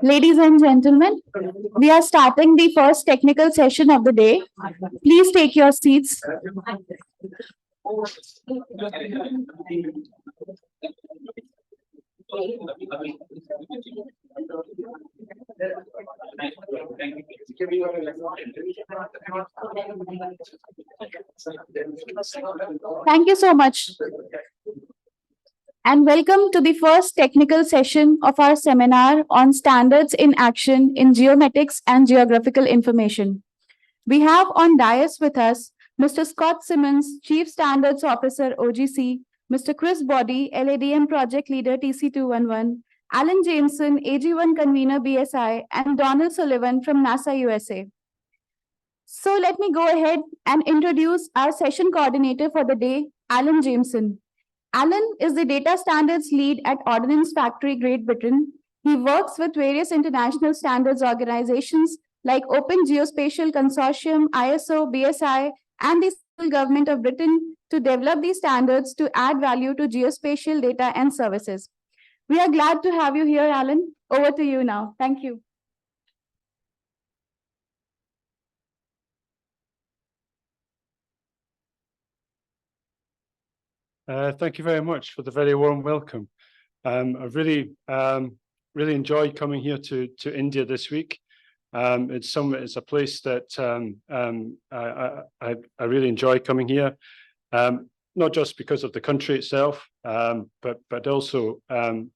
Ladies and gentlemen, we are starting the first technical session of the day. Please take your seats. Thank you so much. And welcome to the first technical session of our seminar on standards in action in geomatics and geographical information. We have on dais with us Mr. Scott Simmons, Chief Standards Officer, OGC, Mr. Chris Boddy, LADM Project Leader, TC211, Alan Jameson, AG1 Convener, BSI, and Donald Sullivan from NASA, USA. So let me go ahead and introduce our session coordinator for the day, Alan Jameson. Alan is the data standards lead at Ordnance Factory, Great Britain. He works with various international standards organizations like Open Geospatial Consortium, ISO, BSI, and the Civil Government of Britain to develop these standards to add value to geospatial data and services. We are glad to have you here, Alan. Over to you now. Thank you. Thank you very much for the very warm welcome. I've really enjoyed coming here to India this week. It's a place that I really enjoy coming here, not just because of the country itself, but also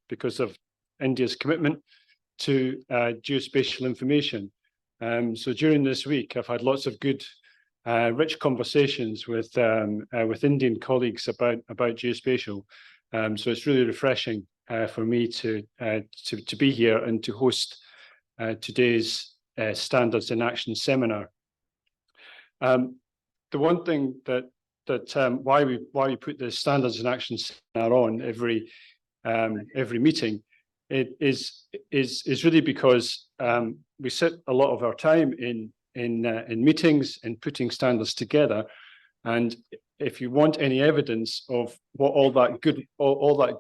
because of India's commitment to geospatial information. So during this week, I've had lots of good rich conversations with Indian colleagues about geospatial. So it's really refreshing for me to be here and to host today's Standards in Action seminar. The one thing that why we put the Standards in Action seminar on every meeting is really because we sit a lot of our time in meetings and putting standards together, and if you want any evidence of what all that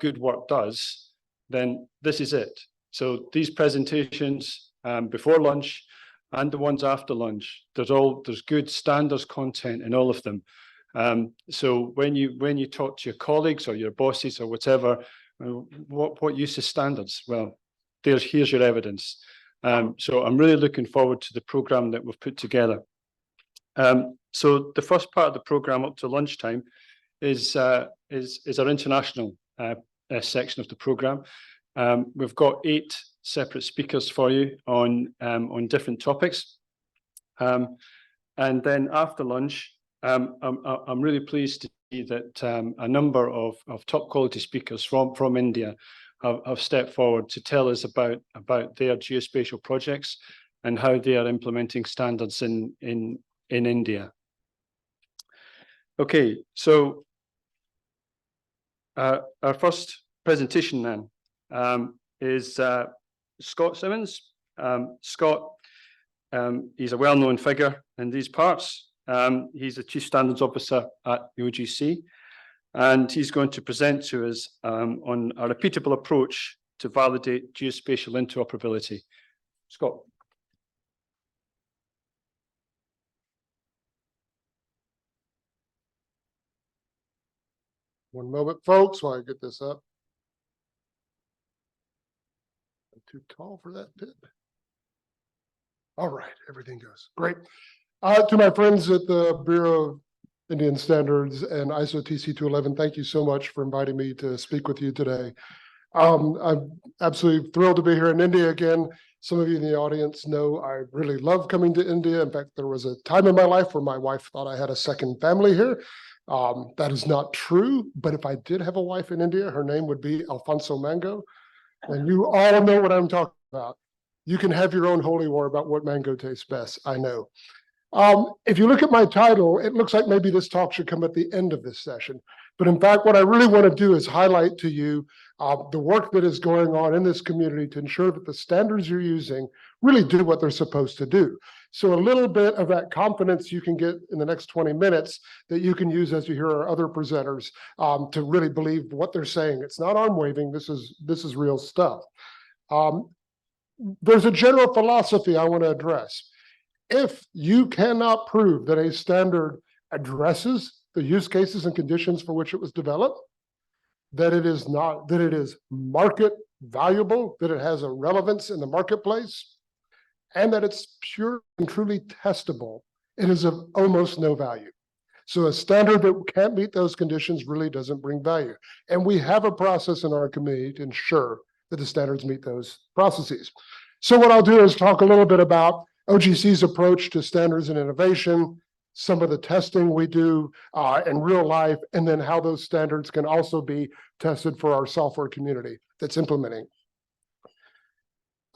good work does, then this is it. So these presentations before lunch and the ones after lunch, there's good standards content in all of them. So when you talk to your colleagues or your bosses or whatever, what use is standards? Well, here's your evidence. So I'm really looking forward to the program that we've put together. So the first part of the program up to lunchtime is our international section of the program. We've got 8 separate speakers for you on different topics. And then after lunch, I'm really pleased to see that a number of top quality speakers from India have stepped forward to tell us about their geospatial projects and how they are implementing standards in India. Okay, so our first presentation then is Scott Simmons. Scott, he's a well-known figure in these parts. He's the Chief Standards Officer at the OGC. And he's going to present to us on a repeatable approach to validate geospatial interoperability. Scott. One moment, folks, while I get this up. I'm too tall for that pit. All right, everything goes. Great. To my friends at the Bureau of Indian Standards and ISO TC211, thank you so much for inviting me to speak with you today. I'm absolutely thrilled to be here in India again. Some of you in the audience know I really love coming to India. In fact, there was a time in my life where my wife thought I had a second family here. That is not true, but if I did have a wife in India, her name would be Alfonso Mango. And you all know what I'm talking about. You can have your own holy war about what mango tastes best, I know. If you look at my title, it looks like maybe this talk should come at the end of this session. But in fact, what I really want to do is highlight to you the work that is going on in this community to ensure that the standards you're using really do what they're supposed to do. So a little bit of that confidence you can get in the next 20 minutes that you can use as you hear our other presenters to really believe what they're saying. It's not arm waving. This is real stuff. There's a general philosophy I want to address. If you cannot prove that a standard addresses the use cases and conditions for which it was developed, that it is market valuable, that it has a relevance in the marketplace, and that it's pure and truly testable, it is of almost no value. So a standard that can't meet those conditions really doesn't bring value. And we have a process in our committee to ensure that the standards meet those processes. So what I'll do is talk a little bit about OGC's approach to standards and innovation, some of the testing we do in real life, and then how those standards can also be tested for our software community that's implementing.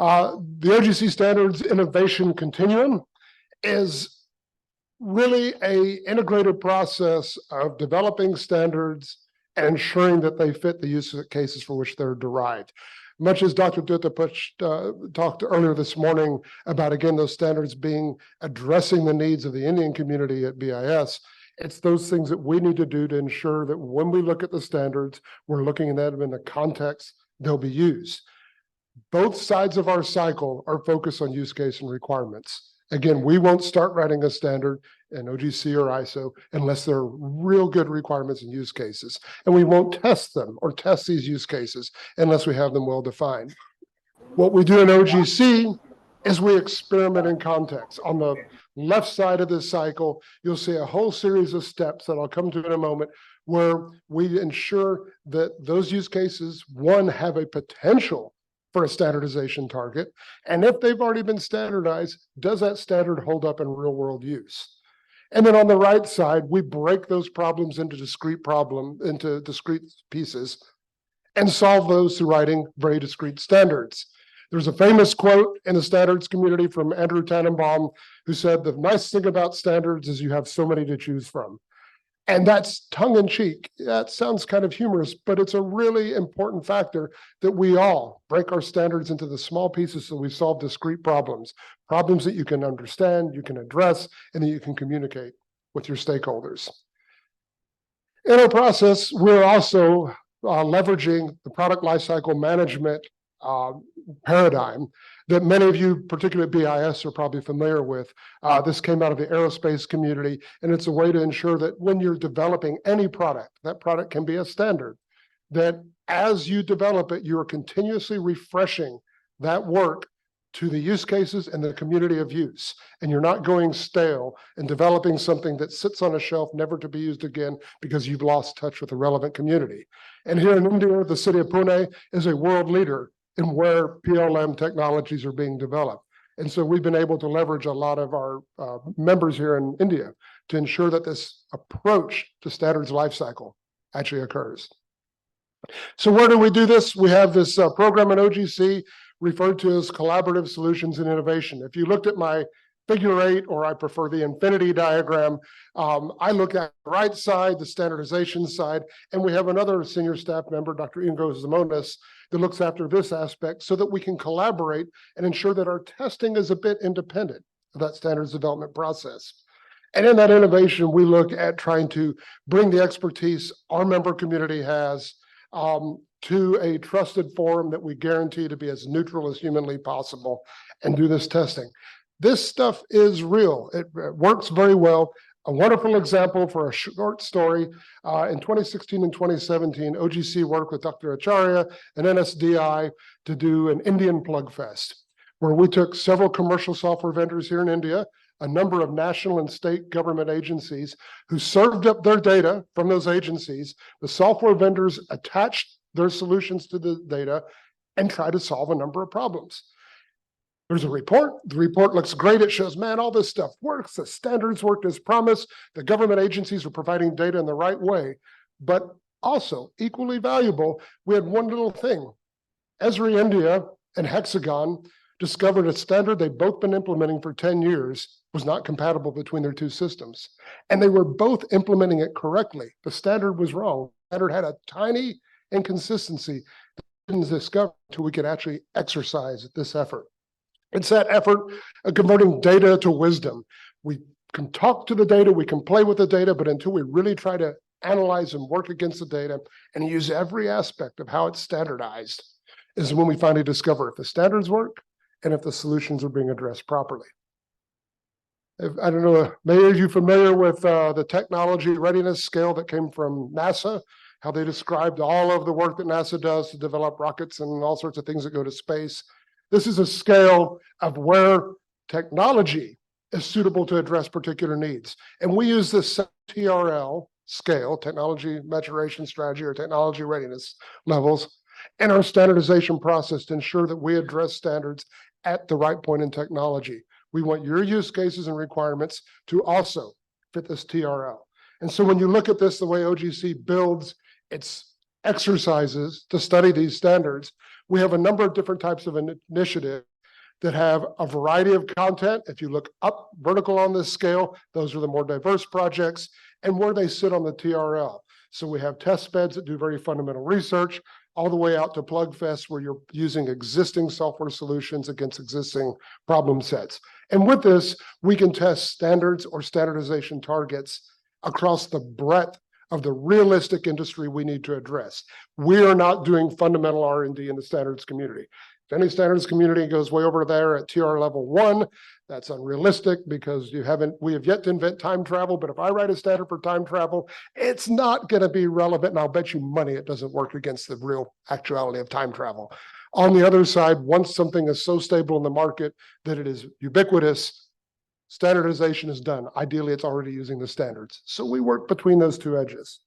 The OGC Standards Innovation Continuum is really an integrated process of developing standards and ensuring that they fit the use cases for which they're derived. Much as Dr. Dutta talked earlier this morning about, again, those standards being addressing the needs of the Indian community at BIS, it's those things that we need to do to ensure that when we look at the standards, we're looking at them in the context they'll be used. Both sides of our cycle are focused on use case and requirements. Again, we won't start writing a standard in OGC or ISO unless there are real good requirements and use cases. And we won't test them or test these use cases unless we have them well defined. What we do in OGC is we experiment in context. On the left side of this cycle, you'll see a whole series of steps that I'll come to in a moment where we ensure that those use cases, one, have a potential for a standardization target. And if they've already been standardized, does that standard hold up in real world use? And then on the right side, we break those problems into discrete pieces and solve those through writing very discrete standards. There's a famous quote in the standards community from Andrew Tannenbaum, who said, the nice thing about standards is you have so many to choose from. And that's tongue in cheek. That sounds kind of humorous, but it's a really important factor that we all break our standards into the small pieces so we solve discrete problems that you can understand, you can address, and that you can communicate with your stakeholders. In our process, we're also leveraging the product lifecycle management paradigm that many of you, particularly at BIS, are probably familiar with. This came out of the aerospace community, and it's a way to ensure that when you're developing any product, that product can be a standard, that as you develop it, you are continuously refreshing that work to the use cases and the community of use. And you're not going stale and developing something that sits on a shelf never to be used again because you've lost touch with the relevant community. And here in India, the city of Pune is a world leader in where PLM technologies are being developed. And so we've been able to leverage a lot of our members here in India to ensure that this approach to standards lifecycle actually occurs. So where do we do this? We have this program in OGC referred to as Collaborative Solutions and Innovation. If you looked at my figure 8, or I prefer the infinity diagram, I look at the right side, the standardization side, and we have another senior staff member, Dr. Ingo Zimonis, that looks after this aspect so that we can collaborate and ensure that our testing is a bit independent of that standards development process. And in that innovation, we look at trying to bring the expertise our member community has to a trusted forum that we guarantee to be as neutral as humanly possible and do this testing. This stuff is real. It works very well. A wonderful example for a short story. In 2016 and 2017, OGC worked with Dr. Acharya and NSDI to do an Indian Plug Fest, where we took several commercial software vendors here in India, a number of national and state government agencies who served up their data from those agencies. The software vendors attached their solutions to the data and tried to solve a number of problems. There's a report. The report looks great. It shows, man, all this stuff works. The standards worked as promised. The government agencies are providing data in the right way. But also, equally valuable, we had one little thing. Esri India and Hexagon discovered a standard they've both been implementing for 10 years was not compatible between their two systems. And they were both implementing it correctly. The standard was wrong. The standard had a tiny inconsistency that we didn't discover until we could actually exercise this effort. It's that effort of converting data to wisdom. We can talk to the data, we can play with the data, but until we really try to analyze and work against the data and use every aspect of how it's standardized is when we finally discover if the standards work and if the solutions are being addressed properly. I don't know, many of you familiar with the technology readiness scale that came from NASA, how they described all of the work that NASA does to develop rockets and all sorts of things that go to space. This is a scale of where technology is suitable to address particular needs. And we use this TRL scale, technology maturation strategy or technology readiness levels, in our standardization process to ensure that we address standards at the right point in technology. We want your use cases and requirements to also fit this TRL. And so when you look at this, the way OGC builds its exercises to study these standards, we have a number of different types of initiatives that have a variety of content. If you look up vertical on this scale, those are the more diverse projects and where they sit on the TRL. So we have test beds that do very fundamental research, all the way out to PlugFest, where you're using existing software solutions against existing problem sets. And with this, we can test standards or standardization targets across the breadth of the realistic industry we need to address. We are not doing fundamental R&D in the standards community. If any standards community goes way over there at TR level 1, that's unrealistic because we have yet to invent time travel. But if I write a standard for time travel, it's not going to be relevant. And I'll bet you money it doesn't work against the real actuality of time travel. On the other side, once something is so stable in the market that it is ubiquitous, standardization is done. Ideally, it's already using the standards. So we work between those two edges.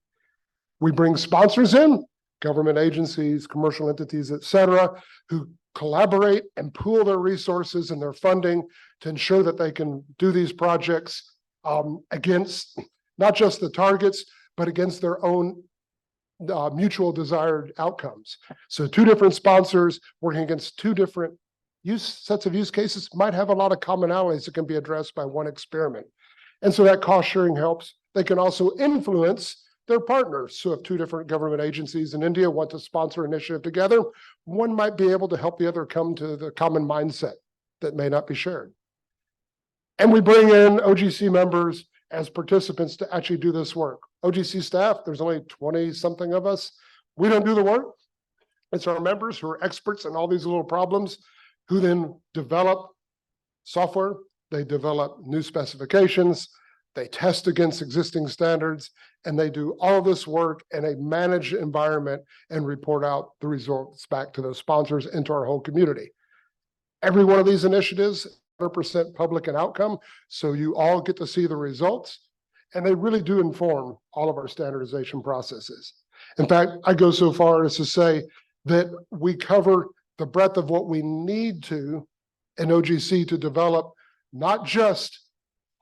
We bring sponsors in, government agencies, commercial entities, et cetera, who collaborate and pool their resources and their funding to ensure that they can do these projects against not just the targets, but against their own mutual desired outcomes. So two different sponsors working against two different sets of use cases might have a lot of commonalities that can be addressed by one experiment. And so that cost sharing helps. They can also influence their partners. So if two different government agencies in India want to sponsor an initiative together, one might be able to help the other come to the common mindset that may not be shared. And we bring in OGC members as participants to actually do this work. OGC staff, there's only 20 something of us. We don't do the work. It's our members who are experts in all these little problems who then develop software, they develop new specifications, they test against existing standards, and they do all of this work in a managed environment and report out the results back to those sponsors and to our whole community. Every one of these initiatives, 100% public and outcome, so you all get to see the results, and they really do inform all of our standardization processes. In fact, I go so far as to say that we cover the breadth of what we need to in OGC to develop not just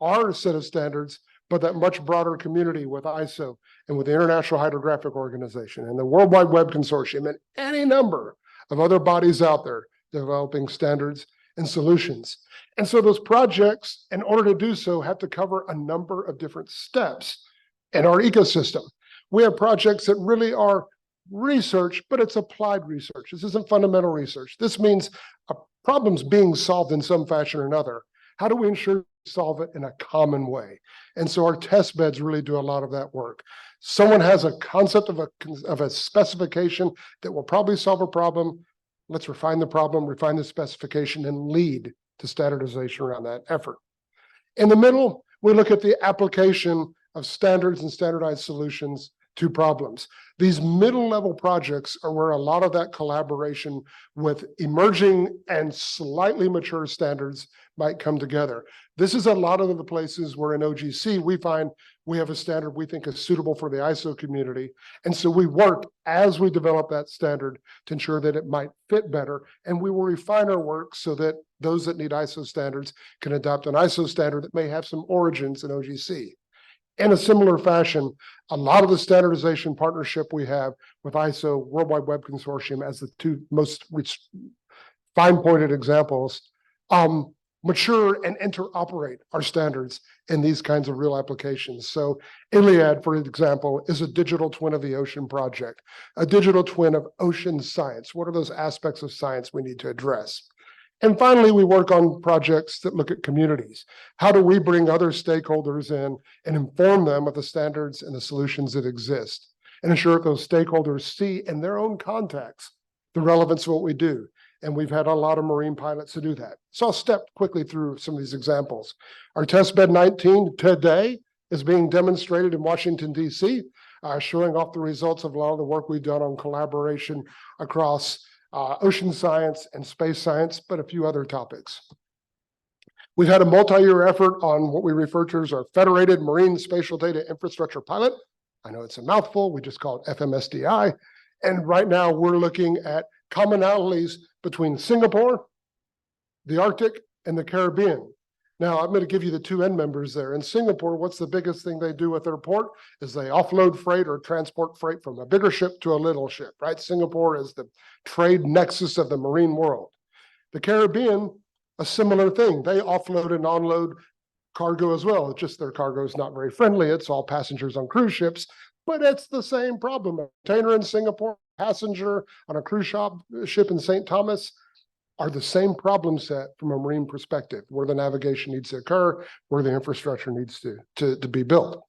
our set of standards, but that much broader community with ISO and with the International Hydrographic Organization and the World Wide Web Consortium and any number of other bodies out there developing standards and solutions. And so those projects, in order to do so, have to cover a number of different steps in our ecosystem. We have projects that really are research, but it's applied research. This isn't fundamental research. This means a problem's being solved in some fashion or another. How do we ensure we solve it in a common way? And so our test beds really do a lot of that work. Someone has a concept of a specification that will probably solve a problem. Let's refine the problem, refine the specification, and lead to standardization around that effort. In the middle, we look at the application of standards and standardized solutions to problems. These middle level projects are where a lot of that collaboration with emerging and slightly mature standards might come together. This is a lot of the places where in OGC we find we have a standard we think is suitable for the ISO community. And so we work as we develop that standard to ensure that it might fit better. And we will refine our work so that those that need ISO standards can adopt an ISO standard that may have some origins in OGC. In a similar fashion, a lot of the standardization partnership we have with ISO, World Wide Web Consortium as the two most fine-pointed examples, mature and interoperate our standards in these kinds of real applications. So Iliad, for example, is a digital twin of the ocean project, a digital twin of ocean science. What are those aspects of science we need to address? And finally, we work on projects that look at communities. How do we bring other stakeholders in and inform them of the standards and the solutions that exist, and ensure that those stakeholders see in their own context the relevance of what we do? And we've had a lot of marine pilots to do that. So I'll step quickly through some of these examples. Our testbed 19 today is being demonstrated in Washington, D.C., showing off the results of a lot of the work we've done on collaboration across ocean science and space science, but a few other topics. We've had a multi-year effort on what we refer to as our Federated Marine Spatial Data Infrastructure Pilot. I know it's a mouthful, we just call it FMSDI. And right now we're looking at commonalities between Singapore, the Arctic, and the Caribbean. Now, I'm going to give you the two end members there. In Singapore, what's the biggest thing they do at their port is they offload freight or transport freight from a bigger ship to a little ship, right? Singapore is the trade nexus of the marine world. The Caribbean, a similar thing. They offload and onload cargo as well. It's just their cargo is not very friendly. It's all passengers on cruise ships, but it's the same problem. A container in Singapore, passenger on a cruise ship in St. Thomas, are the same problem set from a marine perspective, where the navigation needs to occur, where the infrastructure needs to be built.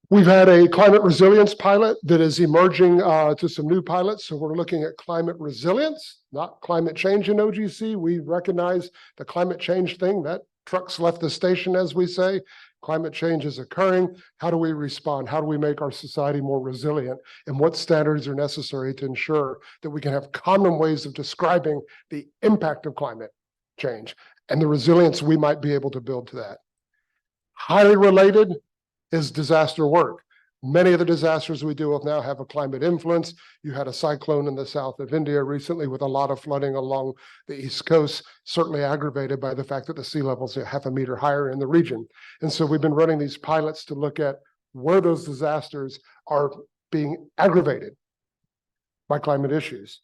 We've had a climate resilience pilot that is emerging to some new pilots. So we're looking at climate resilience, not climate change in OGC. We recognize the climate change thing, that truck's left the station, as we say. Climate change is occurring. How do we respond? How do we make our society more resilient? And what standards are necessary to ensure that we can have common ways of describing the impact of climate change and the resilience we might be able to build to that? Highly related is disaster work. Many of the disasters we deal with now have a climate influence. You had a cyclone in the south of India recently with a lot of flooding along the East Coast, certainly aggravated by the fact that the sea levels are 0.5 meter higher in the region. And so we've been running these pilots to look at where those disasters are being aggravated by climate issues.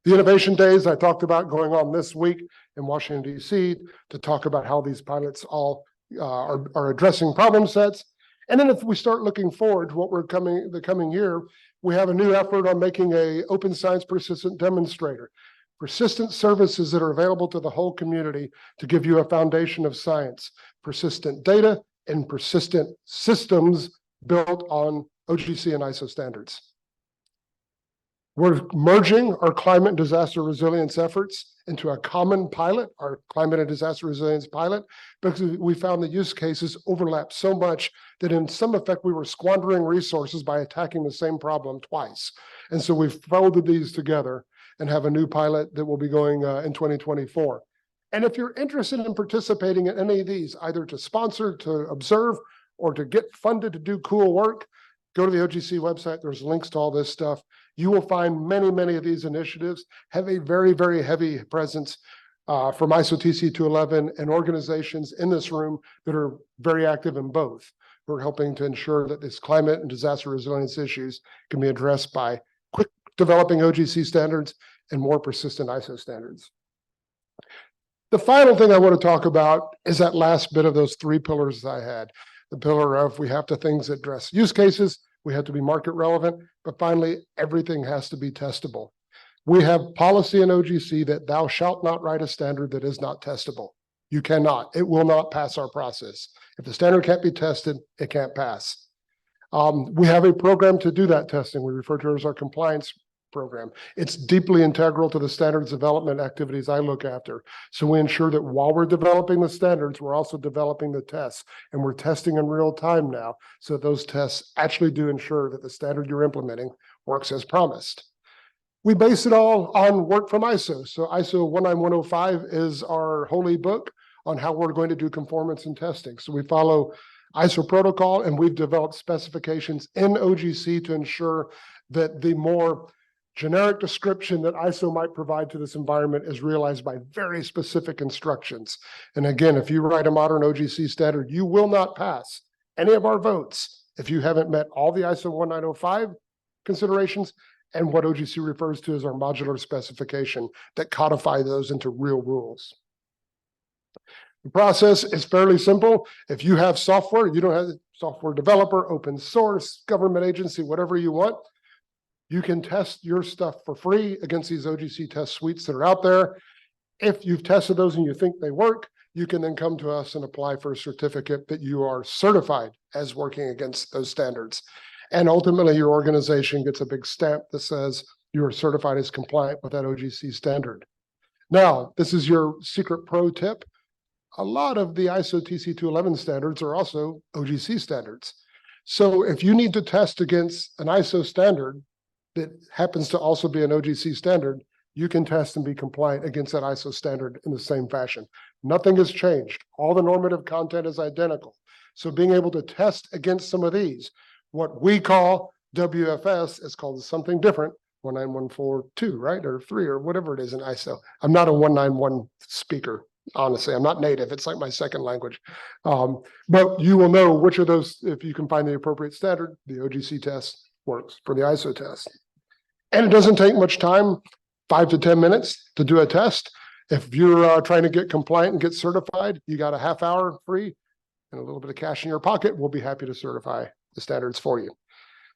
The innovation days I talked about going on this week in Washington, D.C. to talk about how these pilots all are addressing problem sets. And then if we start looking forward to what the coming year, we have a new effort on making a open science persistent demonstrator. Persistent services that are available to the whole community to give you a foundation of science, persistent data, and persistent systems built on OGC and ISO standards. We're merging our climate and disaster resilience efforts into a common pilot, our climate and disaster resilience pilot, because we found the use cases overlap so much that in some effect we were squandering resources by attacking the same problem twice. And so we've folded these together and have a new pilot that will be going in 2024. And if you're interested in participating in any of these, either to sponsor, to observe, or to get funded to do cool work, go to the OGC website. There's links to all this stuff. You will find many of these initiatives have a very heavy presence from ISO TC 211 and organizations in this room that are very active in both. We're helping to ensure that this climate and disaster resilience issues can be addressed by quick developing OGC standards and more persistent ISO standards. The final thing I want to talk about is that last bit of those three pillars I had. The pillar of we have to things that address use cases, we have to be market relevant, but finally, everything has to be testable. We have policy in OGC that thou shalt not write a standard that is not testable. You cannot. It will not pass our process. If the standard can't be tested, it can't pass. We have a program to do that testing. We refer to it as our compliance program. It's deeply integral to the standards development activities I look after. So we ensure that while we're developing the standards, we're also developing the tests, and we're testing in real time now. So those tests actually do ensure that the standard you're implementing works as promised. We base it all on work from ISO. So ISO 19105 is our holy book on how we're going to do conformance and testing. So we follow ISO protocol, and we've developed specifications in OGC to ensure that the more generic description that ISO might provide to this environment is realized by very specific instructions. And again, if you write a modern OGC standard, you will not pass any of our votes if you haven't met all the ISO 19105 considerations and what OGC refers to as our modular specification that codify those into real rules. The process is fairly simple. If you have software, you don't have a software developer, open source, government agency, whatever you want, you can test your stuff for free against these OGC test suites that are out there. If you've tested those and you think they work, you can then come to us and apply for a certificate that you are certified as working against those standards. And ultimately, your organization gets a big stamp that says you are certified as compliant with that OGC standard. Now, this is your secret pro tip. A lot of the ISO TC211 standards are also OGC standards. So if you need to test against an ISO standard that happens to also be an OGC standard, you can test and be compliant against that ISO standard in the same fashion. Nothing has changed. All the normative content is identical. So being able to test against some of these, what we call WFS is called something different, 19142, right? Or 3 or whatever it is in ISO. I'm not a 191 speaker, honestly. I'm not native. It's like my second language. But you will know which of those, if you can find the appropriate standard, the OGC test works for the ISO test. And it doesn't take much time, 5 to 10 minutes to do a test. If you're trying to get compliant and get certified, you got a half hour free and a little bit of cash in your pocket. We'll be happy to certify the standards for you.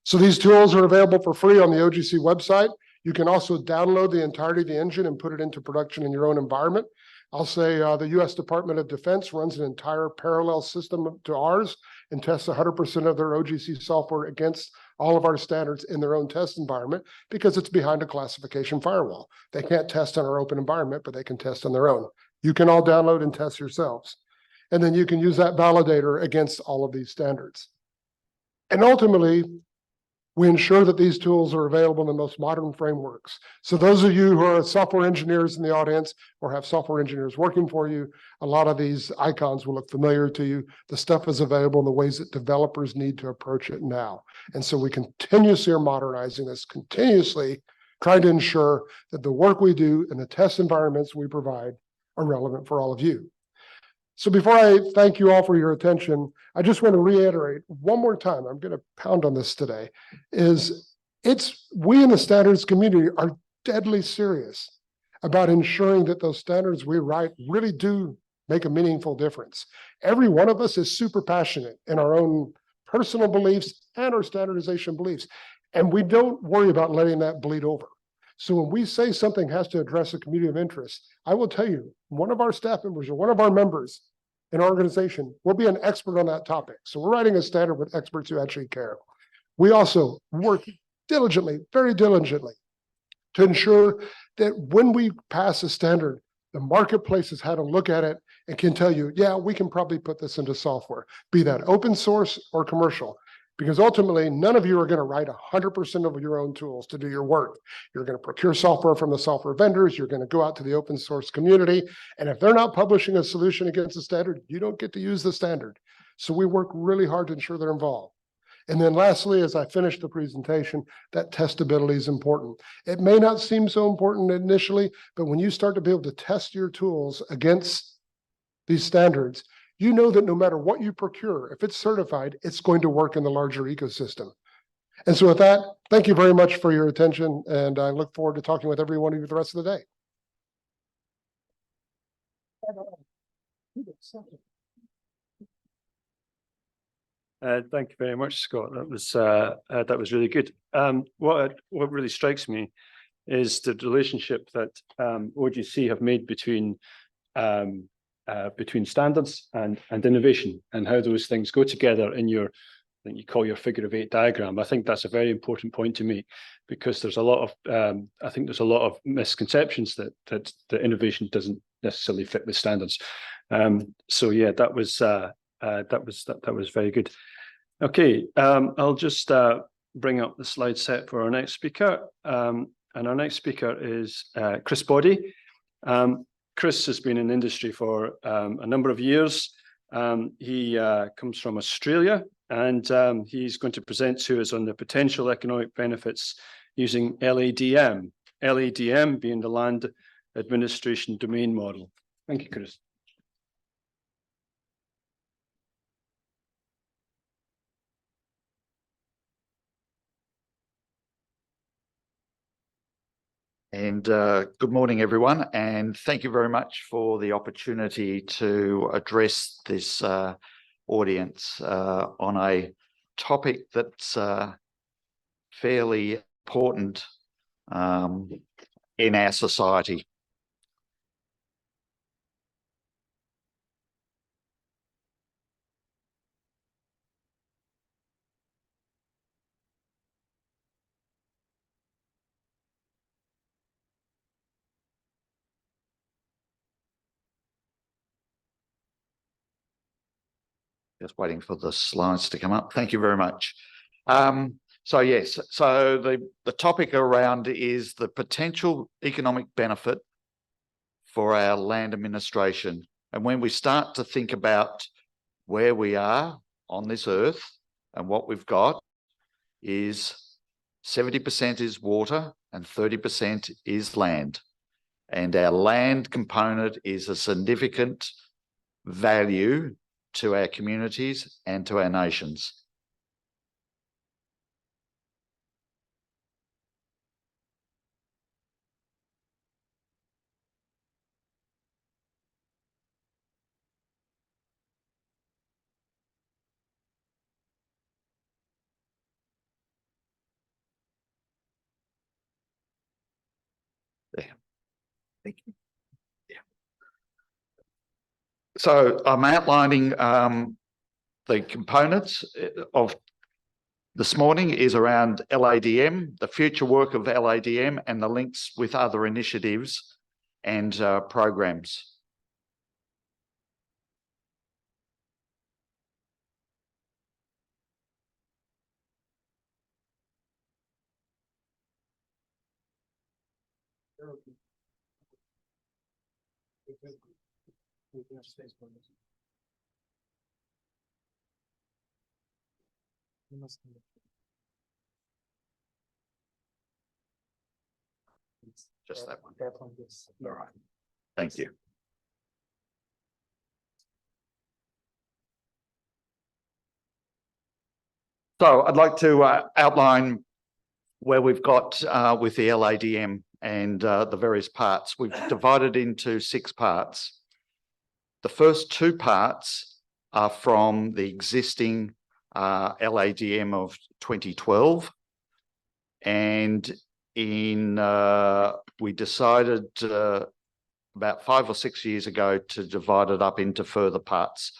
So these tools are available for free on the OGC website. You can also download the entirety of the engine and put it into production in your own environment. I'll say the U.S. Department of Defense runs an entire parallel system to ours and tests 100% of their OGC software against all of our standards in their own test environment because it's behind a classification firewall. They can't test on our open environment, but they can test on their own. You can all download and test yourselves. And then you can use that validator against all of these standards. And ultimately, we ensure that these tools are available in the most modern frameworks. So those of you who are software engineers in the audience or have software engineers working for you, a lot of these icons will look familiar to you. The stuff is available in the ways that developers need to approach it now. And so we continuously are modernizing this, continuously trying to ensure that the work we do and the test environments we provide are relevant for all of you. So before I thank you all for your attention, I just want to reiterate one more time, I'm going to pound on this today, we in the standards community are deadly serious about ensuring that those standards we write really do make a meaningful difference. Every one of us is super passionate in our own personal beliefs and our standardization beliefs, and we don't worry about letting that bleed over. So when we say something has to address a community of interest, I will tell you, one of our staff members or one of our members in our organization will be an expert on that topic. So we're writing a standard with experts who actually care. We also work diligently, very diligently, to ensure that when we pass a standard, the marketplace has had to look at it and can tell you, yeah, we can probably put this into software, be that open source or commercial. Because ultimately, none of you are going to write 100% of your own tools to do your work. You're going to procure software from the software vendors. You're going to go out to the open source community. And if they're not publishing a solution against the standard, you don't get to use the standard. So we work really hard to ensure they're involved. And then lastly, as I finish the presentation, that testability is important. It may not seem so important initially, but when you start to be able to test your tools against these standards, you know that no matter what you procure, if it's certified, it's going to work in the larger ecosystem. And so with that, thank you very much for your attention, and I look forward to talking with every one of you the rest of the day. Thank you very much, Scott. That was really good. What really strikes me is the relationship that OGC have made between standards and innovation, and how those things go together in your, I think you call your figure of 8 diagram. I think that's a very important point to me, because there's a lot of I think there's a lot of misconceptions that the innovation doesn't necessarily fit with standards. So yeah, that was very good. Okay, I'll just bring up the slide set for our next speaker, and our next speaker is Chris Boddy. Chris has been in industry for a number of years. He comes from Australia, and he's going to present to us on the potential economic benefits using LADM, LADM being the Land Administration Domain Model. Thank you, Chris. And good morning, everyone, and thank you very much for the opportunity to address this audience on a topic that's fairly important in our society. Just waiting for the slides to come up. Thank you very much. So yes, so the topic around is the potential economic benefit for our land administration. And when we start to think about where we are on this earth and what we've got is 70% is water and 30% is land. And our land component is a significant value to our communities and to our nations. There. Thank you. Yeah. So I'm outlining the components of this morning is around LADM, the future work of LADM and the links with other initiatives and programs. Just that one. All right. Thank you. So I'd like to outline where we've got with the LADM and the various parts. We've divided into 6 parts. The first 2 parts are from the existing LADM of 2012. And we decided about 5 or 6 years ago to divide it up into further parts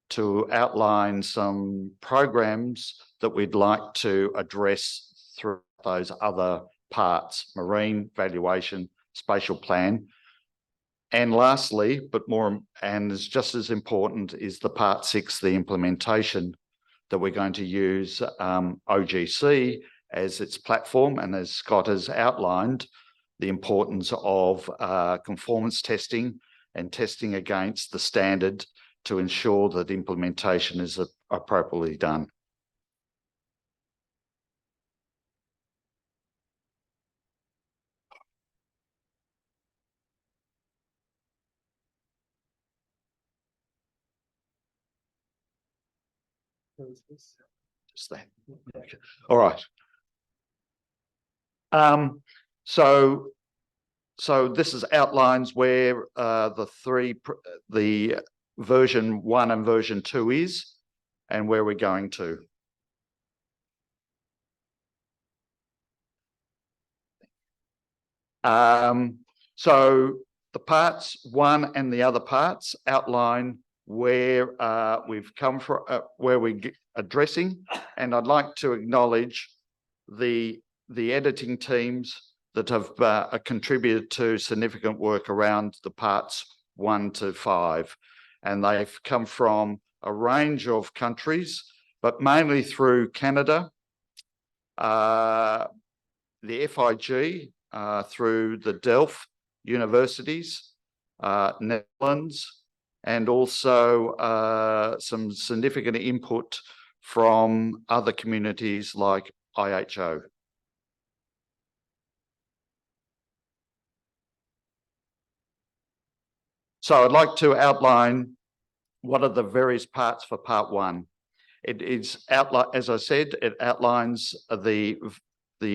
to outline some programs that we'd like to address through those other parts: marine, valuation, spatial plan. And lastly, but more, and is just as important, is the part 6, the implementation, that we're going to use OGC as its platform. And as Scott has outlined, the importance of conformance testing and testing against the standard to ensure that implementation is appropriately done. Just that. Okay. All right. So this is outlines where the version 1 and version 2 is and where we're going to. So the parts 1 and the other parts outline where we've come from, where we're addressing, and I'd like to acknowledge the editing teams that have contributed to significant work around the parts 1 to 5, and they've come from a range of countries, but mainly through Canada, the FIG, through the Delft universities, Netherlands, and also some significant input from other communities like IHO. So I'd like to outline what are the various parts for part 1. It is outline, as I said, it outlines the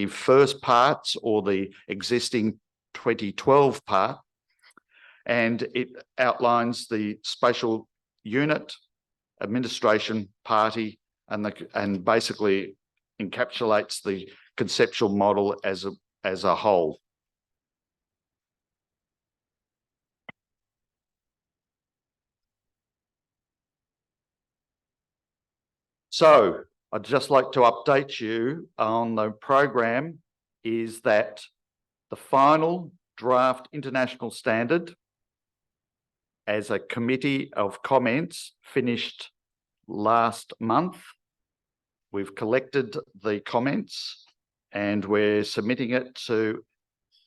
first parts, or the existing 2012 part, and it outlines the spatial unit, administration, party, and basically encapsulates the conceptual model as a whole. So I'd just like to update you on the program is that the final draft international standard as a committee of comments finished last month. We've collected the comments and we're submitting it to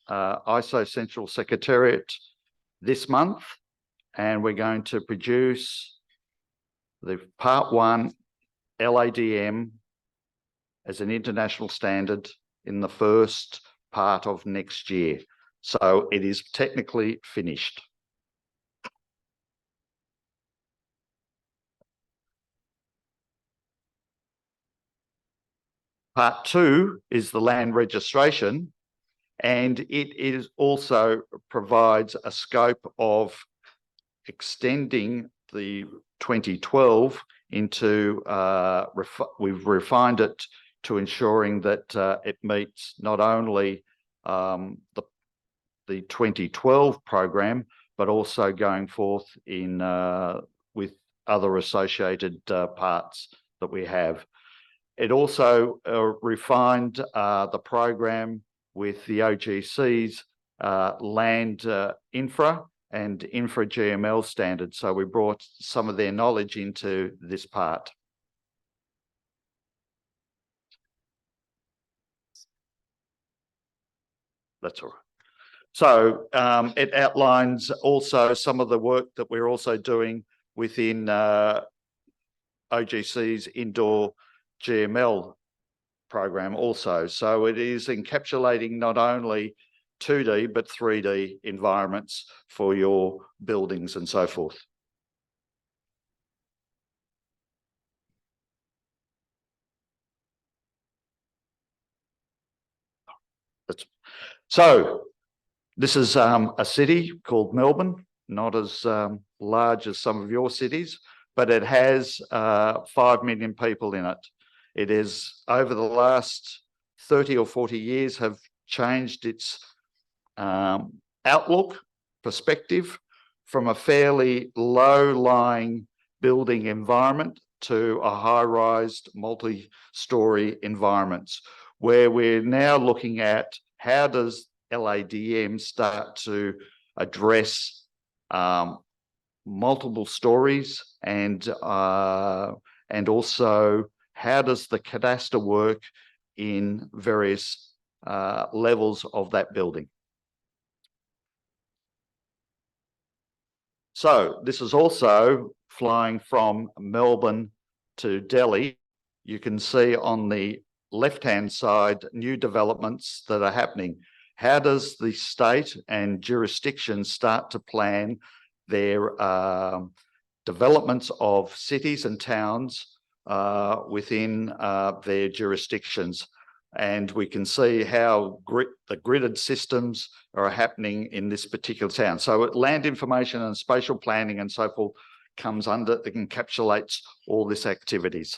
ISO Central Secretariat this month, and we're going to produce the Part 1 LADM as an international standard in the first part of next year. So it is technically finished. Part 2 is the land registration, and it also provides a scope of extending the 2012 into, we've refined it to ensuring that it meets not only the 2012 program, but also going forth in with other associated parts that we have. It also refined the program with the OGC's land infra and infra GML standards. So we brought some of their knowledge into this part. That's all right. So it outlines also some of the work that we're also doing within OGC's indoor GML program also. So it is encapsulating not only 2D but 3D environments for your buildings and so forth. So this is a city called Melbourne, not as large as some of your cities, but it has 5 million people in it. It is, over the last 30 or 40 years, have changed its outlook, perspective, from a fairly low-lying building environment to a high-rise, multi-storey environments, where we're now looking at how does LADM start to address multiple stories, and also how does the cadastre work in various levels of that building. So this is also flying from Melbourne to Delhi. You can see on the left-hand side new developments that are happening. How does the state and jurisdiction start to plan their developments of cities and towns within their jurisdictions? And we can see how the gridded systems are happening in this particular town. So land information and spatial planning and so forth comes under, it encapsulates all this activities.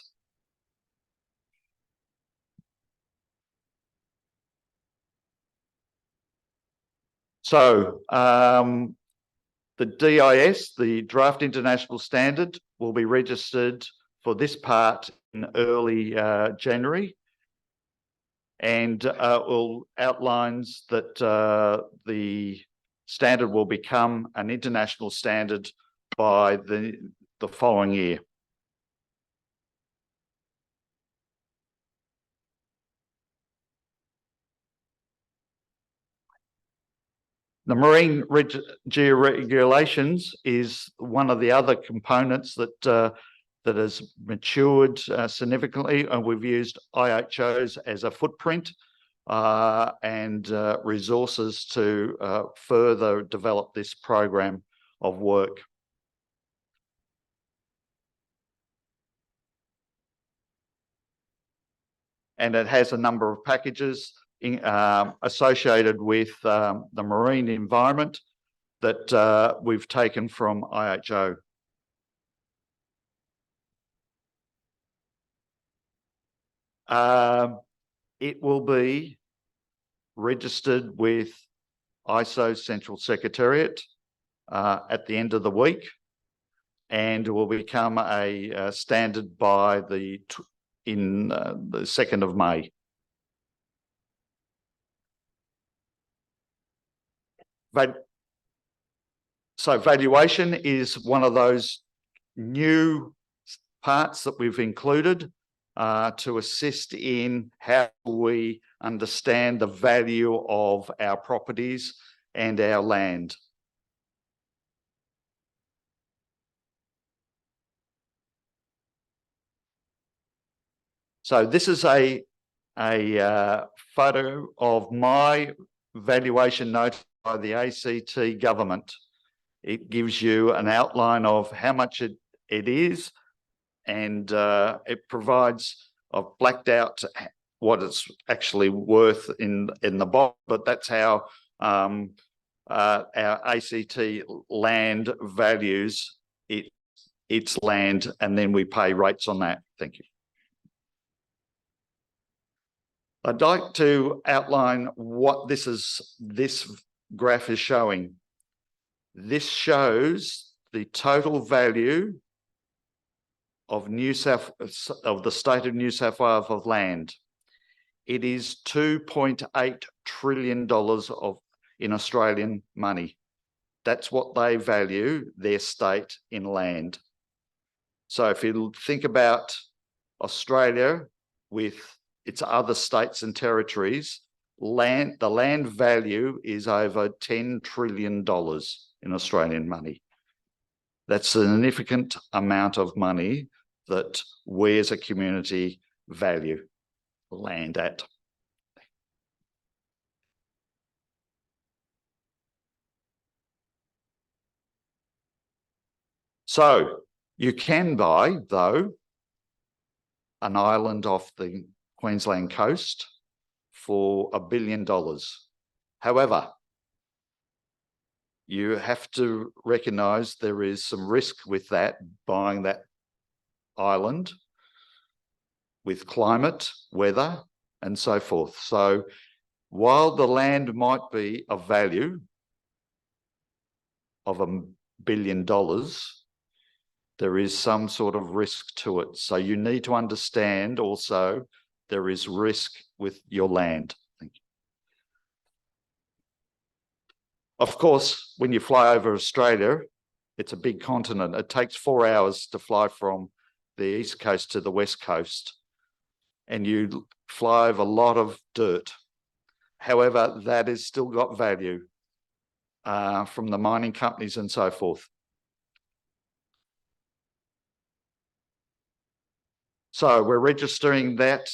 So the DIS, the Draft International Standard, will be registered for this part in early January, and outlines that the standard will become an international standard by the following year. The marine georegulations is one of the other components that has matured significantly, and we've used IHOs as a footprint and resources to further develop this program of work. And it has a number of packages associated with the marine environment that we've taken from IHO. It will be registered with ISO Central Secretariat at the end of the week, and will become a standard by the 2nd of May. So valuation is one of those new parts that we've included to assist in how we understand the value of our properties and our land. So this is a photo of my valuation note by the ACT government. It gives you an outline of how much it is, and it provides, I've blacked out what it's actually worth in the box, but that's how our ACT land values its land, and then we pay rates on that. Thank you. I'd like to outline what this graph is showing. This shows the total value of the state of New South Wales of land. It is $2.8 trillion in Australian money. That's what they value their state in land. So if you think about Australia with its other states and territories, the land value is over $10 trillion in Australian money. That's a significant amount of money that we as a community value land at. So you can buy, though, an island off the Queensland coast for $1 billion. However, you have to recognise there is some risk with that, buying that island, with climate, weather, and so forth. So while the land might be of value of $1 billion, there is some sort of risk to it. So you need to understand also there is risk with your land. Thank you. Of course, when you fly over Australia, it's a big continent. It takes 4 hours to fly from the east coast to the west coast, and you fly over a lot of dirt. However, that has still got value from the mining companies and so forth. So we're registering that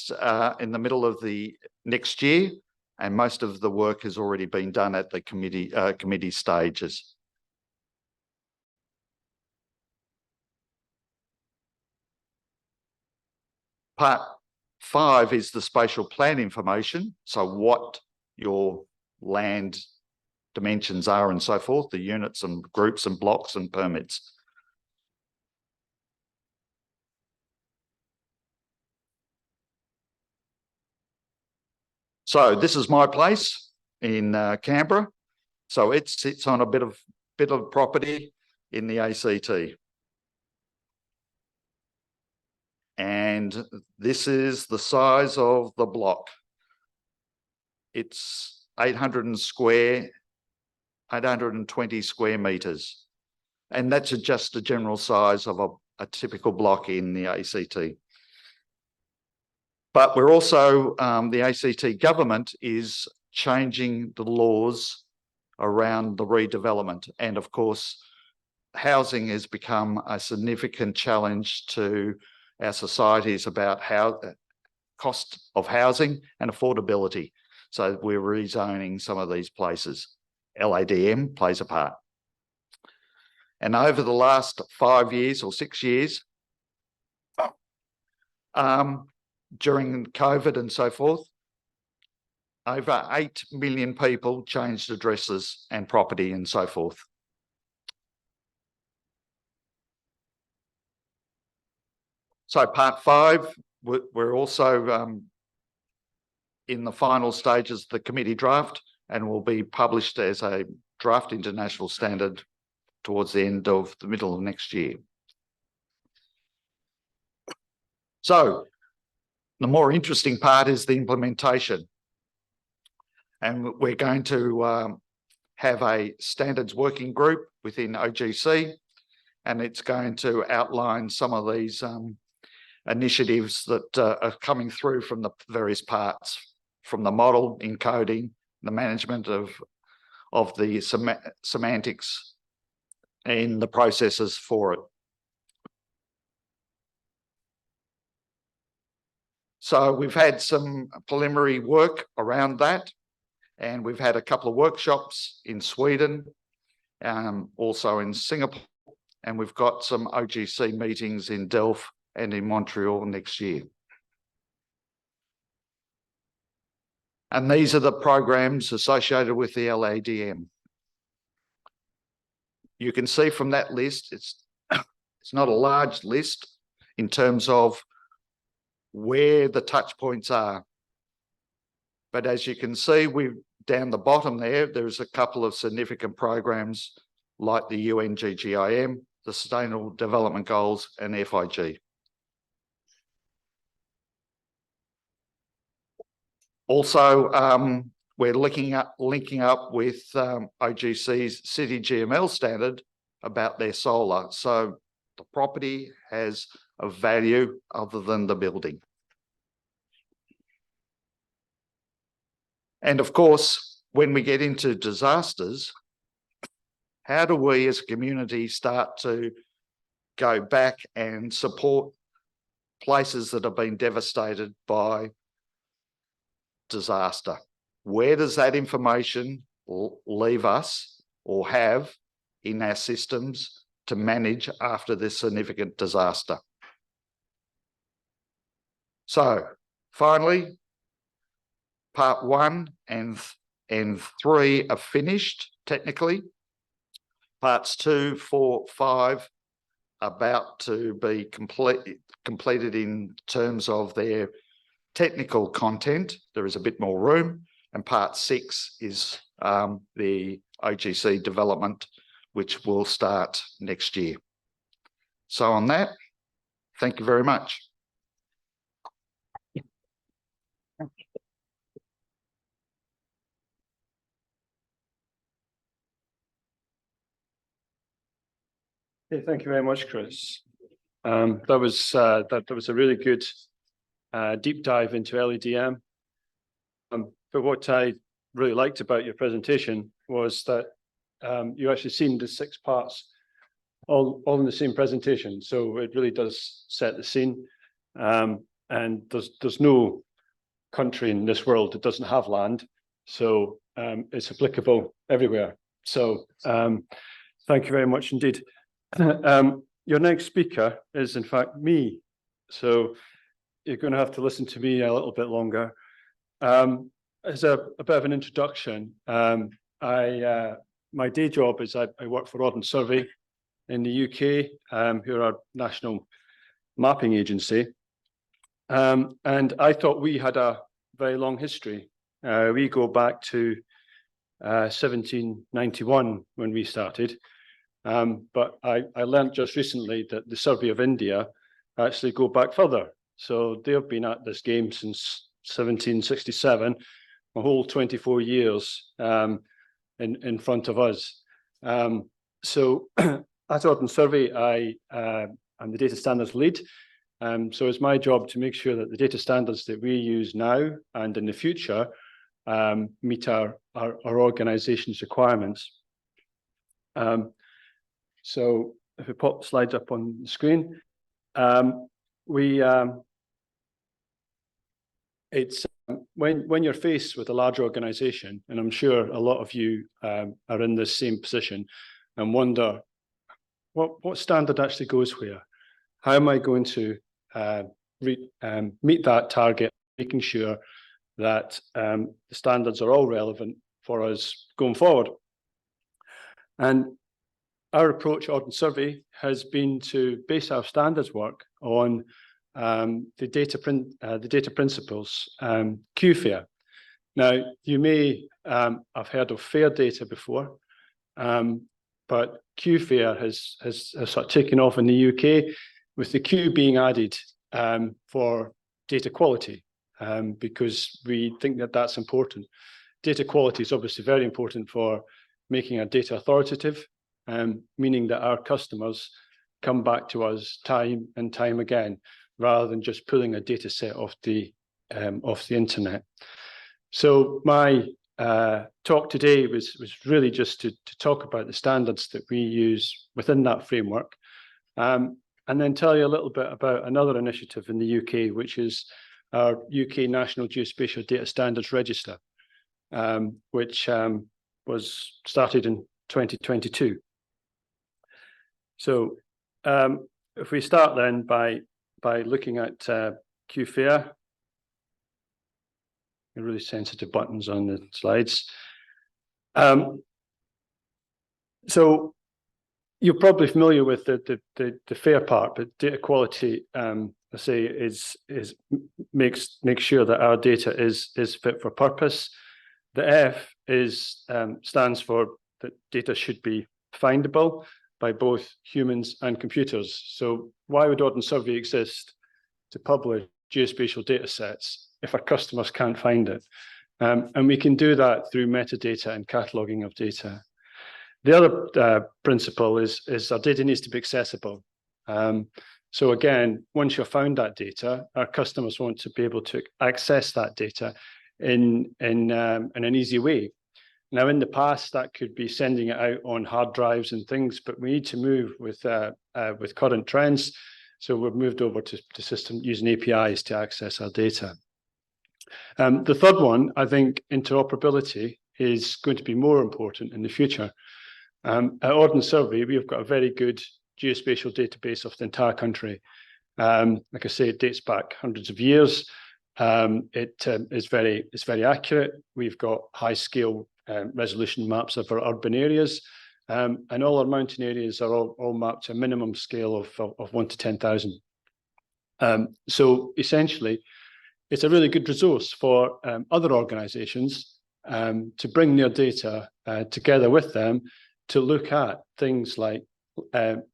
in the middle of the next year, and most of the work has already been done at the committee stages. Part 5 is the spatial plan information. So what your land dimensions are and so forth, the units and groups and blocks and permits. So this is my place in Canberra. So it sits on a bit of property in the ACT. And this is the size of the block. It's 820 square metres. And that's just the general size of a typical block in the ACT. But we're also, the ACT government is changing the laws around the redevelopment. And of course, housing has become a significant challenge to our societies about how cost of housing and affordability. So we're rezoning some of these places. LADM plays a part. And over the last 5 years or 6 years, during COVID and so forth, over 8 million people changed addresses and property and so forth. So part 5, we're also in the final stages of the committee draft, and will be published as a draft international standard towards the end of the middle of next year. So the more interesting part is the implementation. And we're going to have a standards working group within OGC, and it's going to outline some of these initiatives that are coming through from the various parts, from the model, encoding, the management of the semantics and the processes for it. So we've had some preliminary work around that, and we've had a couple of workshops in Sweden, also in Singapore, and we've got some OGC meetings in Delft and in Montreal next year. And these are the programs associated with the LADM. You can see from that list, it's not a large list in terms of where the touch points are. But as you can see, down the bottom there's a couple of significant programs like the UNGGIM, the Sustainable Development Goals, and FIG. Also, we're linking up with OGC's City GML standard about their solar. So the property has a value other than the building. And of course, when we get into disasters, how do we as a community start to go back and support places that have been devastated by disaster? Where does that information leave us or have in our systems to manage after this significant disaster? So finally, part 1 and 3 are finished technically. Parts 2, 4, 5 about to be completed in terms of their technical content. There is a bit more room, and part 6 is the OGC development, which will start next year. So on that, thank you very much. Okay, thank you very much, Chris. That was a really good deep dive into LADM. But what I really liked about your presentation was that you actually seen the 6 parts all in the same presentation. So it really does set the scene. And there's no country in this world that doesn't have land. So it's applicable everywhere. So thank you very much indeed. Your next speaker is in fact me. So you're going to have to listen to me a little bit longer. As a bit of an introduction, my day job is I work for Rod and Survey in the UK, who are our national mapping agency. And I thought we had a very long history. We go back to 1791 when we started. But I learned just recently that the Survey of India actually go back further. So they've been at this game since 1767, a whole 24 years in front of us. So at Rod and Survey, I'm the data standards lead. So it's my job to make sure that the data standards that we use now and in the future meet our organization's requirements. So if we pop the slides up on the screen, it's when you're faced with a large organization, and I'm sure a lot of you are in this same position and wonder what standard actually goes where. How am I going to meet that target, making sure that the standards are all relevant for us going forward? And our approach, Rod and Survey, has been to base our standards work on the data principles, QFAIR. Now, you may have heard of FAIR data before, but QFAIR has sort of taken off in the UK, with the Q being added for data quality, because we think that that's important. Data quality is obviously very important for making our data authoritative, meaning that our customers come back to us time and time again, rather than just pulling a data set off the internet. So my talk today was really just to talk about the standards that we use within that framework, and then tell you a little bit about another initiative in the UK, which is our UK National Geospatial Data Standards Register, which was started in 2022. So if we start then by looking at QFAIR, really sensitive buttons on the slides. So you're probably familiar with the FAIR part, but data quality, I say, makes sure that our data is fit for purpose. The F stands for that data should be findable by both humans and computers. So why would Ordnance Survey exist to publish geospatial data sets if our customers can't find it? And we can do that through metadata and cataloging of data. The other principle is our data needs to be accessible. So again, once you've found that data, our customers want to be able to access that data in an easy way. Now, in the past, that could be sending it out on hard drives and things, but we need to move with current trends. So we've moved over to system using APIs to access our data. The third one, I think, interoperability is going to be more important in the future. At Ordnance Survey, we've got a very good geospatial database of the entire country. Like I say, it dates back hundreds of years. It's very accurate. We've got high-scale resolution maps of our urban areas, and all our mountain areas are all mapped to a minimum scale of 1 to 10,000. So essentially, it's a really good resource for other organisations to bring their data together with them to look at things like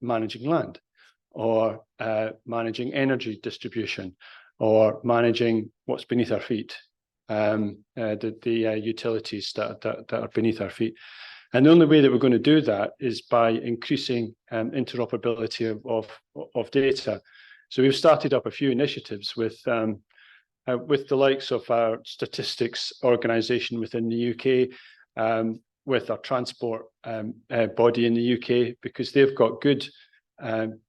managing land, or managing energy distribution, or managing what's beneath our feet, the utilities that are beneath our feet. And the only way that we're going to do that is by increasing interoperability of data. So we've started up a few initiatives with the likes of our statistics organisation within the UK, with our transport body in the UK, because they've got good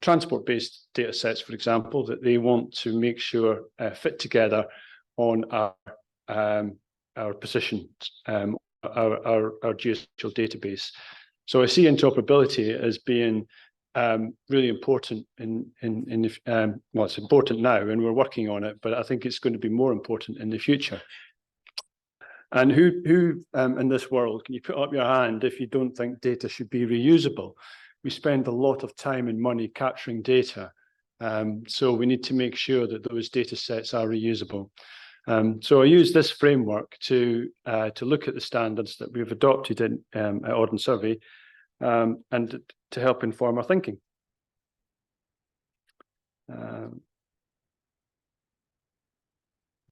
transport-based data sets, for example, that they want to make sure fit together on our positions, our geospatial database. So I see interoperability as being really important well, it's important now, and we're working on it, but I think it's going to be more important in the future. And who in this world, can you put up your hand if you don't think data should be reusable? We spend a lot of time and money capturing data, so we need to make sure that those data sets are reusable. So I use this framework to look at the standards that we've adopted at Ordnance Survey, and to help inform our thinking.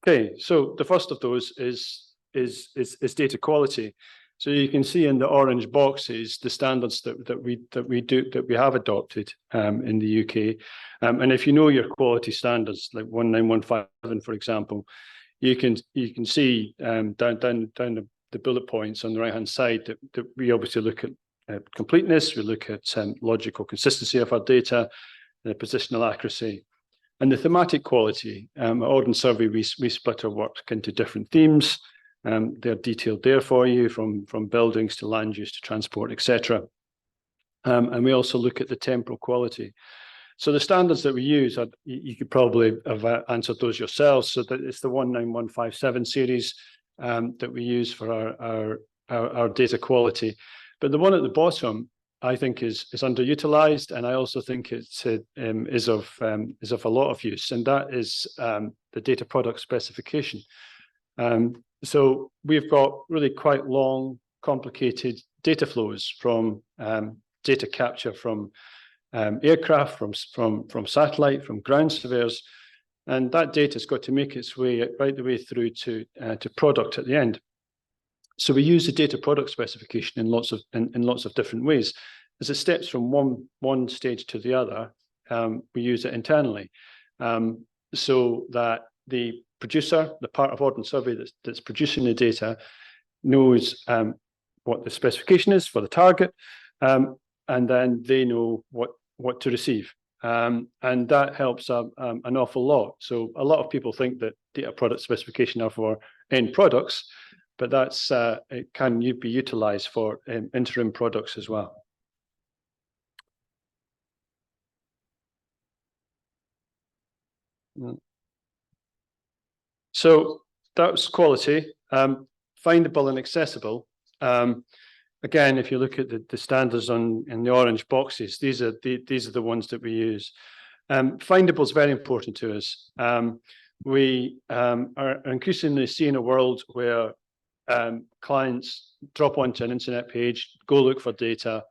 Okay, so the first of those is data quality. So you can see in the orange boxes the standards that we have adopted in the UK. And if you know your quality standards, like 19157, for example, you can see down the bullet points on the right hand side that we obviously look at completeness, we look at logical consistency of our data, the positional accuracy, and the thematic quality. At Ordnance Survey, we split our work into different themes. They're detailed there for you, from buildings to land use to transport, etc. And we also look at the temporal quality. So the standards that we use, you could probably have answered those yourselves. So that it's the 19157 series that we use for our data quality. But the one at the bottom, I think, is underutilized, and I also think it's is of a lot of use, and that is the data product specification. So we've got really quite long, complicated data flows from data capture from aircraft, from satellite, from ground surveyors, and that data's got to make its way right the way through to product at the end. So we use the data product specification in lots of different ways. as it steps from one stage to the other, we use it internally, so that the producer, the part of Ordnance Survey that's producing the data, knows what the specification is for the target, and then they know what to receive. And that helps an awful lot. So a lot of people think that data product specification are for end products, but it can be utilized for interim products as well. So that's quality, findable and accessible. Again, if you look at the standards in the orange boxes, these are the ones that we use. Findable is very important to us. We are increasingly seeing a world where clients drop onto an internet page, go look for data,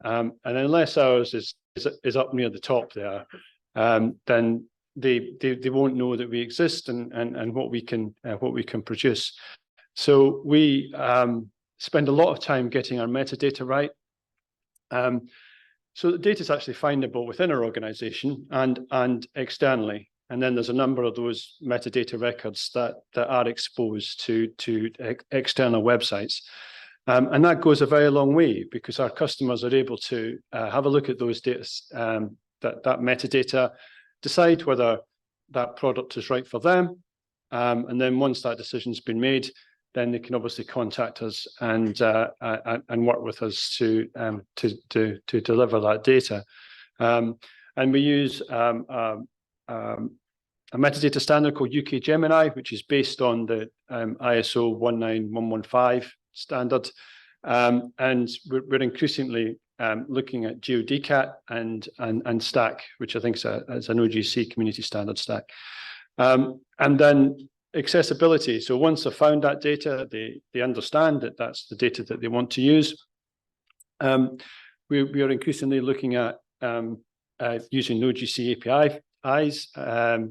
and unless ours is up near the top there, then they won't know that we exist and what we can produce. So we spend a lot of time getting our metadata right. So the data is actually findable within our organization and externally. And then there's a number of those metadata records that are exposed to external websites. And that goes a very long way because our customers are able to have a look at those data, that metadata, decide whether that product is right for them. And then once that decision's been made, then they can obviously contact us and work with us to deliver that data. And we use a metadata standard called UK Gemini, which is based on the ISO 19115 standard. And we're increasingly looking at GeoDCAT and Stack, which I think is an OGC community standard stack. And then accessibility. So once they've found that data, they understand that that's the data that they want to use. We are increasingly looking at using OGC APIs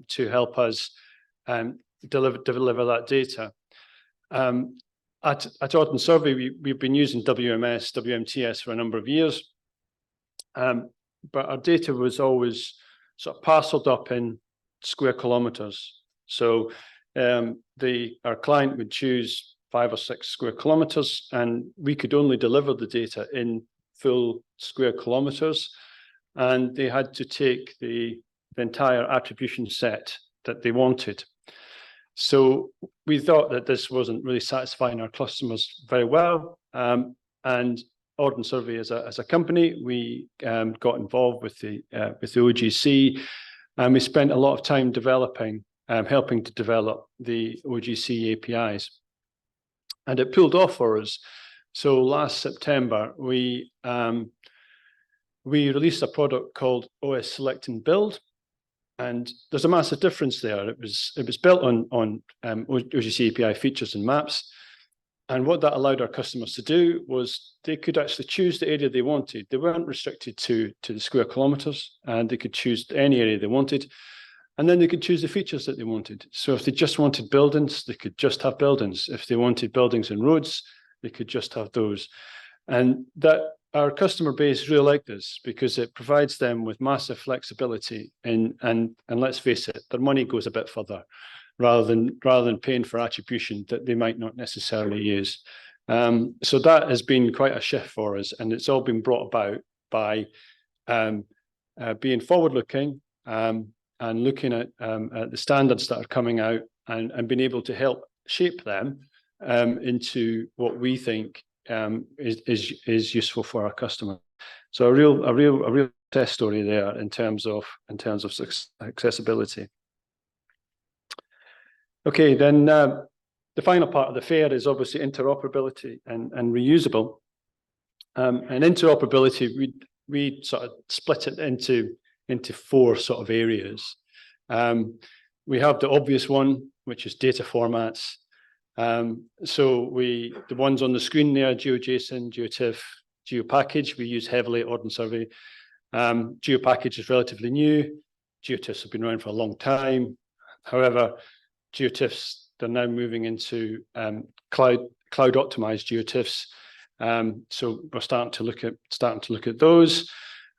to help us deliver that data. At Ordnance Survey, we've been using WMS, WMTS for a number of years, but our data was always sort of parceled up in square kilometers. So our client would choose 5 or 6 square kilometers, and we could only deliver the data in full square kilometers, and they had to take the entire attribution set that they wanted. So we thought that this wasn't really satisfying our customers very well, and Ordnance Survey as a company, we got involved with the OGC, and we spent a lot of time helping to develop the OGC APIs, and it pulled off for us. So last September, we released a product called OS Select and Build, and there's a massive difference there. It was built on OGC API features and maps, and what that allowed our customers to do was they could actually choose the area they wanted. They weren't restricted to the square kilometers, and they could choose any area they wanted. And then they could choose the features that they wanted. So if they just wanted buildings, they could just have buildings. If they wanted buildings and roads, they could just have those. And that our customer base really like this because it provides them with massive flexibility. And let's face it, their money goes a bit further rather than paying for attribution that they might not necessarily use. So that has been quite a shift for us, and it's all been brought about by being forward-looking, and looking at the standards that are coming out and being able to help shape them into what we think is useful for our customer. So a real success story there in terms of accessibility. Okay, then the final part of the fair is obviously interoperability and reusable. And interoperability, we sort of split it into 4 sort of areas. We have the obvious one, which is data formats. So the ones on the screen there, GeoJSON, GeoTIFF, GeoPackage, we use heavily at Ordnance Survey. GeoPackage is relatively new. GeoTIFFs have been around for a long time. However, GeoTIFFs, they're now moving into cloud optimized GeoTIFFs. So we're starting to look at those.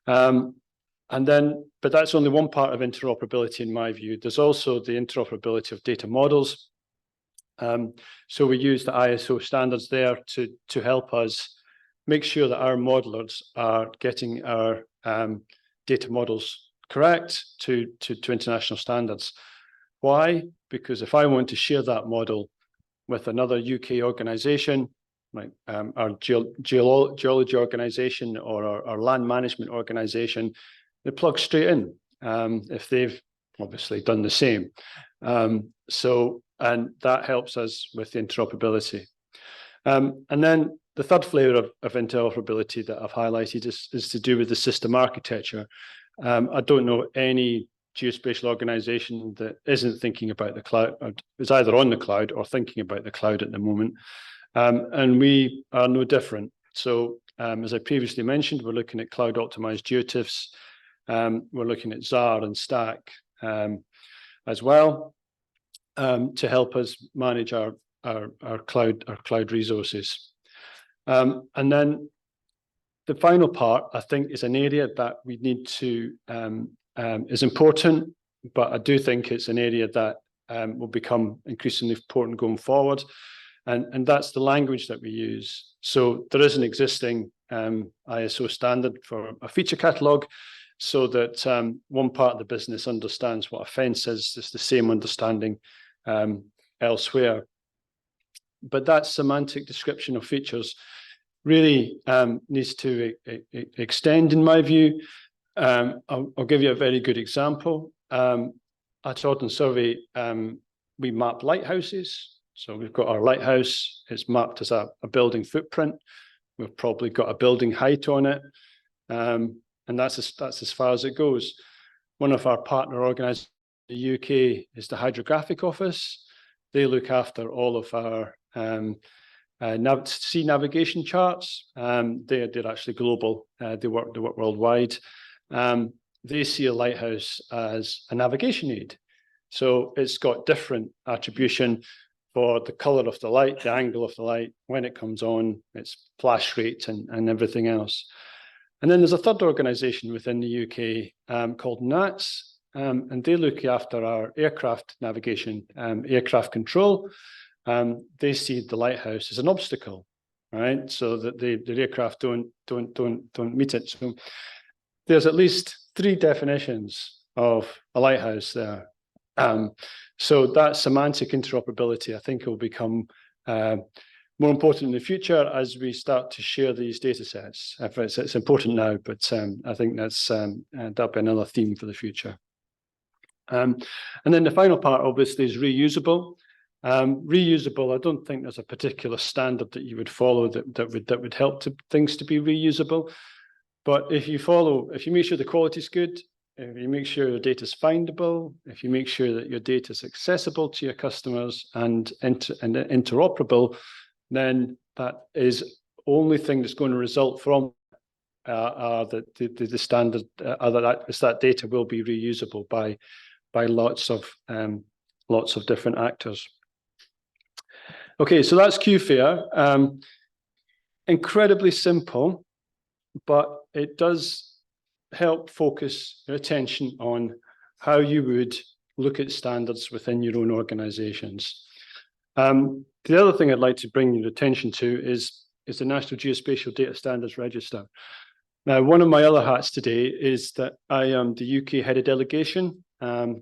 But that's only one part of interoperability in my view. There's also the interoperability of data models. So we use the ISO standards there to help us make sure that our modelers are getting our data models correct to international standards. Why? Because if I want to share that model with another UK organisation, like our geology organisation or our land management organisation, they plug straight in if they've obviously done the same. And that helps us with the interoperability. And then the third flavour of interoperability that I've highlighted is to do with the system architecture. I don't know any geospatial organisation that isn't thinking about the cloud, or is either on the cloud or thinking about the cloud at the moment. And we are no different. So as I previously mentioned, we're looking at cloud optimized geotiffs. We're looking at ZAR and STAC as well to help us manage our cloud resources. And then the final part, I think, is an area that we need to is important, but I do think it's an area that will become increasingly important going forward. And that's the language that we use. So there is an existing ISO standard for a feature catalogue, so that one part of the business understands what a fence is. It's the same understanding elsewhere. But that semantic description of features really needs to extend, in my view. I'll give you a very good example. At Ordnance Survey, we map lighthouses. So we've got our lighthouse, it's mapped as a building footprint. We've probably got a building height on it. And that's as far as it goes. One of our partner organisations in the UK is the Hydrographic Office. They look after all of our sea navigation charts. They're actually global. They work worldwide. They see a lighthouse as a navigation aid. So it's got different attribution for the colour of the light, the angle of the light, when it comes on, its flash rate and everything else. And then there's a third organisation within the UK called NATS, and they look after our aircraft navigation, aircraft control. They see the lighthouse as an obstacle, right? So that the aircraft don't meet it. So there's at least 3 definitions of a lighthouse there. So that semantic interoperability, I think, will become more important in the future as we start to share these data sets. It's important now, but I think that'll be another theme for the future. And then the final part, obviously, is reusable. Reusable, I don't think there's a particular standard that you would follow that would help things to be reusable. But if you make sure the quality is good, if you make sure your data is findable, if you make sure that your data is accessible to your customers and interoperable, then that is the only thing that's going to result from the standard. That data will be reusable by lots of different actors. Okay, so that's QFAIR. Incredibly simple, but it does help focus your attention on how you would look at standards within your own organizations. The other thing I'd like to bring your attention to is the National Geospatial Data Standards Register. Now, one of my other hats today is that I am the UK head of delegation, and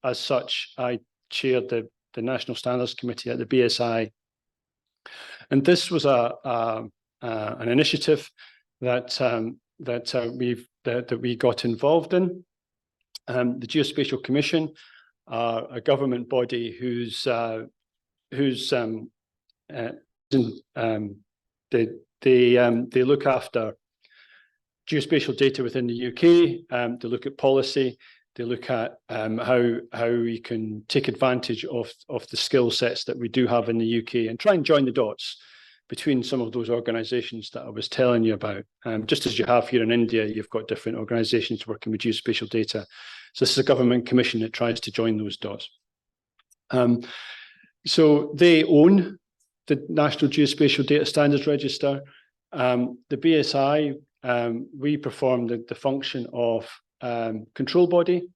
as such, I chaired the National Standards Committee at the BSI. And this was an initiative that we got involved in. The Geospatial Commission are a government body whose they look after geospatial data within the UK. They look at policy. They look at how we can take advantage of the skill sets that we do have in the UK and try and join the dots between some of those organisations that I was telling you about. Just as you have here in India, you've got different organisations working with geospatial data. So this is a government commission that tries to join those dots. So they own the National Geospatial Data Standards Register. The BSI, we perform the function of control body.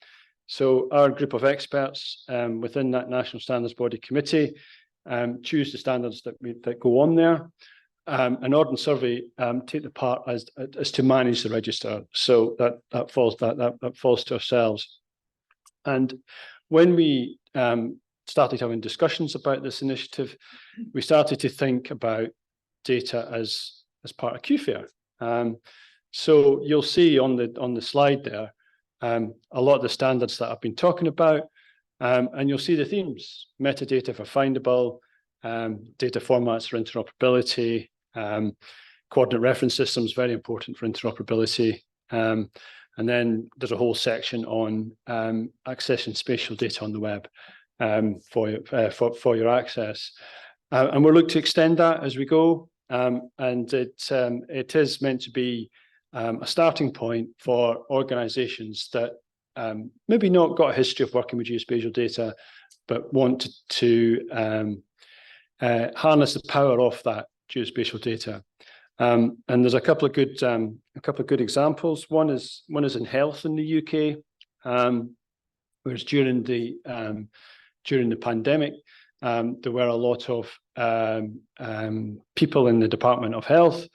So our group of experts within that National Standards Body Committee choose the standards that go on there. And Ordnance Survey take the part as to manage the register. So that falls to ourselves. And when we started having discussions about this initiative, we started to think about data as part of QFAIR. So you'll see on the slide there a lot of the standards that I've been talking about, and you'll see the themes: metadata for findable, data formats for interoperability, coordinate reference systems, very important for interoperability. And then there's a whole section on accessing spatial data on the web for your access. And we'll look to extend that as we go. And it is meant to be a starting point for organizations that maybe not got a history of working with geospatial data, but want to harness the power of that geospatial data. And there's a couple of good examples. One is in health in the UK, whereas during the pandemic, there were a lot of people in the Department of Health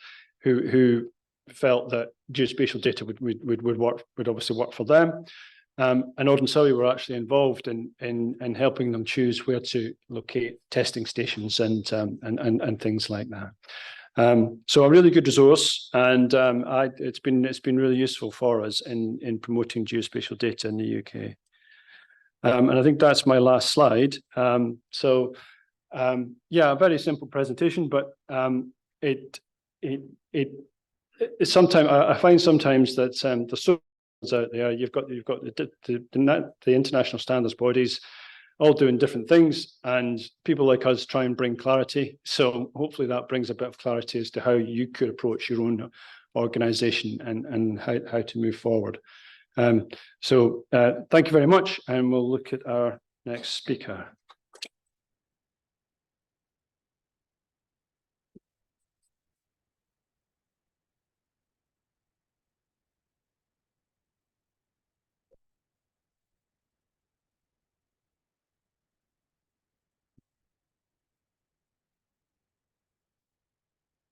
who felt that geospatial data would obviously work for them. And Ordnance Survey were actually involved in helping them choose where to locate testing stations and things like that. So a really good resource, and it's been really useful for us in promoting geospatial data in the UK. And I think that's my last slide. So yeah, a very simple presentation, but sometimes I find sometimes that there's so out there. You've got the international standards bodies all doing different things, and people like us try and bring clarity. So hopefully that brings a bit of clarity as to how you could approach your own organization and how to move forward. So thank you very much, and we'll look at our next speaker.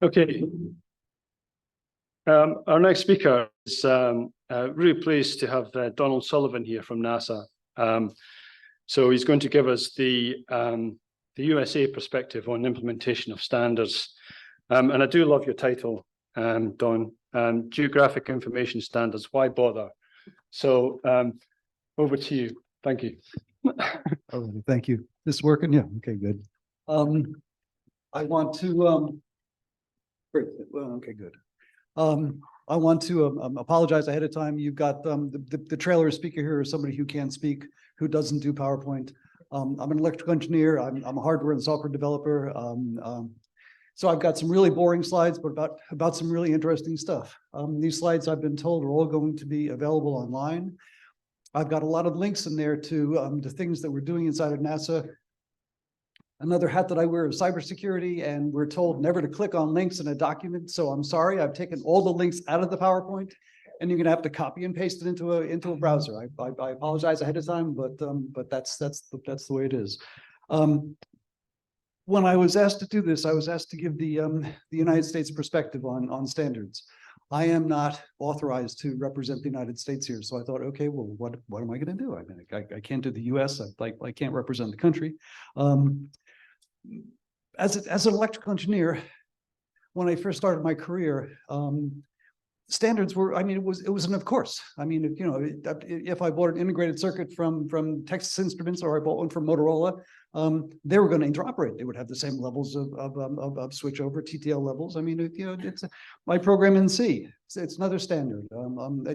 Okay. Our next speaker is really pleased to have Donald Sullivan here from NASA. So he's going to give us the USA perspective on implementation of standards. And I do love your title, Don, Geographic Information Standards, why bother? So over to you. Thank you. Oh, thank you. This working? Yeah. Okay, good. I want to great. Well, okay, good. I want to apologize ahead of time. You've got the trailer speaker here is somebody who can't speak, who doesn't do PowerPoint. I'm an electrical engineer. I'm a hardware and software developer. So I've got some really boring slides, but about some really interesting stuff. These slides, I've been told, are all going to be available online. I've got a lot of links in there to things that we're doing inside of NASA. Another hat that I wear is cybersecurity, and we're told never to click on links in a document. So I'm sorry, I've taken all the links out of the PowerPoint, and you're going to have to copy and paste it into a browser. I apologize ahead of time, but that's the way it is. When I was asked to do this, I was asked to give the United States perspective on standards. I am not authorized to represent the United States here, so I thought, okay, well, what am I going to do? I mean, I can't do the U.S. I can't represent the country. As an electrical engineer, when I first started my career, standards were, I mean, it was an of course. I mean, if I bought an integrated circuit from Texas Instruments, or I bought one from Motorola, they were going to interoperate. They would have the same levels of switchover, TTL levels. I mean, it's my program in C. It's another standard.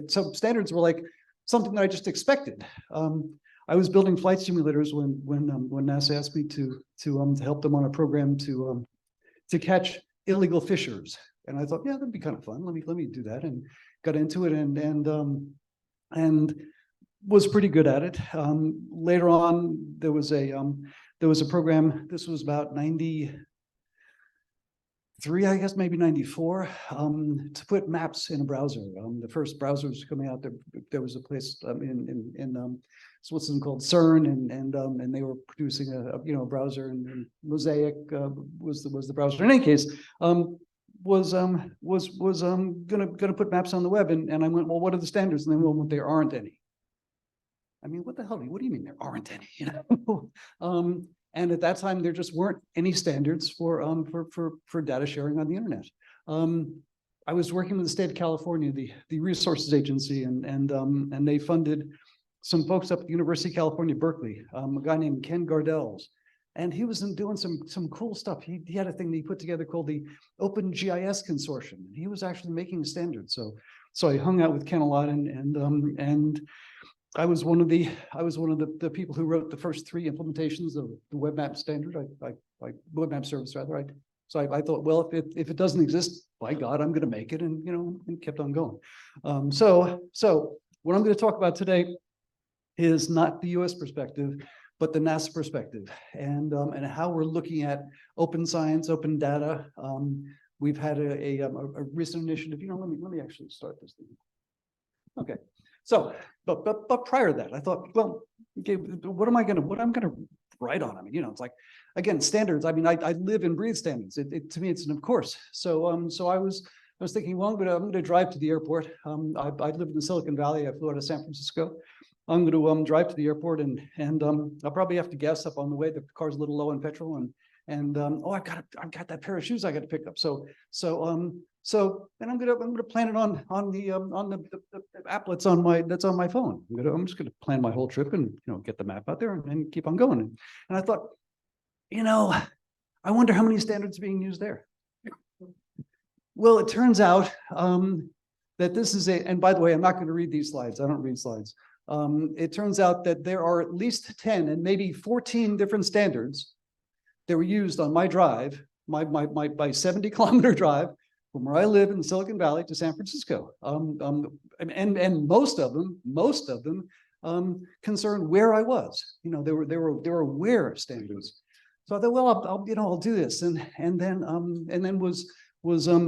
So standards were like something that I just expected. I was building flight simulators when NASA asked me to help them on a program to catch illegal fishers, and I thought, yeah, that'd be kind of fun. Let me do that, and got into it and was pretty good at it. Later on, there was a program. This was about 90. 93, I guess, maybe 94, to put maps in a browser. The first browsers coming out, there was a place in Switzerland called CERN, and they were producing a browser, and Mosaic was the browser. In any case, was gonna put maps on the web, and I went, well, what are the standards? And they went, well, there aren't any. I mean, what the hell? What do you mean there aren't any? You know. And at that time, there just weren't any standards for data sharing on the internet. I was working with the state of California, the resources agency, and they funded some folks up at the University of California, Berkeley, a guy named Ken Gardells, and he was doing some cool stuff. He had a thing that he put together called the Open GIS Consortium. He was actually making a standard. So I hung out with Ken a lot, and I was one of the people who wrote the first 3 implementations of the web map standard, web map service rather. So I thought, well, if it doesn't exist, by God, I'm going to make it, and kept on going. So what I'm going to talk about today is not the U.S. perspective, but the NASA perspective, and how we're looking at open science, open data. We've had a recent initiative. Let me actually start this thing. Okay. So, but prior to that, I thought, well, okay, what I'm gonna write on? I mean, it's like, again, standards. I mean, I live and breathe standards. To me, it's an of course. So I was thinking, well, I'm gonna drive to the airport. I live in the Silicon Valley. I flew out of San Francisco. I'm gonna drive to the airport, and I'll probably have to gas up on the way. The car's a little low on petrol, and oh, I've got that pair of shoes I got to pick up. So then I'm gonna plan it on the applets that's on my phone. I'm just gonna plan my whole trip and get the map out there and keep on going. And I thought, I wonder how many standards are being used there. Well, it turns out that this is and by the way, I'm not going to read these slides. I don't read slides. It turns out that there are at least 10 and maybe 14 different standards that were used on my drive, my 70-kilometer drive from where I live in Silicon Valley to San Francisco. And most of them concern where I was. They were where standards. So I thought, well, I'll do this, and then was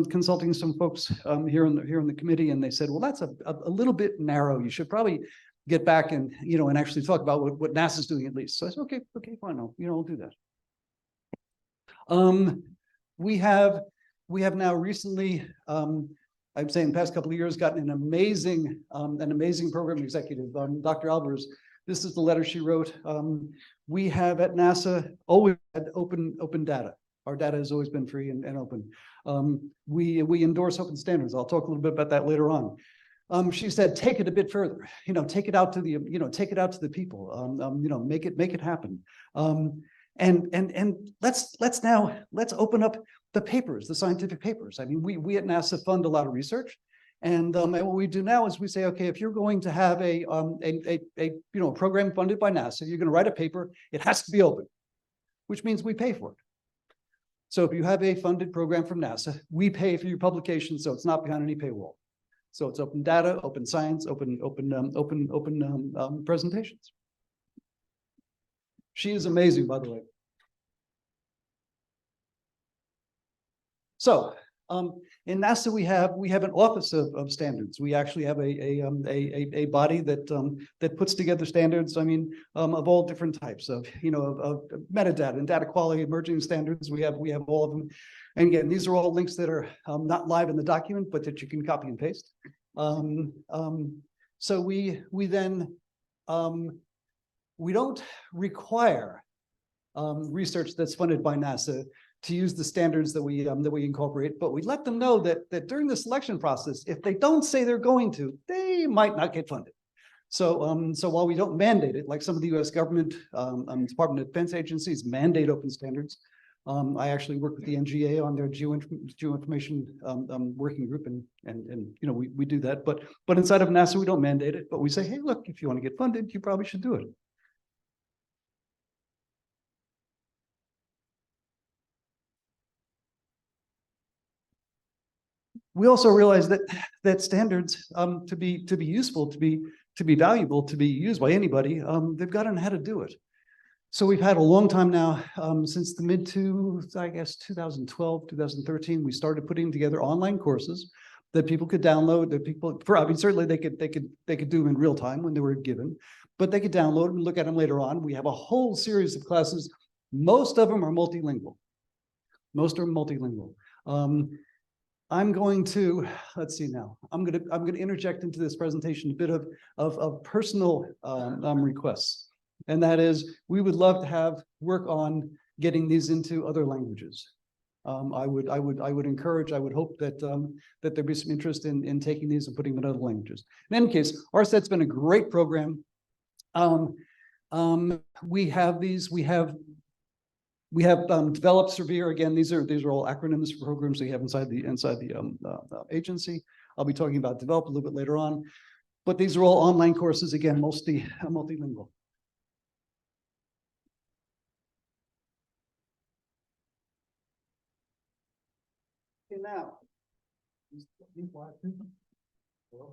consulting some folks here in the committee, and they said, well, that's a little bit narrow. You should probably get back and actually talk about what NASA's doing at least. So I said, okay, fine, I'll do that. We have now recently, I'd say in the past couple of years, gotten an amazing program executive, Dr. Alvarez. This is the letter she wrote. We have at NASA always had open data. Our data has always been free and open. We endorse open standards. I'll talk a little bit about that later on. She said, take it a bit further. Take it out to the people. Make it happen. And let's open up the papers, the scientific papers. I mean, we at NASA fund a lot of research, and what we do now is we say, okay, if you're going to have a program funded by NASA, you're going to write a paper, it has to be open, which means we pay for it. So if you have a funded program from NASA, we pay for your publication, so it's not behind any paywall. So it's open data, open science, open presentations. She is amazing, by the way. So in NASA, we have an office of standards. We actually have a body that puts together standards. I mean, of all different types of metadata and data quality, emerging standards. We have all of them. And again, these are all links that are not live in the document, but that you can copy and paste. So we then we don't require research that's funded by NASA to use the standards that we incorporate, but we let them know that during the selection process, if they don't say they're going to, they might not get funded. So so while we don't mandate it, like some of the U.S. government, Department of Defense agencies mandate open standards, I actually work with the NGA on their geoinformation working group, and we do that. But inside of NASA, we don't mandate it, but we say, hey, look, if you want to get funded, you probably should do it. We also realize that standards, to be useful, to be valuable, to be used by anybody, they've got to know how to do it. So we've had a long time now, since the I guess 2012, 2013, we started putting together online courses that people could download, I mean, certainly they could do them in real time when they were given, but they could download and look at them later on. We have a whole series of classes. Most of them are multilingual. I'm going to, let's see now, I'm going to interject into this presentation a bit of personal requests. And that is, we would love to have work on getting these into other languages. I would encourage, I would hope that that there'd be some interest in taking these and putting them in other languages. In any case, RSET's been a great program. We have developed Severe. Again, these are all acronyms for programs we have inside the agency. I'll be talking about develop a little bit later on, but these are all online courses, again, mostly multilingual. Okay, now.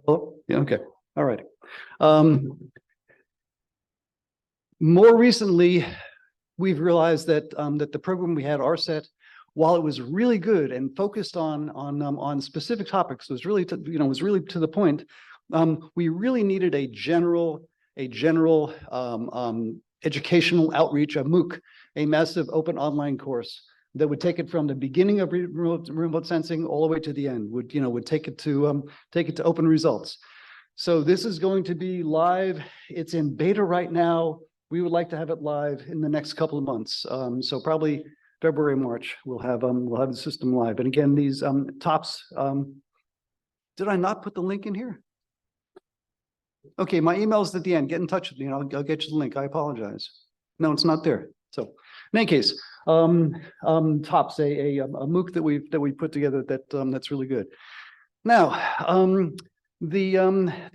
Oh, yeah, okay, all right. More recently, we've realized that that the program we had, RSET, while it was really good and focused on specific topics, was really to the point. We really needed a general educational outreach, a MOOC, a massive open online course that would take it from the beginning of remote sensing all the way to the end. Would take it to open results. So this is going to be live. It's in beta right now. We would like to have it live in the next couple of months. So probably February, March, we'll have the system live. And again, these tops. Did I not put the link in here? Okay, my email's at the end. Get in touch with me, and I'll get you the link. I apologize. No, it's not there. So in any case, tops a MOOC that we put together that's really good. Now, the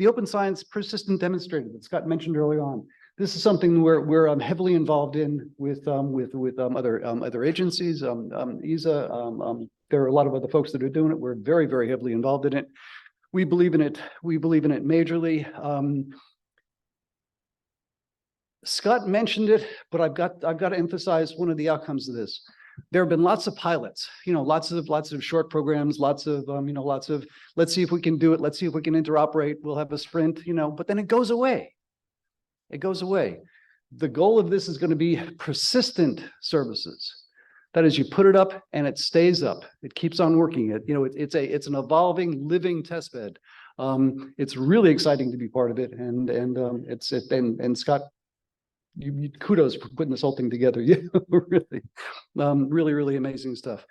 Open Science Persistent Demonstrator that Scott mentioned early on. This is something we're heavily involved in with other agencies. ESA. There are a lot of other folks that are doing it. We're very, very heavily involved in it. We believe in it. We believe in it majorly. Scott mentioned it, but I've got to emphasize one of the outcomes of this. There have been lots of pilots, lots of short programs, lots of let's see if we can do it. Let's see if we can interoperate. We'll have a sprint, but then it goes away. It goes away. The goal of this is going to be persistent services. That is, you put it up and it stays up. It keeps on working. It's an evolving, living test bed. It's really exciting to be part of it, and Scott, kudos for putting this whole thing together. Yeah, really amazing stuff.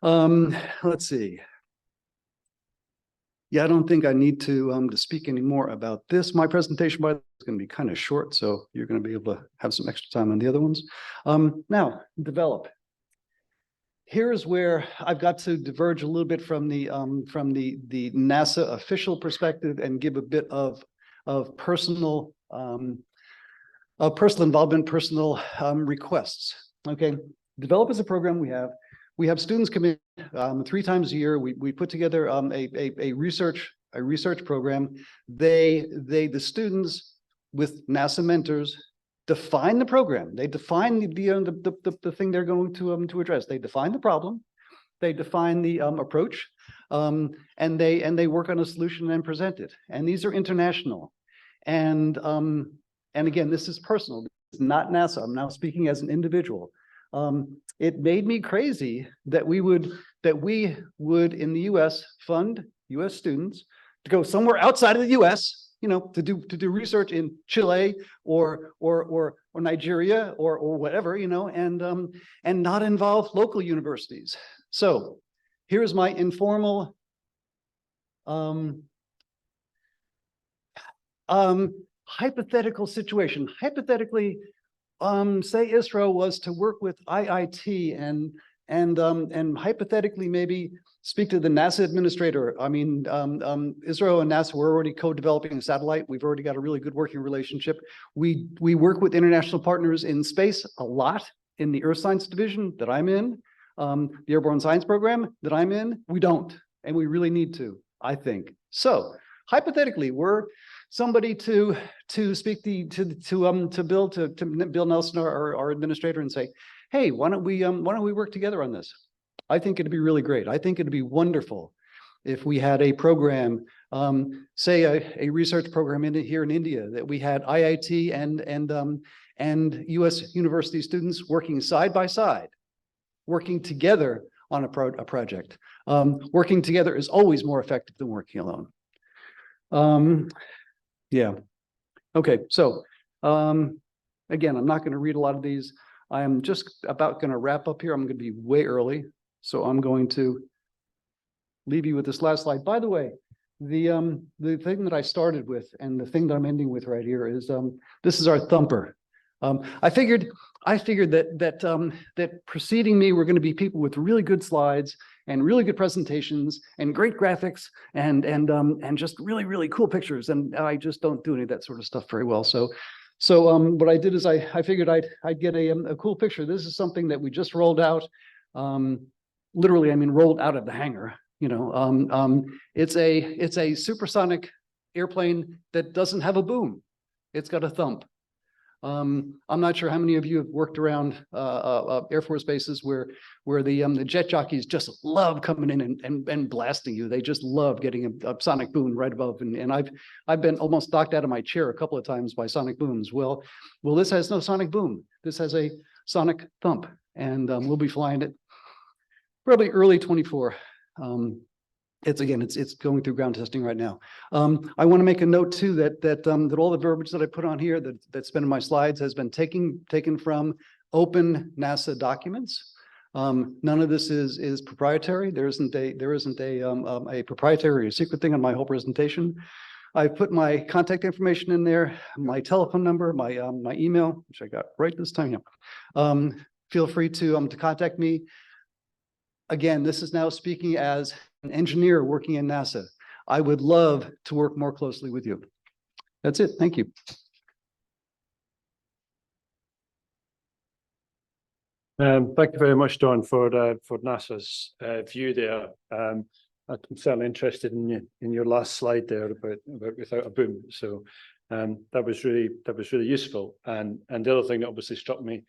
Let's see. Yeah, I don't think I need to speak any more about this. My presentation, by the way, is going to be kind of short, so you're going to be able to have some extra time on the other ones. Now, develop. Here's where I've got to diverge a little bit from the NASA official perspective and give a bit of personal involvement, personal requests. Okay, develop is a program we have. We have students come in 3 times a year. We put together a research program. The students with NASA mentors define the program. They define the thing they're going to address. They define the problem. They define the approach, and they work on a solution and present it. And these are international. And again, this is personal. It's not NASA. I'm now speaking as an individual. It made me crazy that we would in the U.S. fund U.S. students to go somewhere outside of the U.S. to do research in Chile or Nigeria or whatever, and not involve local universities. So here's my informal hypothetical situation. Hypothetically, say ISRO was to work with IIT and hypothetically maybe speak to the NASA administrator. I mean, ISRO and NASA were already co-developing a satellite. We've already got a really good working relationship. We work with international partners in space a lot in the Earth Science Division that I'm in, the Airborne Science Program that I'm in. We don't, and we really need to, I think. So hypothetically, we're somebody to speak to Bill Nelson, our administrator, and say, hey, why don't we work together on this? I think it'd be really great. I think it'd be wonderful if we had a program, say a research program here in India, that we had IIT and US university students working side by side, working together on a project. Working together is always more effective than working alone. Yeah. Okay, so again, I'm not going to read a lot of these. I am just about going to wrap up here. I'm going to be way early, so I'm going to leave you with this last slide. By the way, the thing that I started with and the thing that I'm ending with right here is this is our thumper. I figured that preceding me were going to be people with really good slides and really good presentations and great graphics and just really cool pictures. And I just don't do any of that sort of stuff very well. So what I did is I figured I'd get a cool picture. This is something that we just rolled out. Literally, I mean, rolled out of the hangar. You know, it's a supersonic airplane that doesn't have a boom. It's got a thump. I'm not sure how many of you have worked around Air Force bases where the jet jockeys just love coming in and blasting you. They just love getting a sonic boom right above. And I've been almost knocked out of my chair a couple of times by sonic booms. Well, this has no sonic boom. This has a sonic thump, and we'll be flying it probably early 24. It's going through ground testing right now. I want to make a note too that all the verbiage that I put on here that's been in my slides has been taken from open NASA documents. None of this is proprietary. There isn't a proprietary or secret thing on my whole presentation. I put my contact information in there, my telephone number, my email, which I got right this time. Yeah. Feel free to contact me. Again, this is now speaking as an engineer working in NASA. I would love to work more closely with you. That's it. Thank you. Thank you very much, Don, for NASA's view there. I'm certainly interested in your last slide there about without a boom. So that was really useful. And the other thing that obviously struck me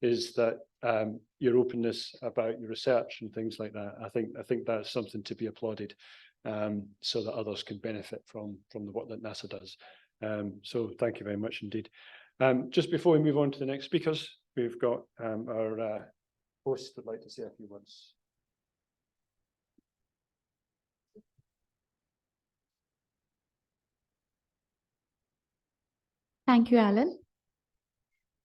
is that your openness about your research and things like that. I think that's something to be applauded, so that others can benefit from the work that NASA does. So thank you very much indeed. Just before we move on to the next speakers, we've got our host would like to say a few words. Thank you, Alan.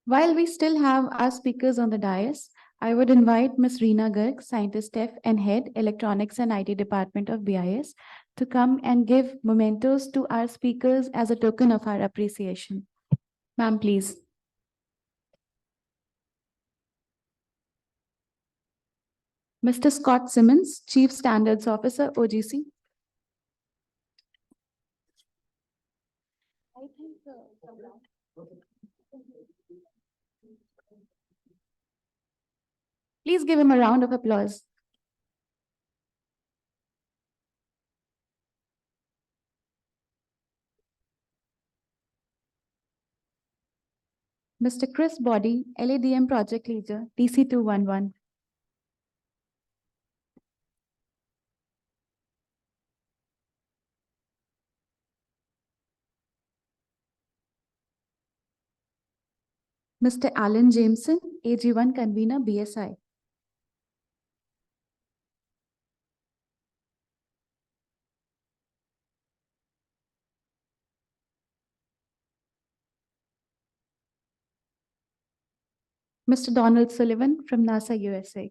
While we still have our speakers on the dais, I would invite Ms. Reena Garg, Scientist F and Head, Electronics and IT Department of BIS, to come and give mementos to our speakers as a token of our appreciation. Ma'am, please. Mr. Scott Simmons, Chief Standards Officer, OGC. Please give him a round of applause. Mr. Chris Body, LADM Project Leader, DC211. Mr. Alan Jameson, AG1 Convener, BSI. Mr. Donald Sullivan from NASA USA.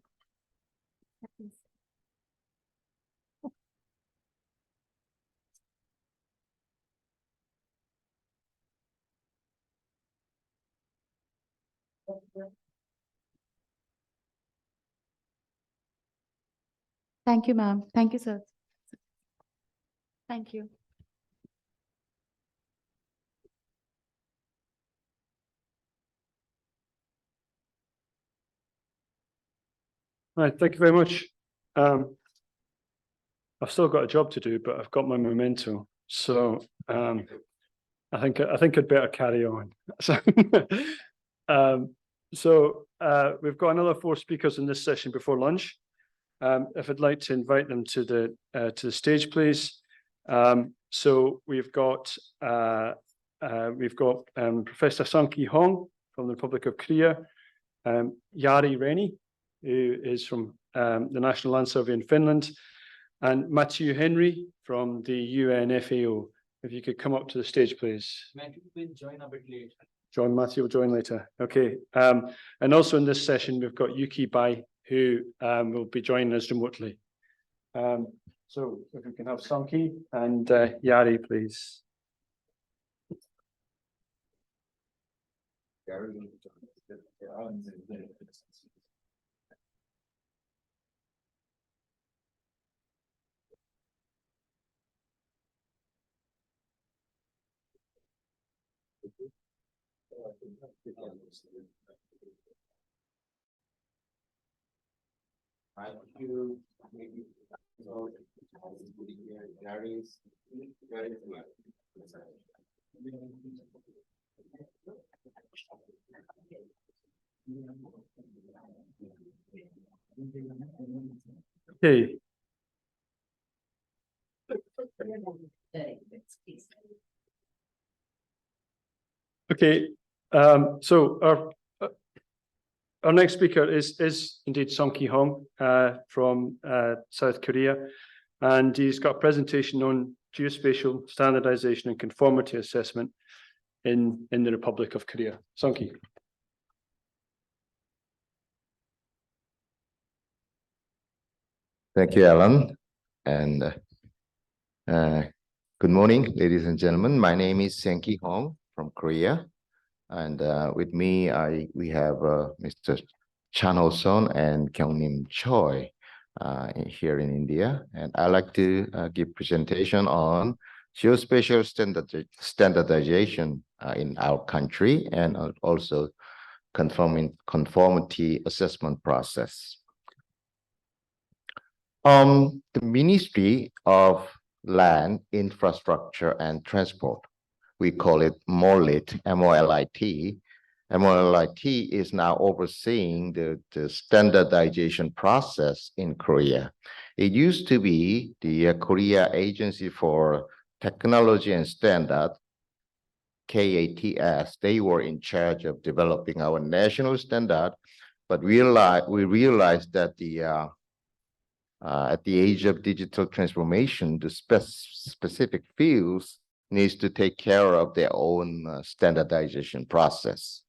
Thank you, ma'am. Thank you, sir. Thank you. All right, thank you very much. I've still got a job to do, but I've got my memento. So I think I'd better carry on. So, we've got another 4 speakers in this session before lunch. If I'd like to invite them to the stage, please. So we've got Professor Sung-Ki Hong from the Republic of Korea, Jari Reni, who is from the National Land Survey in Finland, and Matthew Henry from the UNFAO. If you could come up to the stage, please. Matthew will join a bit later. Matthew will join later. Okay. And also in this session, we've got Yuki Bai, who will be joining us remotely. So if we can have Sung-Ki and Jari, please. Okay. Okay. So our next speaker is indeed Sung-Ki Hong from South Korea, and he's got a presentation on geospatial standardization and conformity assessment in the Republic of Korea. Sung-Ki. Thank you, Alan. And good morning, ladies and gentlemen. My name is Sung-Ki Hong from Korea. And with me, we have Mr. Chan Ho-son and Kyung-Nim Choi here in India. And I'd like to give presentation on geospatial standardization in our country and also conformity assessment process. The Ministry of Land, Infrastructure and Transport, we call it MOLIT, M-O-L-I-T. MOLIT is now overseeing the standardization process in Korea. It used to be the Korea Agency for Technology and Standard, KATS. They were in charge of developing our national standard, but we realized that at the age of digital transformation, the specific fields needs to take care of their own standardization process.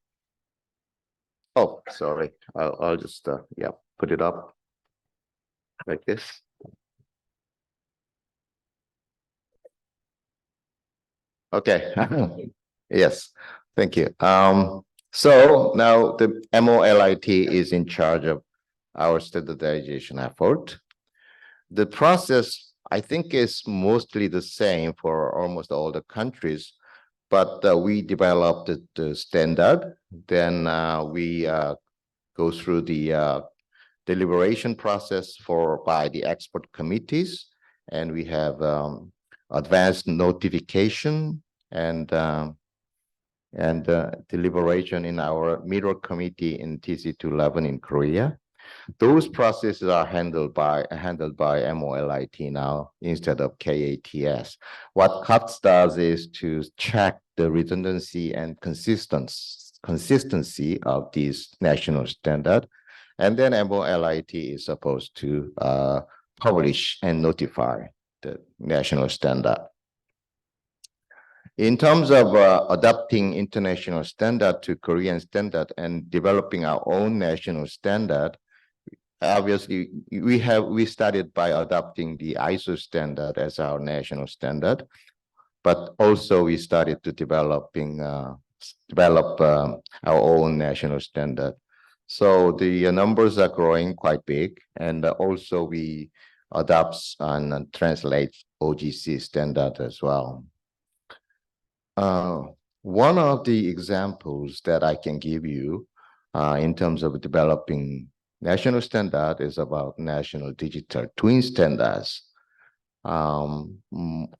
Oh, sorry. I'll just put it up like this. Okay. Yes. Thank you. So now the MOLIT is in charge of our standardization effort. The process, I think, is mostly the same for almost all the countries, but we developed the standard. Then we go through the deliberation process by the expert committees, and we have advanced notification and deliberation in our mirror committee in TC211 in Korea. Those processes are handled by MOLIT now instead of KATS. What CATS does is to check the redundancy and consistency of these national standard, and then MOLIT is supposed to publish and notify the national standard. In terms of adapting international standard to Korean standard and developing our own national standard, obviously we started by adopting the ISO standard as our national standard, but also we started to develop our own national standard. So the numbers are growing quite big, and also we adopt and translate OGC standard as well. One of the examples that I can give you in terms of developing national standard is about national digital twin standards. A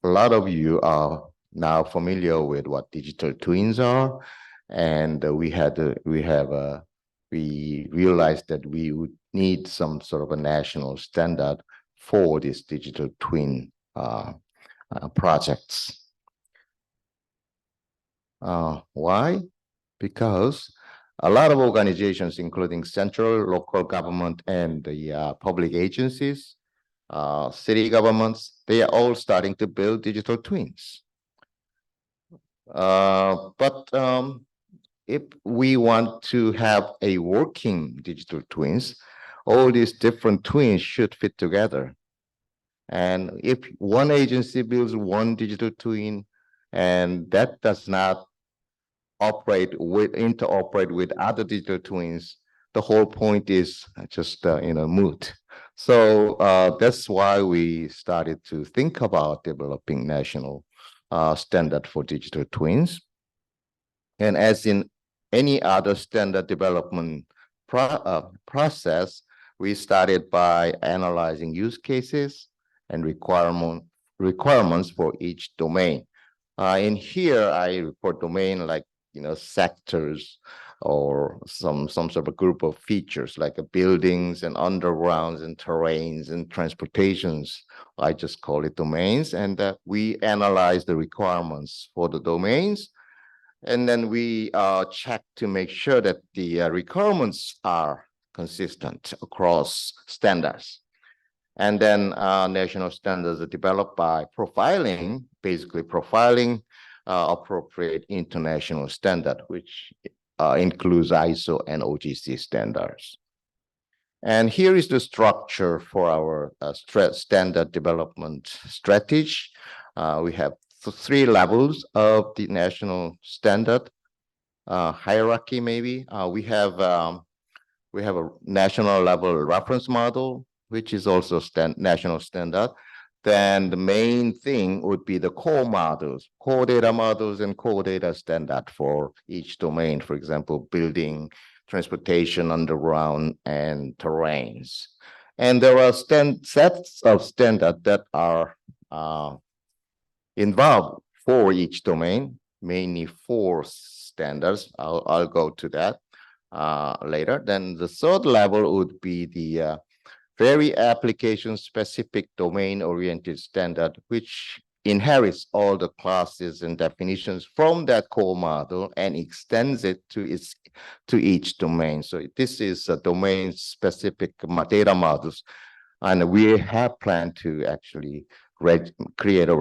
lot of you are now familiar with what digital twins are, and we realized that we would need some sort of a national standard for these digital twin projects. Why? Because a lot of organizations, including central, local government, and the public agencies, city governments, they are all starting to build digital twins. But if we want to have a working digital twins, all these different twins should fit together. And if one agency builds one digital twin and that does not interoperate with other digital twins, the whole point is just moot. So that's why we started to think about developing national standard for digital twins. And as in any other standard development process, we started by analyzing use cases and requirements for each domain. In here, I report domain like sectors or some sort of a group of features like buildings and undergrounds and terrains and transportations. I just call it domains, and we analyze the requirements for the domains, and then we check to make sure that the requirements are consistent across standards. And then national standards are developed by basically profiling appropriate international standard, which includes ISO and OGC standards. And here is the structure for our standard development strategy. We have three levels of the national standard hierarchy. Maybe we have a national level reference model, which is also national standard. Then the main thing would be the core models, core data models and core data standard for each domain, for example, building, transportation, underground, and terrains. And there are sets of standards that are involved for each domain, mainly 4 standards. I'll go to that later. Then the third level would be the very application-specific domain-oriented standard, which inherits all the classes and definitions from that core model and extends it to each domain. So this is a domain-specific data models, and we have planned to actually create a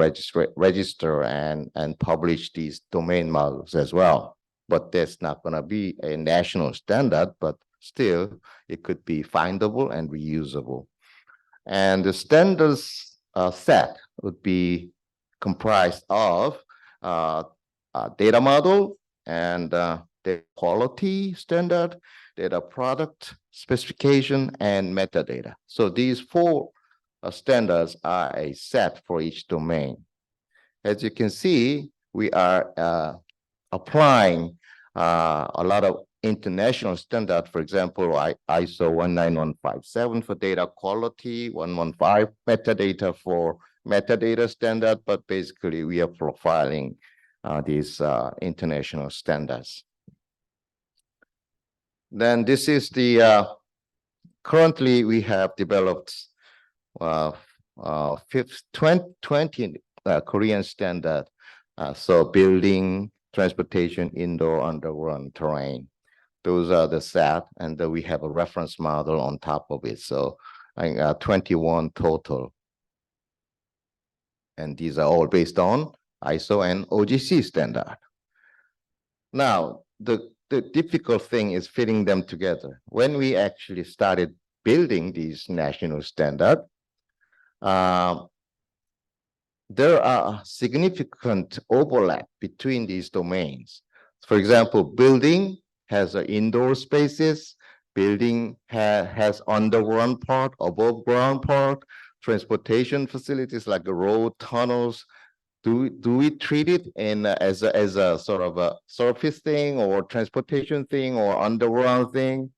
register and publish these domain models as well. But there's not going to be a national standard, but still, it could be findable and reusable. And the standards set would be comprised of data model and data quality standard, data product specification, and metadata. So these 4 standards are a set for each domain. As you can see, we are applying a lot of international standard, for example, ISO 19157 for data quality, 115 metadata for metadata standard, but basically we are profiling these international standards. Then this is the, currently we have developed 20 Korean standard, so building, transportation, indoor, underground, terrain. Those are the set, and then we have a reference model on top of it. So 21 total. And these are all based on ISO and OGC standard. Now, the difficult thing is fitting them together. When we actually started building these national standards, there are significant overlap between these domains. For example, building has indoor spaces, building has underground part, above ground part, transportation facilities like road, tunnels. Do we treat it as a sort of a surface thing or transportation thing or underground thing?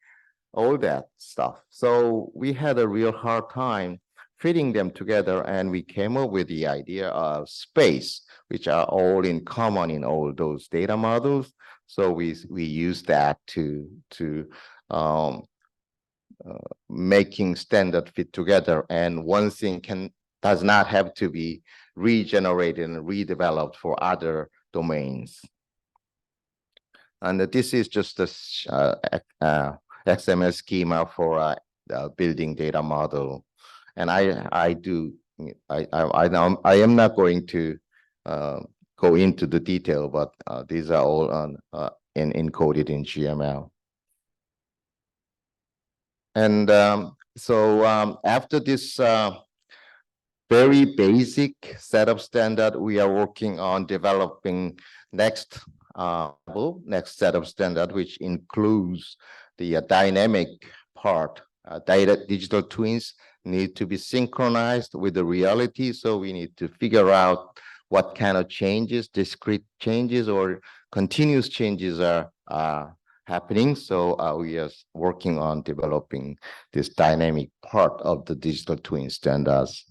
All that stuff. So we had a real hard time fitting them together, and we came up with the idea of space, which are all in common in all those data models. So we use that to making standard fit together, and one thing does not have to be regenerated and redeveloped for other domains. And this is just a XML schema for building data model. And I am not going to go into the detail, but these are all encoded in GML. And after this very basic set of standard, we are working on developing next set of standard, which includes the dynamic part. Digital twins need to be synchronized with the reality, so we need to figure out what kind of changes, discrete changes or continuous changes are happening. So we are working on developing this dynamic part of the digital twin standards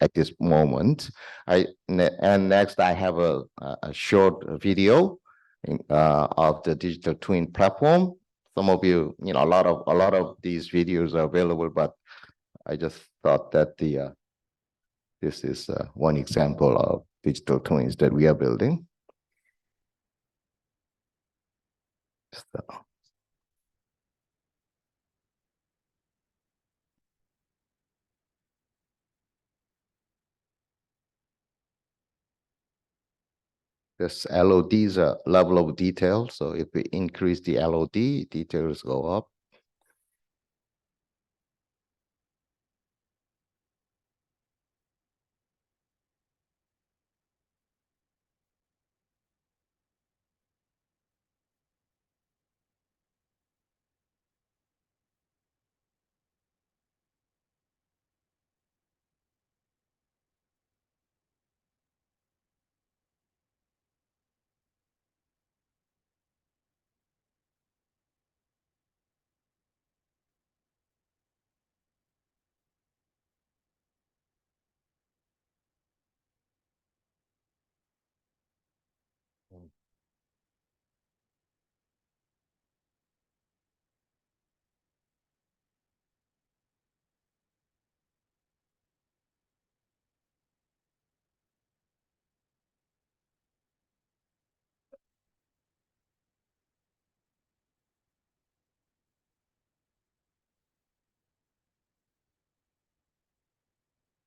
at this moment. And next I have a short video of the digital twin platform. Some of you, a lot of these videos are available, but I just thought that this is one example of digital twins that we are building. So. This LOD is a level of detail. So if we increase the LOD, details go up.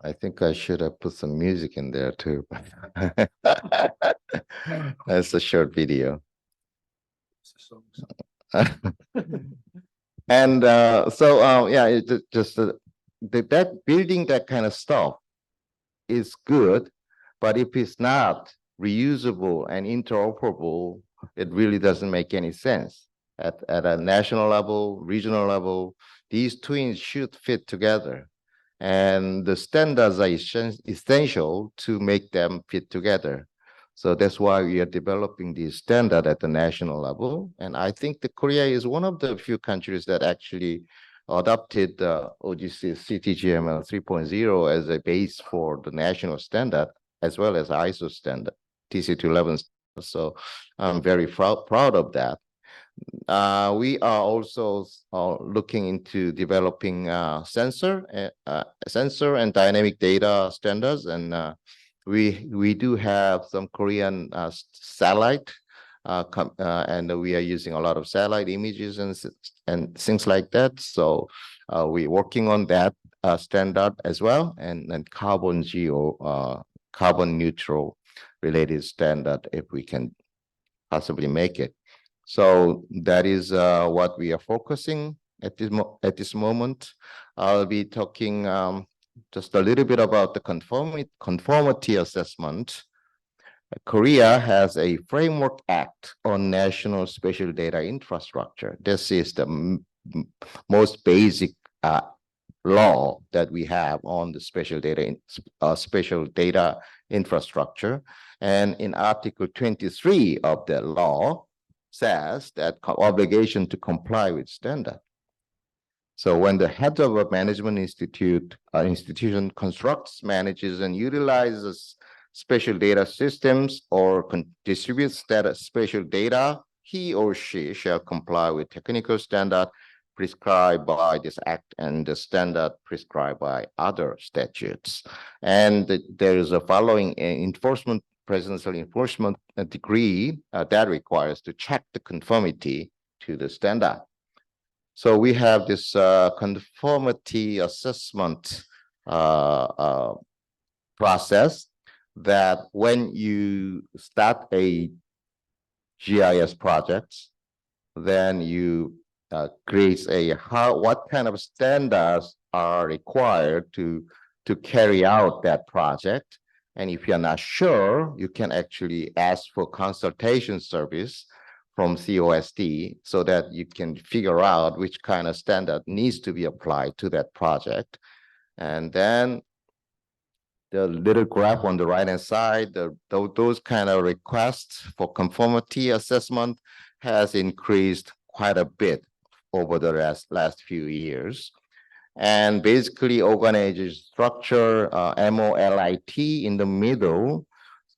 I think I should have put some music in there too. That's a short video. And yeah, it just that building that kind of stuff is good, but if it's not reusable and interoperable, it really doesn't make any sense. At a national level, regional level, these twins should fit together. And the standards are essential to make them fit together. So that's why we are developing this standard at the national level. And I think that Korea is one of the few countries that actually adopted the OGC CTGML 3.0 as a base for the national standard, as well as ISO standard, TC211. So I'm very proud of that. We are also looking into developing sensor and dynamic data standards, and we do have some Korean satellite, and we are using a lot of satellite images and things like that. So we're working on that standard as well, and carbon neutral related standard if we can possibly make it. So that is what we are focusing at this moment. I'll be talking just a little bit about the conformity assessment. Korea has a Framework Act on National Spatial Data Infrastructure. This is the most basic law that we have on the spatial data infrastructure. And in Article 23 of the law, says that obligation to comply with standard. So when the head of a management institution constructs, manages, and utilizes special data systems or distributes that spatial data, he or she shall comply with technical standard prescribed by this act and the standard prescribed by other statutes. And there is a following presidential enforcement degree that requires to check the conformity to the standard. So we have this conformity assessment process that when you start a GIS project, then you create what kind of standards are required to carry out that project. And if you're not sure, you can actually ask for consultation service from COSD so that you can figure out which kind of standard needs to be applied to that project. And then the little graph on the right-hand side, those kind of requests for conformity assessment has increased quite a bit over the last few years. And basically organization structure, MOLIT in the middle.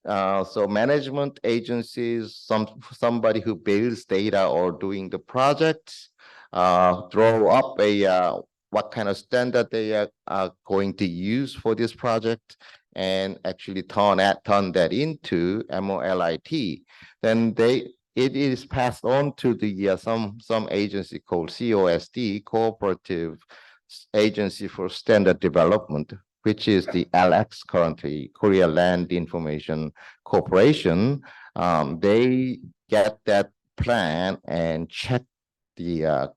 So management agencies, somebody who builds data or doing the projects, draw up a what kind of standard they are going to use for this project, and actually turn that into MOLIT. Then it is passed on to the some agency called COSD, Cooperative Agency for Standard Development, which is the LX currently, Korea Land Information Corporation. They get that plan and check the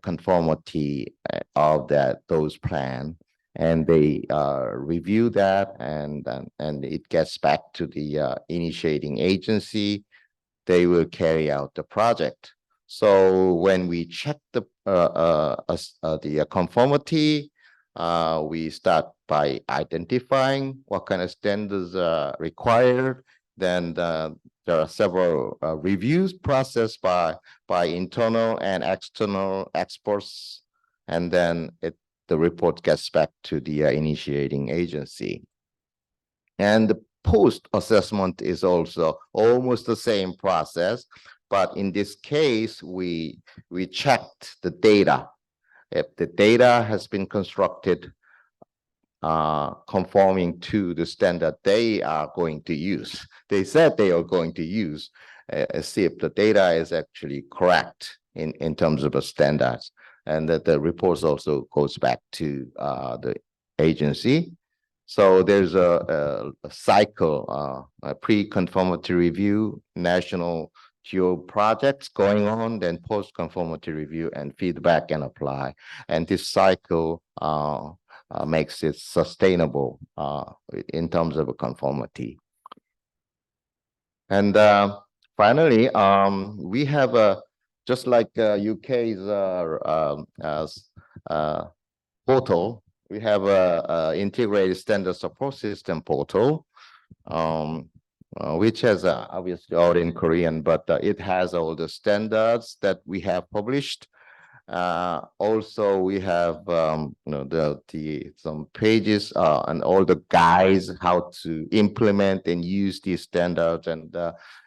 conformity of those plans, and they review that, and it gets back to the initiating agency. They will carry out the project. So when we check the conformity, we start by identifying what kind of standards are required. Then there are several reviews processed by internal and external experts, and then the report gets back to the initiating agency. And the post-assessment is also almost the same process, but in this case, we checked the data. If the data has been constructed conforming to the standard they are going to use. They said they are going to use, see if the data is actually correct in terms of the standards, and that the reports also goes back to the agency. So there's a cycle, a pre-conformity review, national geo projects going on, then post-conformity review and feedback and apply. And this cycle makes it sustainable in terms of a conformity. And finally, we have just like UK's portal, we have a integrated standard support system portal, which has obviously all in Korean, but it has all the standards that we have published. Also, we have some pages and all the guides how to implement and use these standards, and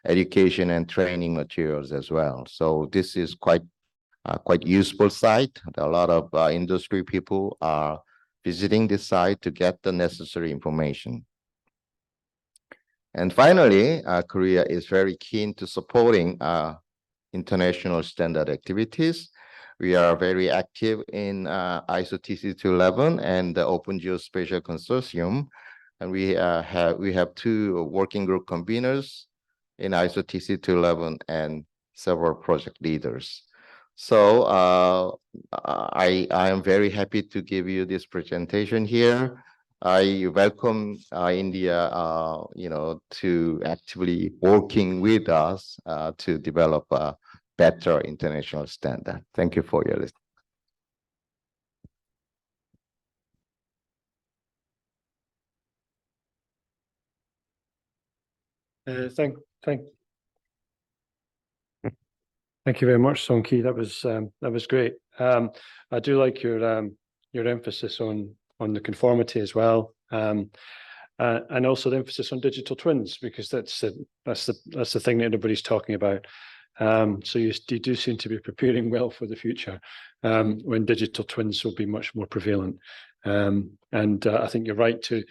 education and training materials as well. So this is quite useful site. A lot of industry people are visiting this site to get the necessary information. And finally, Korea is very keen to supporting international standard activities. We are very active in ISO TC211 and the Open Geospatial Consortium, and we have 2 working group conveners in ISO TC211 and several project leaders. So I am very happy to give you this presentation here. I welcome India, to actively working with us to develop a better international standard. Thank you for your listening. Thank you very much, Song Ki. That was great. I do like your emphasis on the conformity as well, and also the emphasis on digital twins, because that's the thing that everybody's talking about. So you do seem to be preparing well for the future, when digital twins will be much more prevalent. And I think you're right to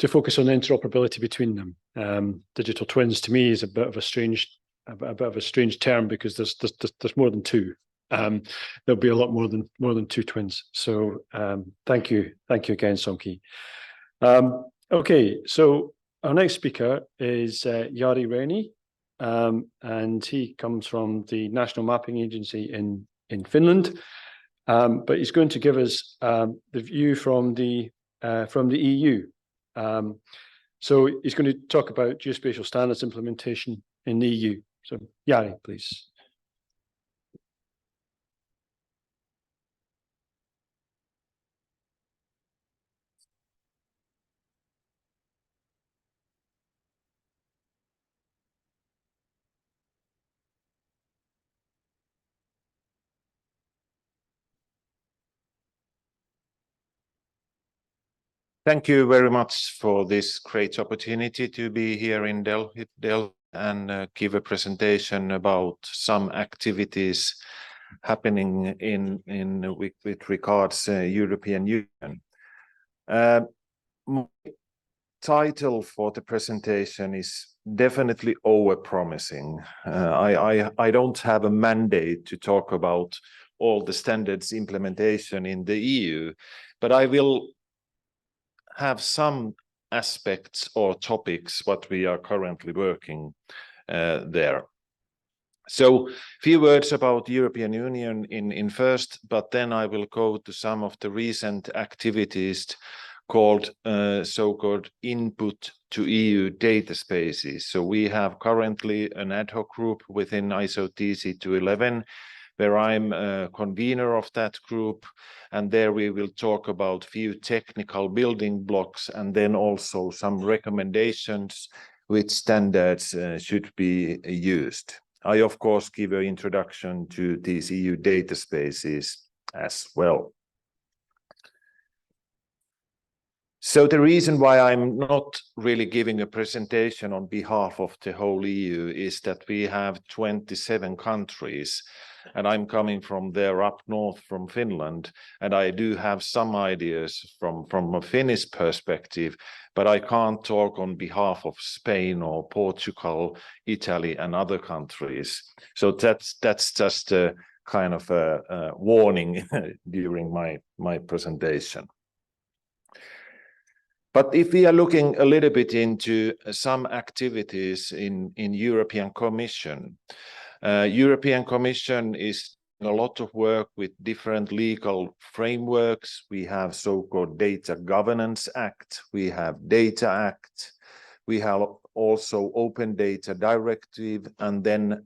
focus on the interoperability between them. Digital twins to me is a bit of a strange term, because there's more than two. There'll be a lot more than two twins. So thank you again, Somki. Okay, so our next speaker is Jari Reini, and he comes from the National Mapping Agency in Finland, but he's going to give us the view from the EU. So he's going to talk about geospatial standards implementation in the EU. So Jari, please. Thank you very much for this great opportunity to be here in Delhi and give a presentation about some activities happening in with regards European Union. My title for the presentation is definitely over-promising. I don't have a mandate to talk about all the standards implementation in the EU, but I will have some aspects or topics what we are currently working there. So few words about European Union in first, but then I will go to some of the recent activities called so-called input to EU data spaces. So we have currently an ad hoc group within ISO TC211, where I'm a convener of that group, and there we will talk about few technical building blocks and then also some recommendations which standards should be used. I of course give an introduction to these EU data spaces as well. So the reason why I'm not really giving a presentation on behalf of the whole EU is that we have 27 countries, and I'm coming from there up north from Finland, and I do have some ideas from a Finnish perspective, but I can't talk on behalf of Spain or Portugal, Italy, and other countries. So that's just a kind of a warning during my presentation. But if we are looking a little bit into some activities in European Commission, European Commission is doing a lot of work with different legal frameworks. We have so-called Data Governance Act, we have Data Act, we have also Open Data Directive, and then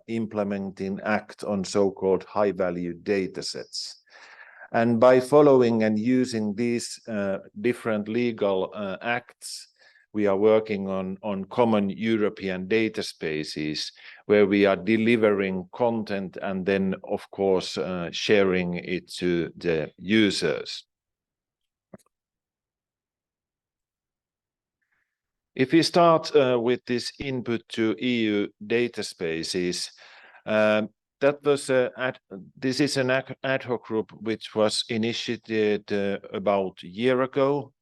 implementing Act on so-called high-value data sets. And by following and using these different legal acts, we are working on common European data spaces where we are delivering content and then, of course, sharing it to the users. If we start with this input to EU data spaces, this is an ad hoc group which was initiated about a year ago,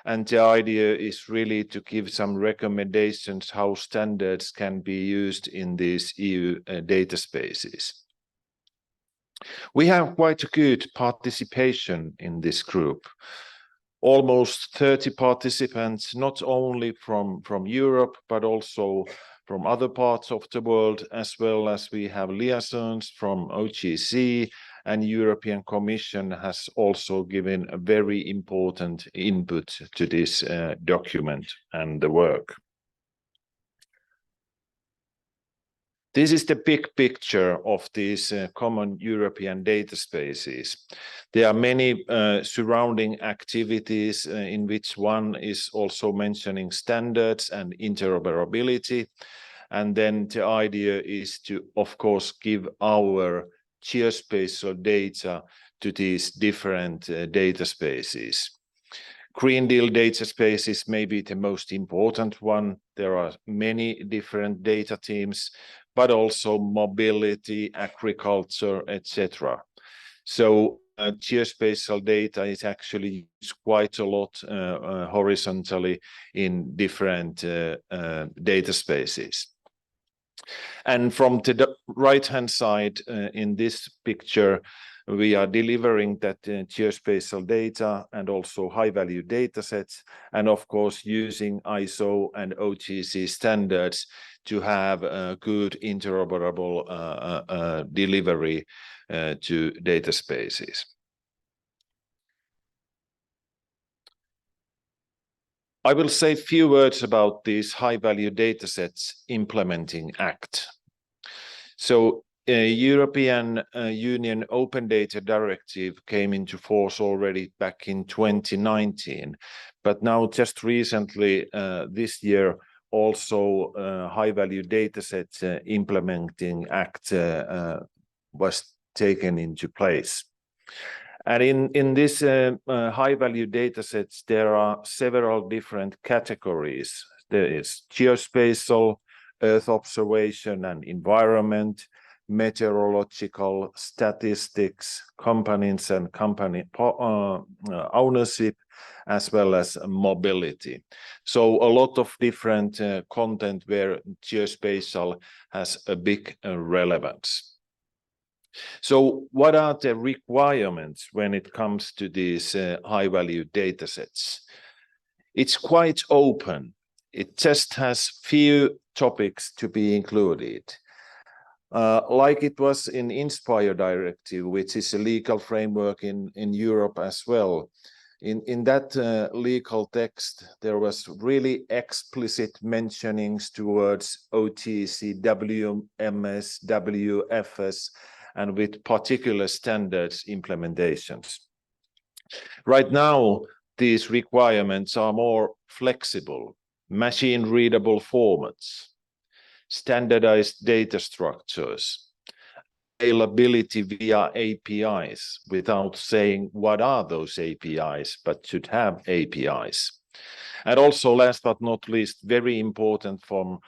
and the idea is really to give some recommendations how standards can be used in these EU data spaces. We have quite a good participation in this group. Almost 30 participants, not only from Europe, but also from other parts of the world, as well as we have liaisons from OGC, and European Commission has also given a very important input to this document and the work. This is the big picture of these common European data spaces. There are many surrounding activities in which one is also mentioning standards and interoperability. And then the idea is to, of course, give our geospatial data to these different data spaces. Green Deal data spaces may be the most important one. There are many different data teams, but also mobility, agriculture, etc. So geospatial data is actually used quite a lot horizontally in different data spaces. And from the right-hand side in this picture, we are delivering that geospatial data and also high-value data sets, and of course using ISO and OTC standards to have a good interoperable delivery to data spaces. I will say a few words about these high-value datasets implementing ACT. So European Union Open Data Directive came into force already back in 2019, but now just recently this year also high-value datasets implementing ACT was taken into place. And in this high-value datasets, there are several different categories. There is geospatial, Earth observation and environment, meteorological, statistics, companies and company ownership, as well as mobility. So a lot of different content where geospatial has a big relevance. So what are the requirements when it comes to these high-value datasets? It's quite open. It just has few topics to be included. Like it was in Inspire Directive, which is a legal framework in Europe as well. In that legal text, there was really explicit mentionings towards OTC, WMS, WFS, and with particular standards implementations. Right now, these requirements are more flexible, machine-readable formats, standardized data structures, availability via APIs without saying what are those APIs, but should have APIs. And also, last but not least, very important from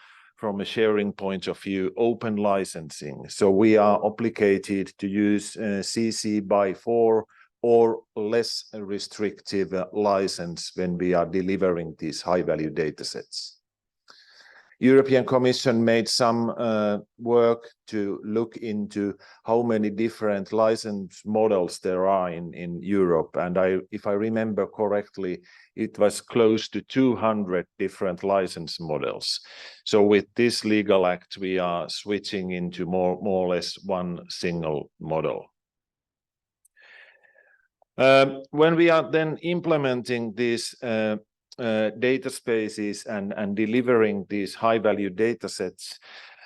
a sharing point of view, open licensing. So we are obligated to use CC by 4 or less restrictive license when we are delivering these high-value datasets. European Commission made some work to look into how many different license models there are in Europe. And if I remember correctly, it was close to 200 different license models. So with this legal act, we are switching into more or less one single model. When we are then implementing these data spaces and delivering these high-value data sets,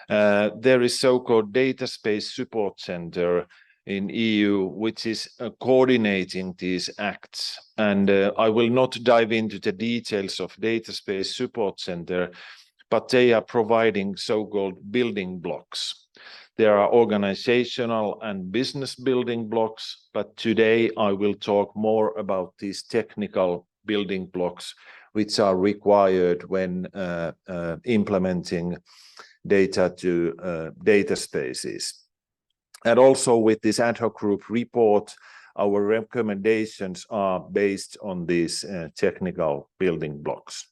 there is so-called Data Space Support Center in EU, which is coordinating these acts. And I will not dive into the details of Data Space Support Center, but they are providing so-called building blocks. There are organizational and business building blocks, but today I will talk more about these technical building blocks which are required when implementing data to data spaces. And also with this ad hoc group report, our recommendations are based on these technical building blocks.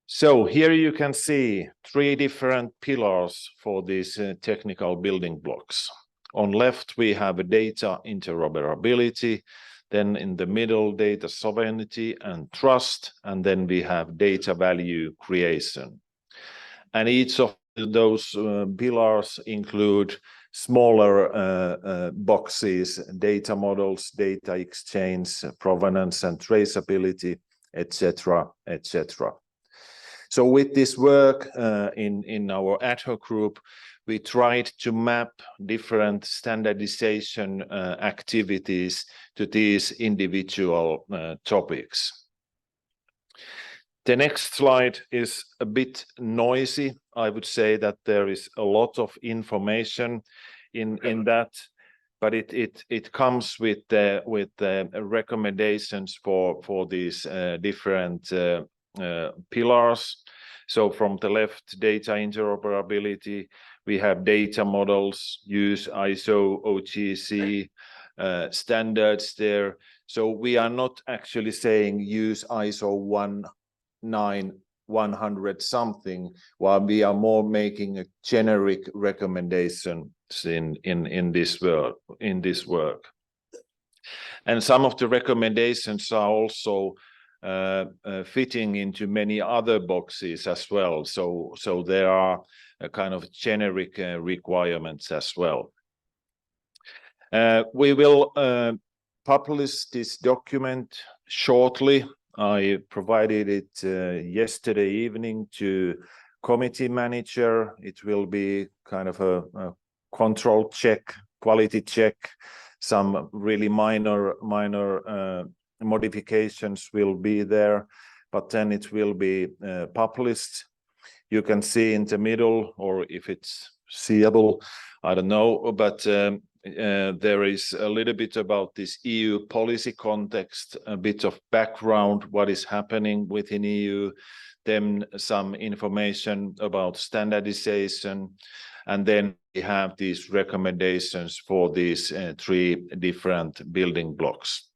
So here you can see 3 different pillars for these technical building blocks. On left, we have data interoperability, then in the middle, data sovereignty and trust, and then we have data value creation. And each of those pillars include smaller boxes, data models, data exchange, provenance and traceability, etc., etc. So with this work in our ad hoc group, we tried to map different standardization activities to these individual topics. The next slide is a bit noisy. I would say that there is a lot of information in that, but it comes with the recommendations for these different pillars. So from the left, data interoperability, we have data models, use ISO, OGC standards there. So we are not actually saying use ISO 19100 something, while we are more making a generic recommendation in this work. And some of the recommendations are also fitting into many other boxes as well. So there are a kind of generic requirements as well. We will publish this document shortly. I provided it yesterday evening to committee manager. It will be kind of a control check, quality check. Some really minor modifications will be there, but then it will be published. You can see in the middle, or if it's seeable, I don't know, but there is a little bit about this EU policy context, a bit of background, what is happening within EU, then some information about standardization, and then we have these recommendations for these three different building blocks.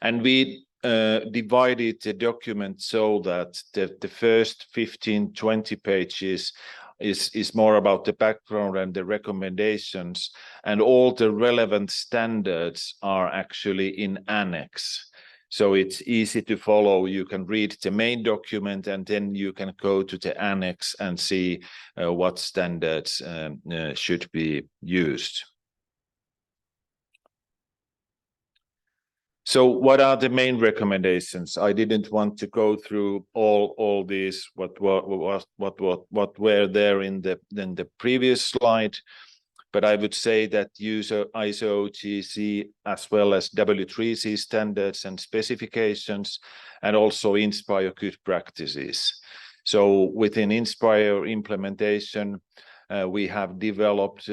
And we divided the document so that the first 15-20 pages is more about the background and the recommendations, and all the relevant standards are actually in annex. So it's easy to follow. You can read the main document and then you can go to the annex and see what standards should be used. So what are the main recommendations? I didn't want to go through all these what were there in the previous slide, but I would say that use ISO, OGC, as well as W3C standards and specifications, and also Inspire good practices. So within Inspire implementation, we have developed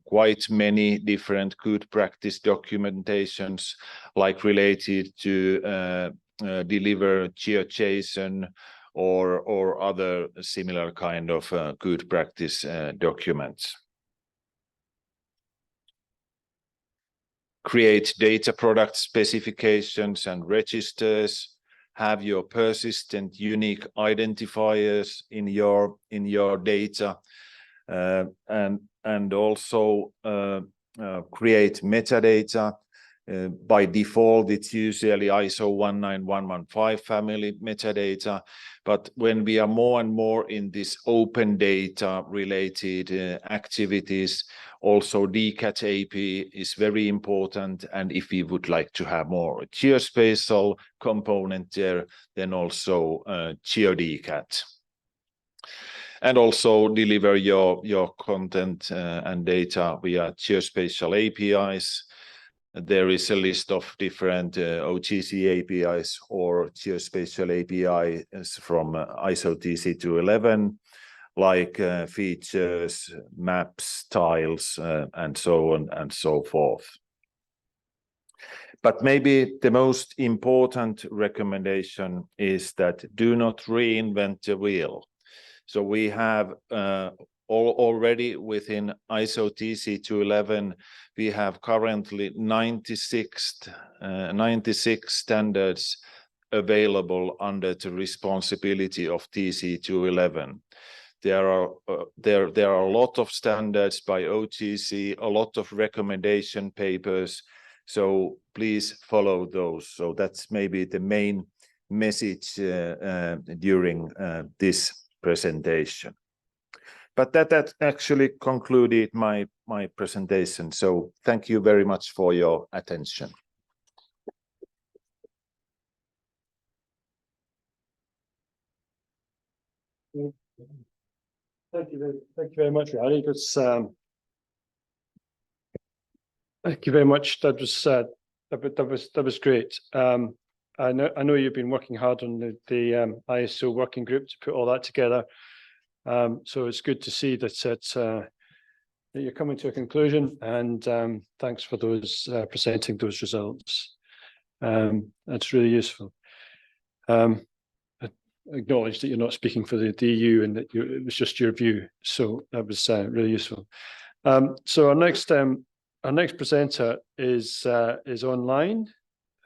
quite many different good practice documentations, like related to deliver GeoJSON or other similar kind of good practice documents. Create data product specifications and registers. Have your persistent unique identifiers in your data. And also create metadata. By default, it's usually ISO 19115 family metadata. But when we are more and more in this open data related activities, also DCAT AP is very important. And if we would like to have more geospatial component there, then also GeoDCAT. And also deliver your content and data via geospatial APIs. There is a list of different OGC APIs or geospatial APIs from ISO TC211, like features, maps, tiles, and so on and so forth. But maybe the most important recommendation is that do not reinvent the wheel. So we have already within ISO TC211, we have currently 96 standards available under the responsibility of TC211. There are a lot of standards by OGC, a lot of recommendation papers. So please follow those. So that's maybe the main message during this presentation. But that actually concluded my presentation. So thank you very much for your attention. Thank you very much, Rari. Thank you very much. That was great. I know you've been working hard on the ISO working group to put all that together. So it's good to see that that you're coming to a conclusion, and thanks for those presenting those results. That's really useful. I acknowledge that you're not speaking for the EU and that it was just your view, so that was really useful. So our next presenter is online,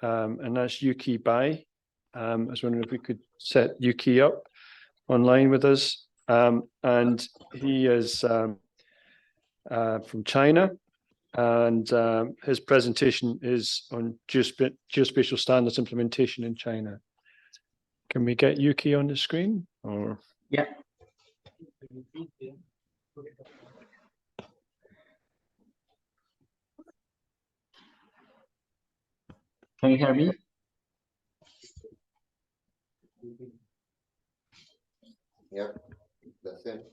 and that's Yuki Bai. I was wondering if we could set Yuki up online with us, and he is from China, and his presentation is on geospatial standards implementation in China. Can we get Yuki on the screen? Or Yeah. Can you hear me? Yep, that's it.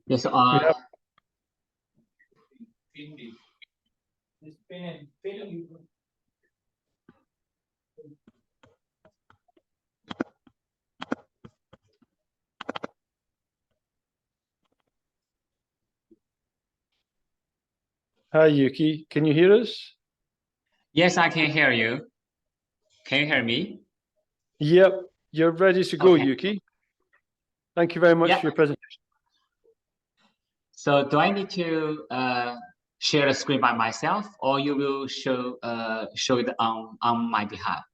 Yes. hi, Yuki. Can you hear us? Yes, I can hear you. Can you hear me? Yep, you're ready to go, Okay. Yuki. Thank you very much Yeah. for your presentation. So do I need to share the screen by myself, or you will show it on my behalf?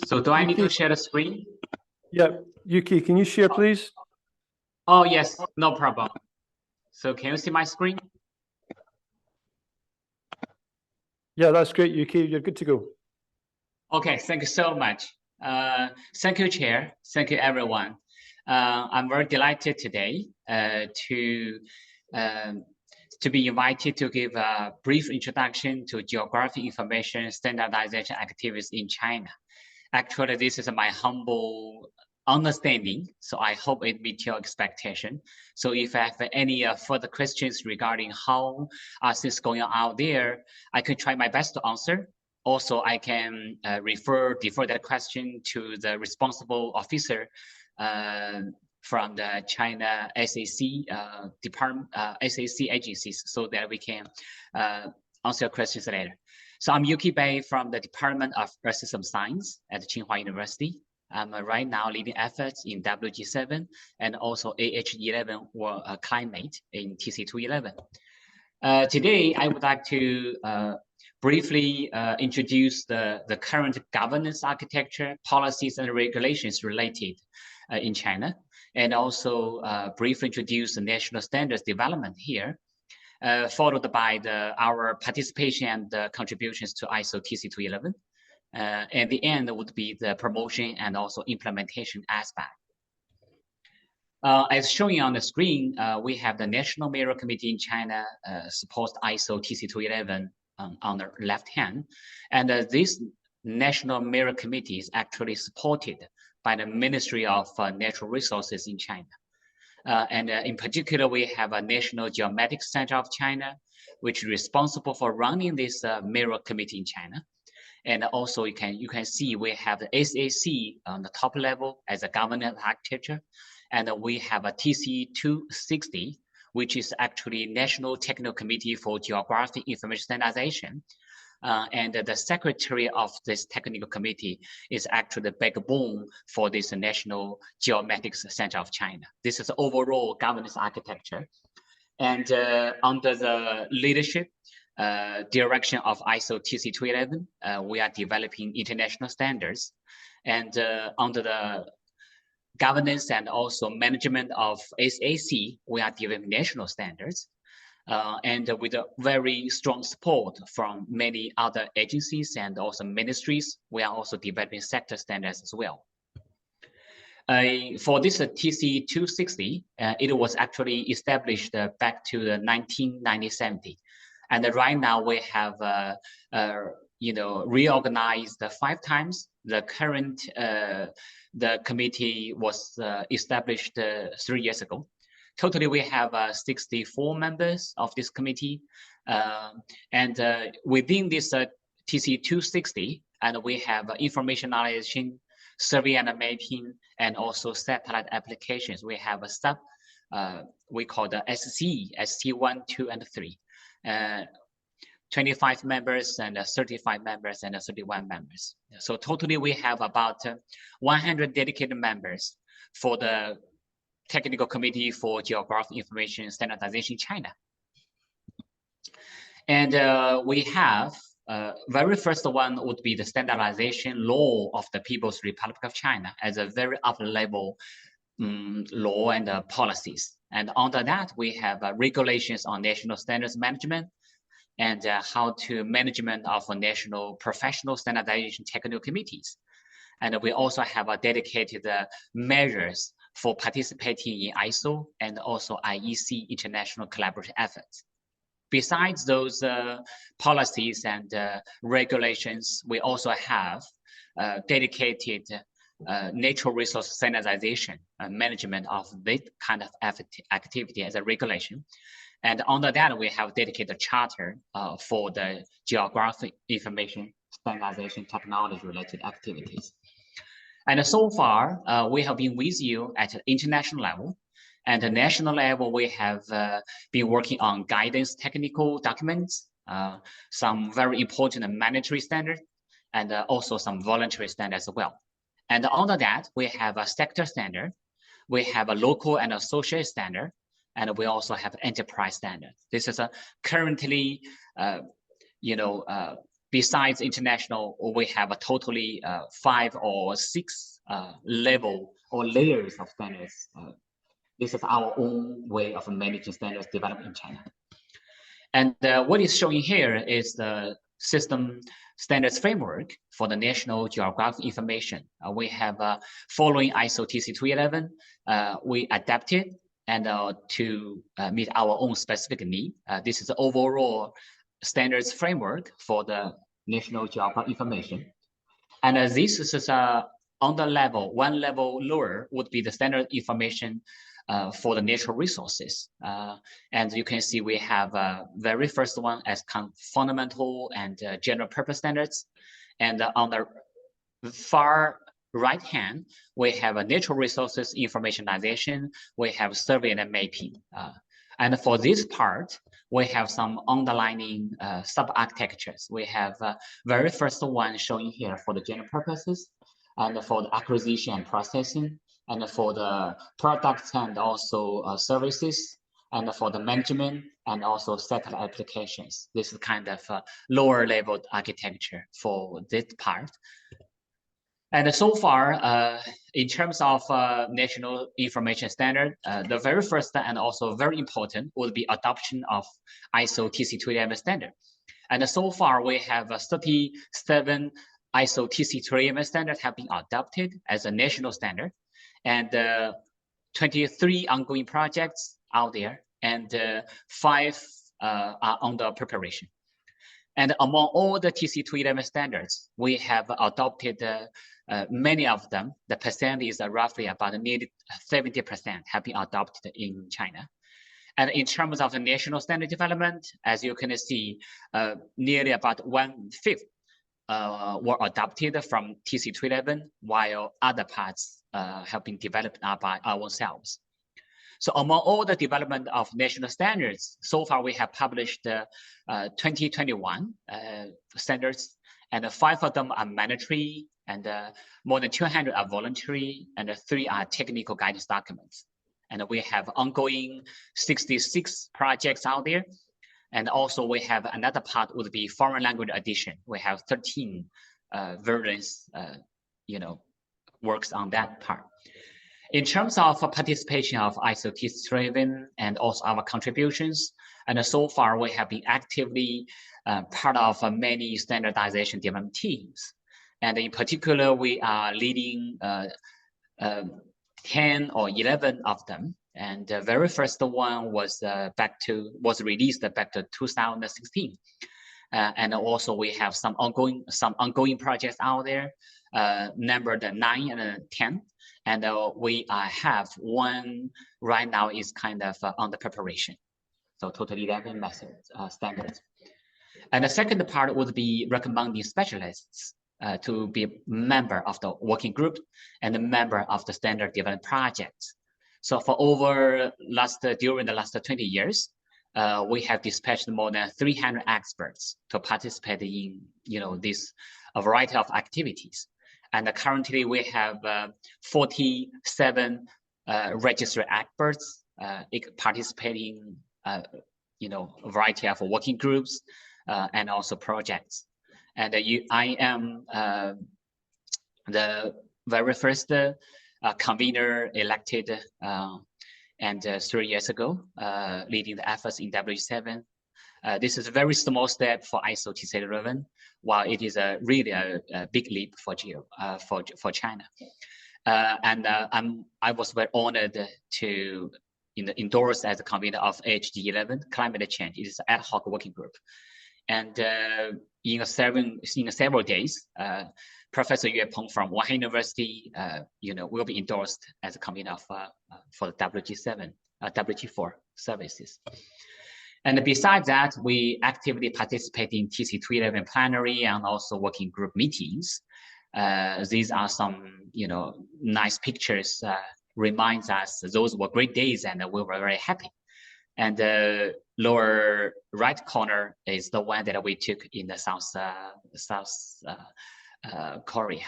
So do I need to Yuki, share the screen? yeah, Yuki, can you share, please? Oh, yes, no problem. So can you see my screen? Yeah, that's great, Yuki. You're good to go. Okay, thank you so much. Thank you, Chair. Thank you, everyone. I'm very delighted today to be invited to give a brief introduction to geographic information standardization activities in China. Actually, this is my humble understanding, so I hope it meets your expectation. So if I have any further questions regarding how things going on out there, I can try my best to answer. Also, I can defer that question to the responsible officer from the China SAC department, SAC agencies, so that we can answer your questions later. So I'm Yuki Bai from the Department of Earth System Science at Tsinghua University. I'm right now leading efforts in WG7 and also AH11 or climate in TC211. Today, I would like to briefly introduce the current governance architecture, policies, and regulations related in China, and also briefly introduce the national standards development here, followed by our participation and contributions to ISO TC211. At the end would be the promotion and also implementation aspect. As shown on the screen, we have the National Mirror Committee in China supports ISO TC211 on the left hand. And this National Mirror Committee is actually supported by the Ministry of Natural Resources in China. And in particular, we have a National Geomatics Center of China, which is responsible for running this Mirror Committee in China. And also you can see we have the SAC on the top level as a governance architecture. And we have a TC260, which is actually National Technical Committee for Geographic Information Standardization. And the secretary of this technical committee is actually the backbone for this National Geomatics Center of China. This is overall governance architecture. And under the leadership direction of ISO TC211, we are developing international standards. And under the governance and also management of SAC, we are developing national standards. And with a very strong support from many other agencies and also ministries, we are also developing sector standards as well. For this TC260, it was actually established back to the 1970. And right now we have reorganized 5 times. The current the committee was established 3 years ago. Totally, we have 64 members of this committee, and within this TC 260, and we have information analyzation, survey and mapping, and also satellite applications. We have a sub, we call the SC1, 2, and 3. 25 members and 35 members and 31 members. So totally we have about 100 dedicated members for the Technical Committee for Geographic Information Standardization in China. And we have very first one would be the standardization law of the People's Republic of China as a very upper level law and policies. And under that, we have regulations on national standards management and how to management of national professional standardization technical committees. And we also have a dedicated measures for participating in ISO and also IEC international collaborative efforts. Besides those policies and regulations, we also have dedicated natural resource standardization and management of this kind of activity as a regulation. And under that, we have dedicated charter for the geographic information standardization technology related activities. And so far, we have been with you at the international level. At the national level, we have been working on guidance technical documents, some very important mandatory standards, and also some voluntary standards as well. And under that, we have a sector standard, we have a local and associate standard, and we also have enterprise standard. This is currently, besides international, we have a totally 5 or 6 level or layers of standards. This is our own way of managing standards developed in China. And what is showing here is the system standards framework for the national geographic information. We have following ISO TC 211, we adapted and to meet our own specific need. This is the overall standards framework for the national geographic information. And this is on the level, 1 level lower would be the standard information for the natural resources. And you can see we have very first one as fundamental and general purpose standards. And on the far right hand, we have a natural resources informationization, we have survey and mapping. And for this part, we have some underlining sub-architectures. We have very first one showing here for the general purposes, and for the acquisition and processing, and for the products and also services, and for the management, and also satellite applications. This is kind of a lower level architecture for this part. And so far, in terms of national information standard, the very first and also very important would be adoption of ISO TC 211 standard. And so far, we have 37 ISO TC 211 standards have been adopted as a national standard, and 23 ongoing projects out there, and 5 are under preparation. And among all the TC 211 standards, we have adopted many of them. The percent is roughly about nearly 70% have been adopted in China. And in terms of the national standard development, as you can see, nearly about 1/5 were adopted from TC 211, while other parts have been developed by ourselves. So among all the development of national standards, so far we have published 2021 standards, and 5 of them are mandatory, and more than 200 are voluntary, and 3 are technical guidance documents. And we have ongoing 66 projects out there. And also we have another part would be foreign language edition. We have 13 versions, works on that part. In terms of participation of ISO TC 211 and also our contributions, and so far we have been actively part of many standardization development teams. And in particular, we are leading 10 or 11 of them. And the very first one was released back to 2016. And also we have some ongoing projects out there, numbered 9 and 10. And we have one right now is kind of on the preparation. So total 11 methods, standards. And the second part would be recommending specialists to be a member of the working group and a member of the standard development project. So for during the last 20 years, we have dispatched more than 300 experts to participate in, this variety of activities. And currently we have 47 registered experts participating, a variety of working groups and also projects. And I am the very first convener elected and 3 years ago, leading the efforts in W7. This is a very small step for ISO TC11, while it is really a big leap for China. I was very honored to endorse as a convener of HG11 climate change. It is an ad hoc working group. And in several days, Professor Yue Peng from Wuhan University, will be endorsed as a convener for the WG7, WG4 services. And besides that, we actively participate in TC211 plenary and also working group meetings. These are some, nice pictures, reminds us those were great days and we were very happy. And the lower right corner is the one that we took in the South Korea.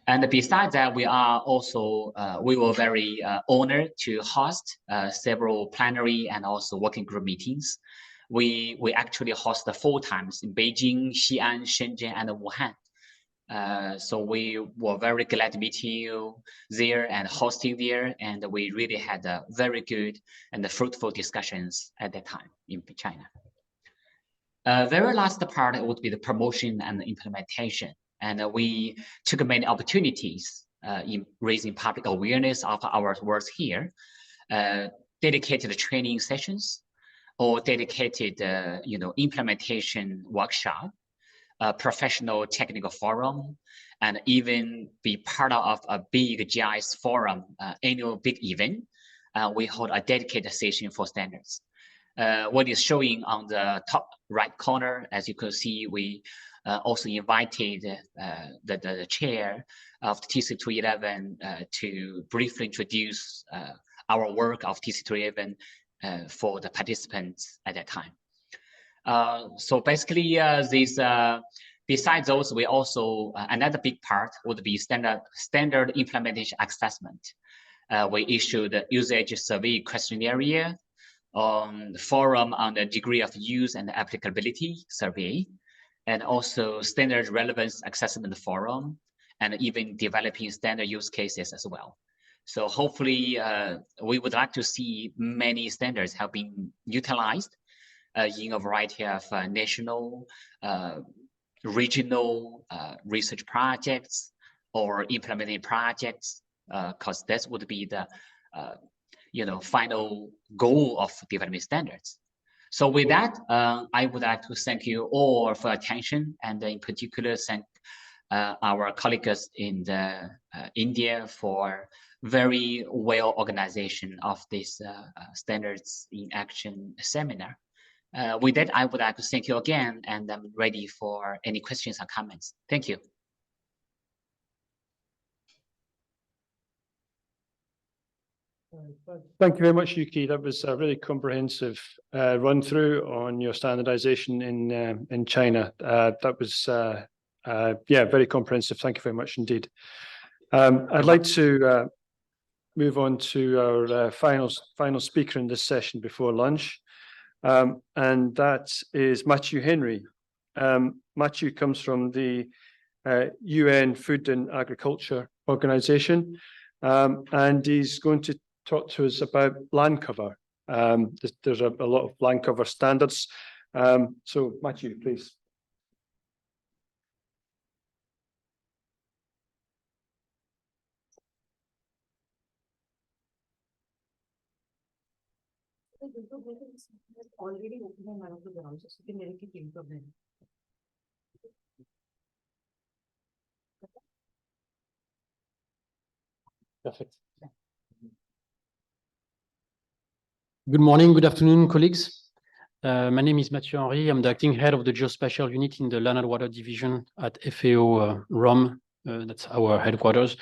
And besides that, we were very honored to host several plenary and also working group meetings. We actually hosted 4 times in Beijing, Xi'an, Shenzhen, and Wuhan. So we were very glad meeting you there and hosting there, and we really had a very good and fruitful discussions at that time in China. Very last part would be the promotion and implementation, and we took many opportunities in raising public awareness of our work here, dedicated training sessions, or dedicated implementation workshop. Professional technical forum, and even be part of a big GIS forum annual big event. We hold a dedicated session for standards. What is showing on the top right corner, as you can see, we also invited the chair of TC211 to briefly introduce our work of TC211 for the participants at that time. So basically, besides those, we also another big part would be standard implementation assessment. We issued a usage survey questionnaire, forum on the degree of use and applicability survey, and also standard relevance assessment forum, and even developing standard use cases as well. So hopefully, we would like to see many standards have been utilized in a variety of national, regional research projects or implementing projects, because that would be the final goal of developing standards. So with that, I would like to thank you all for attention, and in particular thank our colleagues in India for very well organization of this standards in action seminar. With that, I would like to thank you again, and I'm ready for any questions or comments. Thank you. Thank you very much, Yuki. That was a really comprehensive run through on your standardization in China. That was very comprehensive. Thank you very much indeed. I'd like to move on to our final speaker in this session before lunch. And that is Matthew Henry. Matthew comes from the UN Food and Agriculture Organization, and he's going to talk to us about land cover. There's a lot of land cover standards. So Matthew, please. Perfect. Good morning, good afternoon, colleagues. My name is Mathieu Henry. I'm the acting head of the Geospatial Unit in the Land and Water Division at FAO Rome. That's our headquarters.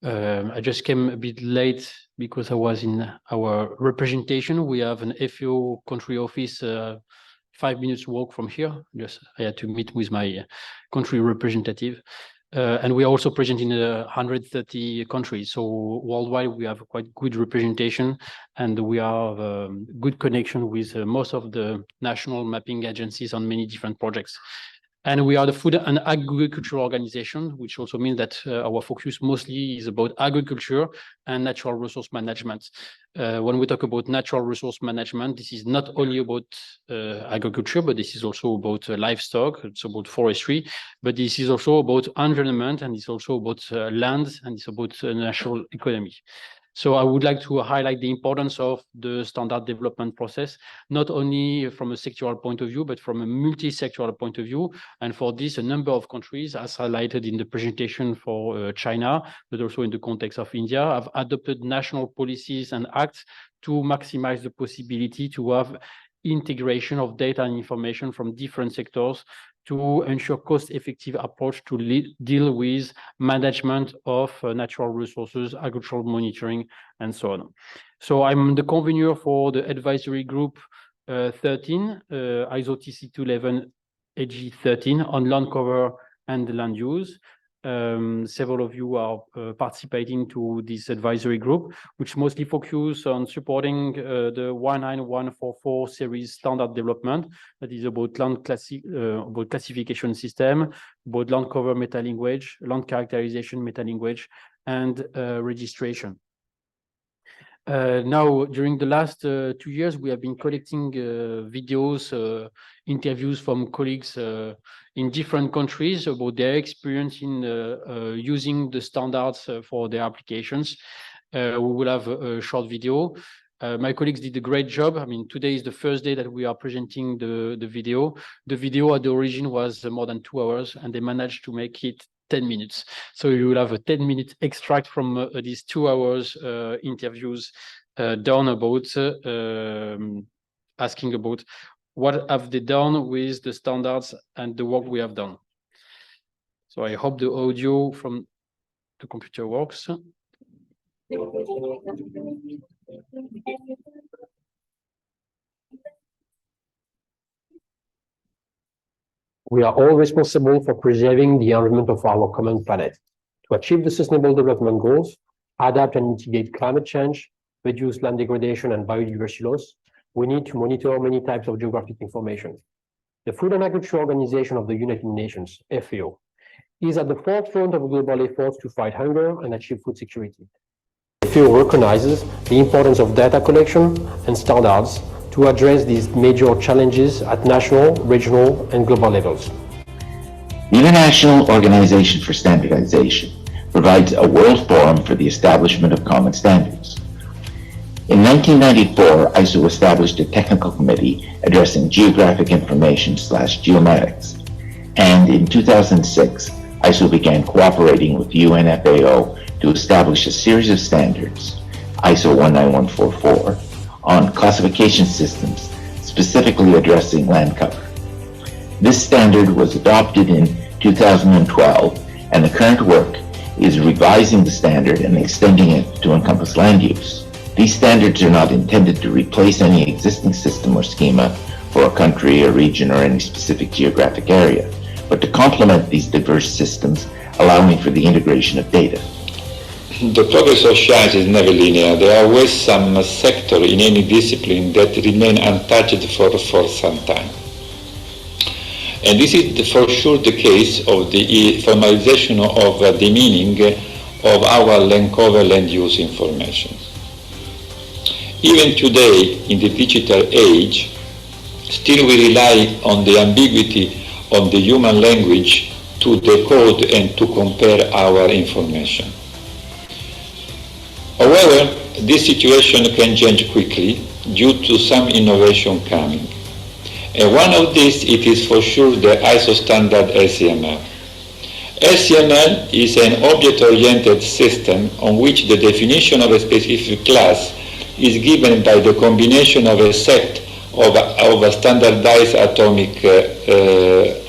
I just came a bit late because I was in our representation. We have an FAO country office 5 minutes walk from here. I had to meet with my country representative. And we are also present in 130 countries. So worldwide, we have quite good representation, and we have good connection with most of the national mapping agencies on many different projects. And we are the food and agriculture organization, which also means that our focus mostly is about agriculture and natural resource management. When we talk about natural resource management, this is not only about agriculture, but this is also about livestock, it's about forestry, but this is also about environment, and it's also about land, and it's about national economy. So I would like to highlight the importance of the standard development process, not only from a sectoral point of view, but from a multi-sectoral point of view. And for this, a number of countries, as highlighted in the presentation for China, but also in the context of India, have adopted national policies and acts to maximize the possibility to have integration of data and information from different sectors to ensure cost-effective approach to deal with management of natural resources, agricultural monitoring, and so on. So I'm the convener for the advisory group 13, ISO TC211 AG 13 on land cover and land use. Several of you are participating to this advisory group, which mostly focus on supporting the 19144 series standard development. That is about land about classification system, about land cover meta language, land characterization meta language, and registration. Now, during the last 2 years, we have been collecting videos, interviews from colleagues in different countries about their experience in using the standards for their applications. We will have a short video. My colleagues did a great job. I mean, today is the first day that we are presenting the video. The video at the origin was more than 2 hours, and they managed to make it 10 minutes. So you will have a 10-minute extract from these 2 hours interviews done about asking about what have they done with the standards and the work we have done. So I hope the audio from the computer works. We are all responsible for preserving the environment of our common planet. To achieve the Sustainable Development Goals, adapt and mitigate climate change, reduce land degradation and biodiversity loss, we need to monitor many types of geographic information. The Food and Agriculture Organization of the United Nations, FAO, is at the forefront of global efforts to fight hunger and achieve food security. FAO recognizes the importance of data collection and standards to address these major challenges at national, regional, and global levels. The International Organization for Standardization provides a world forum for the establishment of common standards. In 1994, ISO established a technical committee addressing geographic information / geomatics, and in 2006, ISO began cooperating with UNFAO to establish a series of standards, ISO 19144, on classification systems specifically addressing land cover. This standard was adopted in 2012, and the current work is revising the standard and extending it to encompass land use. These standards are not intended to replace any existing system or schema for a country, a region, or any specific geographic area, but to complement these diverse systems, allowing for the integration of data. The progress of science is never linear. There are always some sector in any discipline that remain untouched for some time. And this is for sure the case of the formalization of the meaning of our land cover land use information. Even today, in the digital age, still we rely on the ambiguity of the human language to decode and to compare our information. However, this situation can change quickly, due to some innovation coming. And one of these, it is for sure the ISO standard SCML. SCML is an object-oriented system on which the definition of a specific class is given by the combination of a set of standardized atomic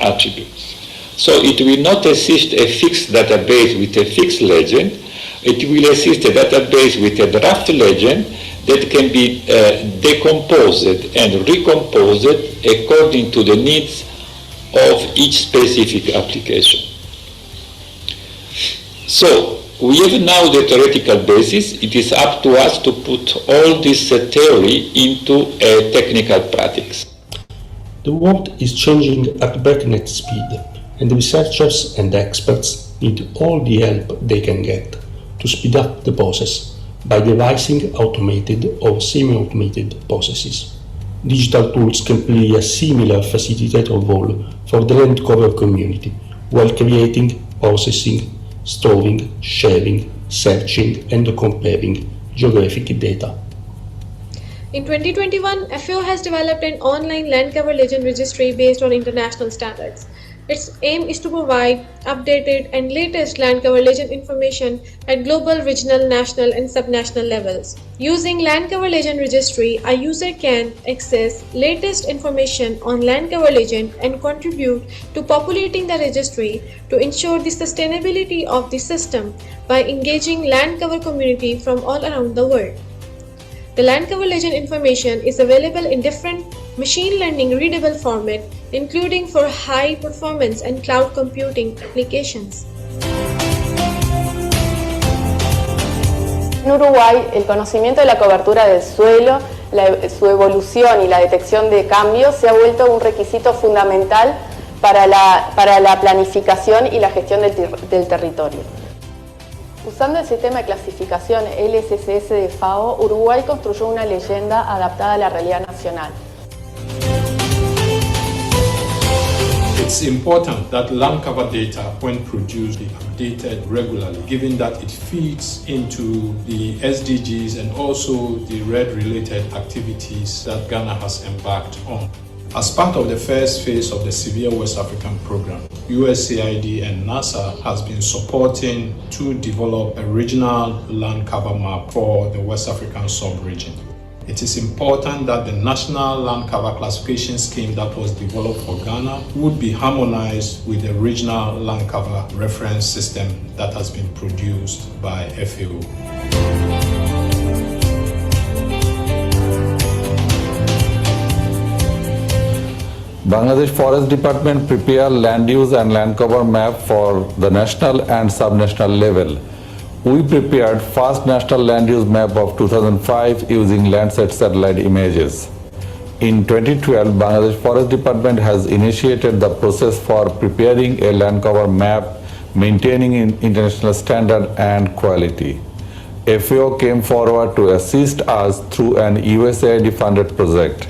attributes. So it will not exist a fixed database with a fixed legend. It will exist a database with a draft legend that can be decomposed and recomposed according to the needs of each specific application. So we have now the theoretical basis. It is up to us to put all this theory into a technical practice. The world is changing at breakneck speed, and the researchers and experts need all the help they can get to speed up the process by devising automated or semi-automated processes. Digital tools can play a similar facilitator role for the land cover community while creating, processing, storing, sharing, searching, and comparing geographic data. In 2021, FAO has developed an online land cover legend registry based on international standards. Its aim is to provide updated and latest land cover legend information at global, regional, national, and subnational levels. Using land cover legend registry, a user can access latest information on land cover legend and contribute to populating the registry to ensure the sustainability of the system by engaging land cover community from all around the world. The land cover legend information is available in different machine learning readable format, including for high performance and cloud computing applications. En Uruguay, el conocimiento de la cobertura del suelo, su evolución y la detección de cambios se ha vuelto un requisito fundamental para la planificación y la gestión del territorio. Usando el sistema de clasificación SiASession de FAO, Uruguay construyó una leyenda adaptada a la realidad nacional. It's important that land cover data, when produced, be updated regularly, given that it feeds into the SDGs and also the RED-related activities that Ghana has embarked on. As part of the first phase of the Severe West African Program, USAID and NASA has been supporting to develop a regional land cover map for the West African sub-region. It is important that the national land cover classification scheme that was developed for Ghana would be harmonized with the regional land cover reference system that has been produced by FAO. Bangladesh Forest Department prepare land use and land cover map for the national and subnational level. We prepared first national land use map of 2005 using Landsat satellite images. In 2012, Bangladesh Forest Department has initiated the process for preparing a land cover map, maintaining international standard and quality. FAO came forward to assist us through an USAID-funded project.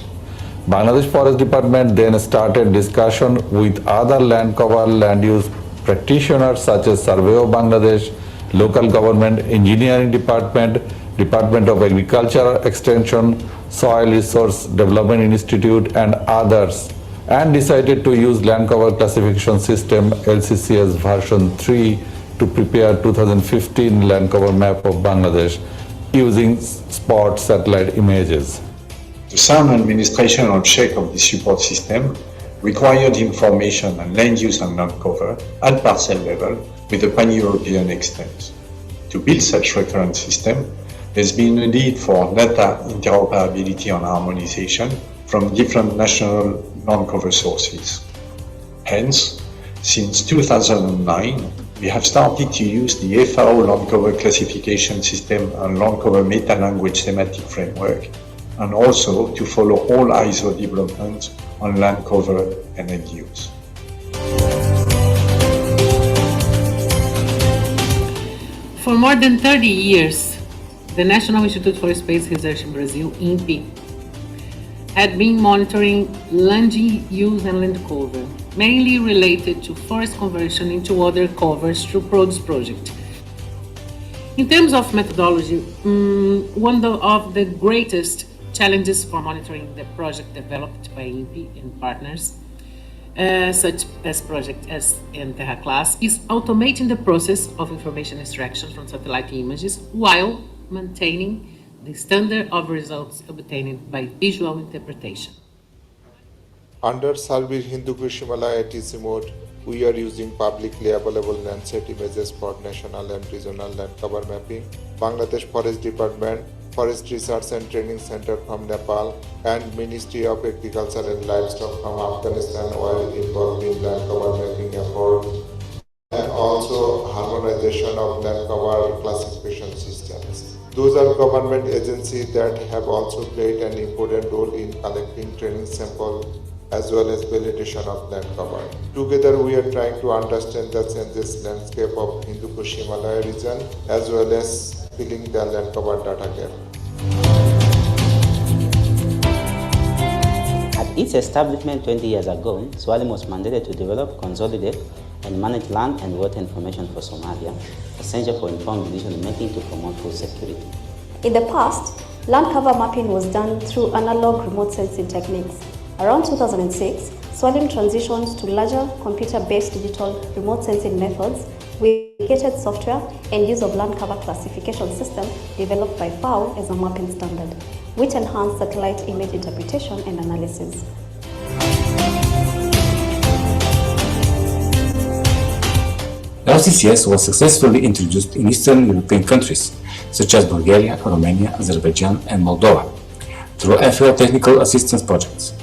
Bangladesh Forest Department then started discussion with other land cover land use practitioners such as Survey of Bangladesh, Local Government Engineering Department, Department of Agriculture Extension, Soil Resource Development Institute and others, and decided to use land cover classification system LCCS version 3 to prepare 2015 land cover map of Bangladesh using spot satellite images. The sound administration and check of the support system required information on land use and land cover at parcel level with a pan-European extent. To build such reference system, there's been a need for data interoperability and harmonization from different national land cover sources. Hence, since 2009, we have started to use the FAO land cover classification system and land cover meta-language thematic framework, and also to follow all ISO developments on land cover and land use. For more than 30 years, the National Institute for Space Research in Brazil, INPE, had been monitoring land use and land cover, mainly related to forest conversion into other covers through PRODES project. In terms of methodology, one of the greatest challenges for monitoring the project developed by INPI and partners, such as Project S and Terra Class, is automating the process of information extraction from satellite images while maintaining the standard of results obtained by visual interpretation. Under Servir Hindu Kush Himalaya ATC mode, we are using publicly available Landsat images for national and regional land cover mapping. Bangladesh Forest Department, Forest Research and Training Center from Nepal, and Ministry of Agriculture and Livestock from Afghanistan were involved in land cover mapping effort, and also harmonization of land cover classification systems. Those are government agencies that have also played an important role in collecting training samples as well as validation of land cover. Together, we are trying to understand the changes landscape of Hindu Kush Himalaya region as well as filling the land cover data gap. At its establishment 20 years ago, SWALIM was mandated to develop, consolidate, and manage land and water information for Somalia, essential for informed decision-making to promote food security. In the past, land cover mapping was done through analog remote sensing techniques. Around 2006, SWALIM transitioned to larger computer-based digital remote sensing methods with dedicated software and use of land cover classification system developed by FAO as a mapping standard, which enhanced satellite image interpretation and analysis. LCCS was successfully introduced in Eastern European countries, such as Bulgaria, Romania, Azerbaijan, and Moldova, through FAO technical assistance projects.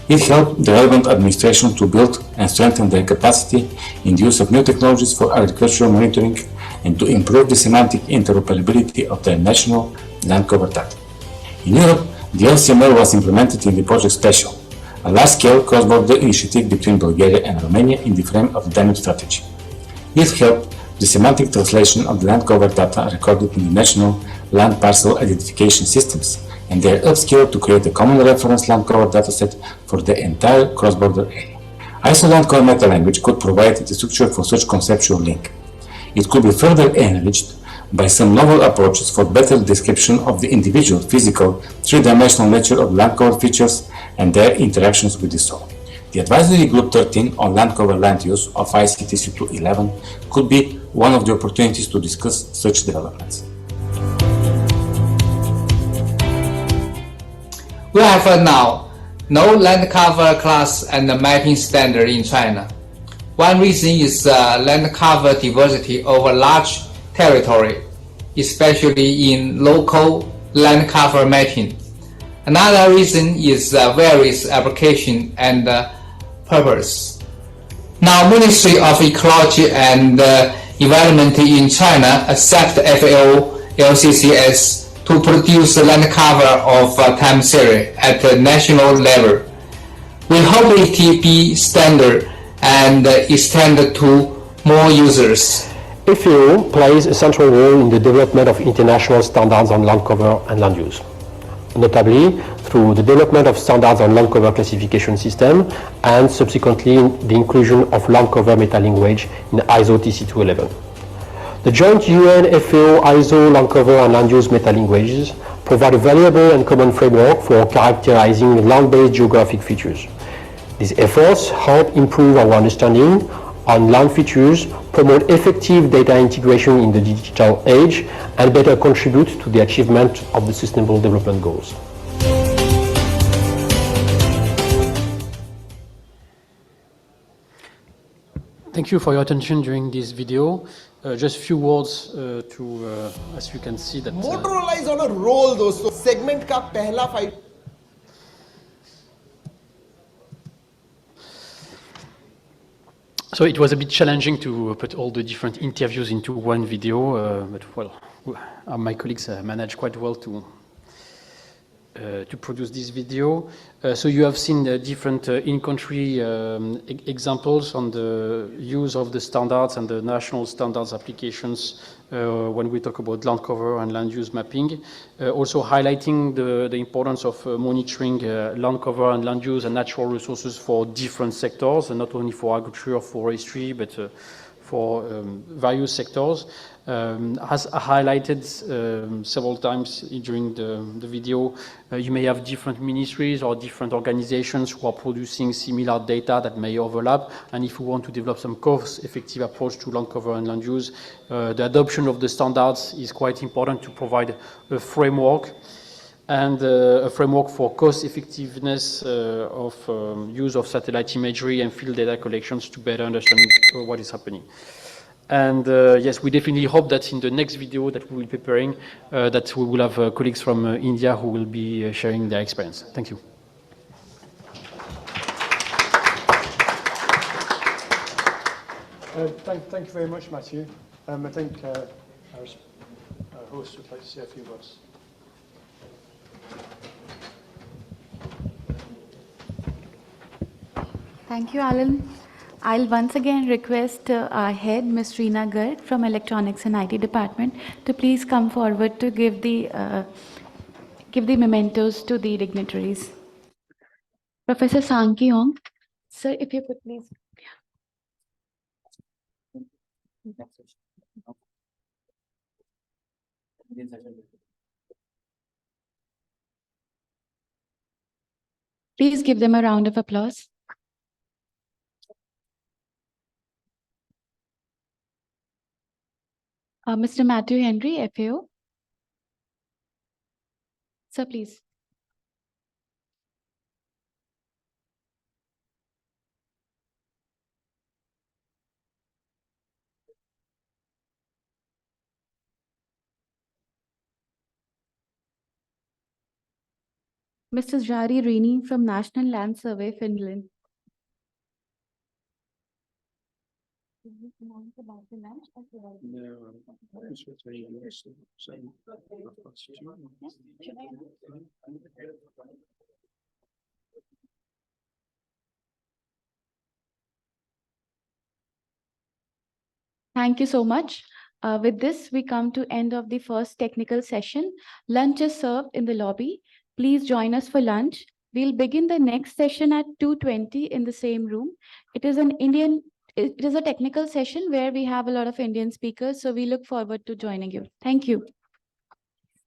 It helped the relevant administration to build and strengthen their capacity in the use of new technologies for agricultural monitoring and to improve the semantic interoperability of their national land cover data. In Europe, the LCML was implemented in the Project Special, a large-scale cross-border initiative between Bulgaria and Romania in the frame of the Danube strategy. It helped the semantic translation of the land cover data recorded in the national land parcel identification systems and their upscale to create a common reference land cover dataset for the entire cross-border area. ISO land cover meta language could provide the structure for such conceptual link. It could be further enriched by some novel approaches for better description of the individual physical three-dimensional nature of land cover features and their interactions with the soil. The Advisory Group 13 on land cover land use of ICTC 211 could be one of the opportunities to discuss such developments. We have now no land cover class and mapping standard in China. One reason is land cover diversity over large territory, especially in local land cover mapping. Another reason is various application and purpose. Now, Ministry of Ecology and Environment in China accept FAO LCCS to produce a land cover of time series at the national level. We hope it will be standard and extend to more users. FAO plays a central role in the development of international standards on land cover and land use, notably through the development of standards on land cover classification system and subsequently the inclusion of land cover meta language in ISO TC 211. The joint UN FAO ISO land cover and land use meta languages provide a valuable and common framework for characterizing land-based geographic features. These efforts help improve our understanding on land features, promote effective data integration in the digital age, and better contribute to the achievement of the Sustainable Development Goals. Thank you for your attention during this video. Just a few words as you can see that Motorola is on a roll दोस्तों segment का पहला 5 So it was a bit challenging to put all the different interviews into one video, but well, my colleagues managed quite well to produce this video. So you have seen different in-country examples on the use of the standards and the national standards applications when we talk about land cover and land use mapping. Also highlighting the importance of monitoring land cover and land use and natural resources for different sectors, and not only for agriculture or forestry, but for various sectors. As highlighted several times during the video, you may have different ministries or different organizations who are producing similar data that may overlap. And if we want to develop some cost-effective approach to land cover and land use, the adoption of the standards is quite important to provide a framework and a framework for cost effectiveness of use of satellite imagery and field data collections to better understand what is happening. And yes, we definitely hope that in the next video that we will be preparing, that we will have colleagues from India who will be sharing their experience. Thank you. Thank you very much, Matthew. I think our host would like to say a few words. Thank you, Alan. I'll once again request our head, Ms. Reena Garg from Electronics and IT Department, to please come forward to give the mementos to the dignitaries. Professor Sanki Hong, sir, if you could please. Please give them a round of applause. Mr. Matthew Henry, FAO. Sir, please. Mr. Jari Rini from National Land Survey, Finland. Thank you so much. With this, we come to end of the first technical session. Lunch is served in the lobby. Please join us for lunch. We'll begin the next session at 2:20 in the same room. It is a technical session where we have a lot of Indian speakers, so we look forward to joining you. Thank you.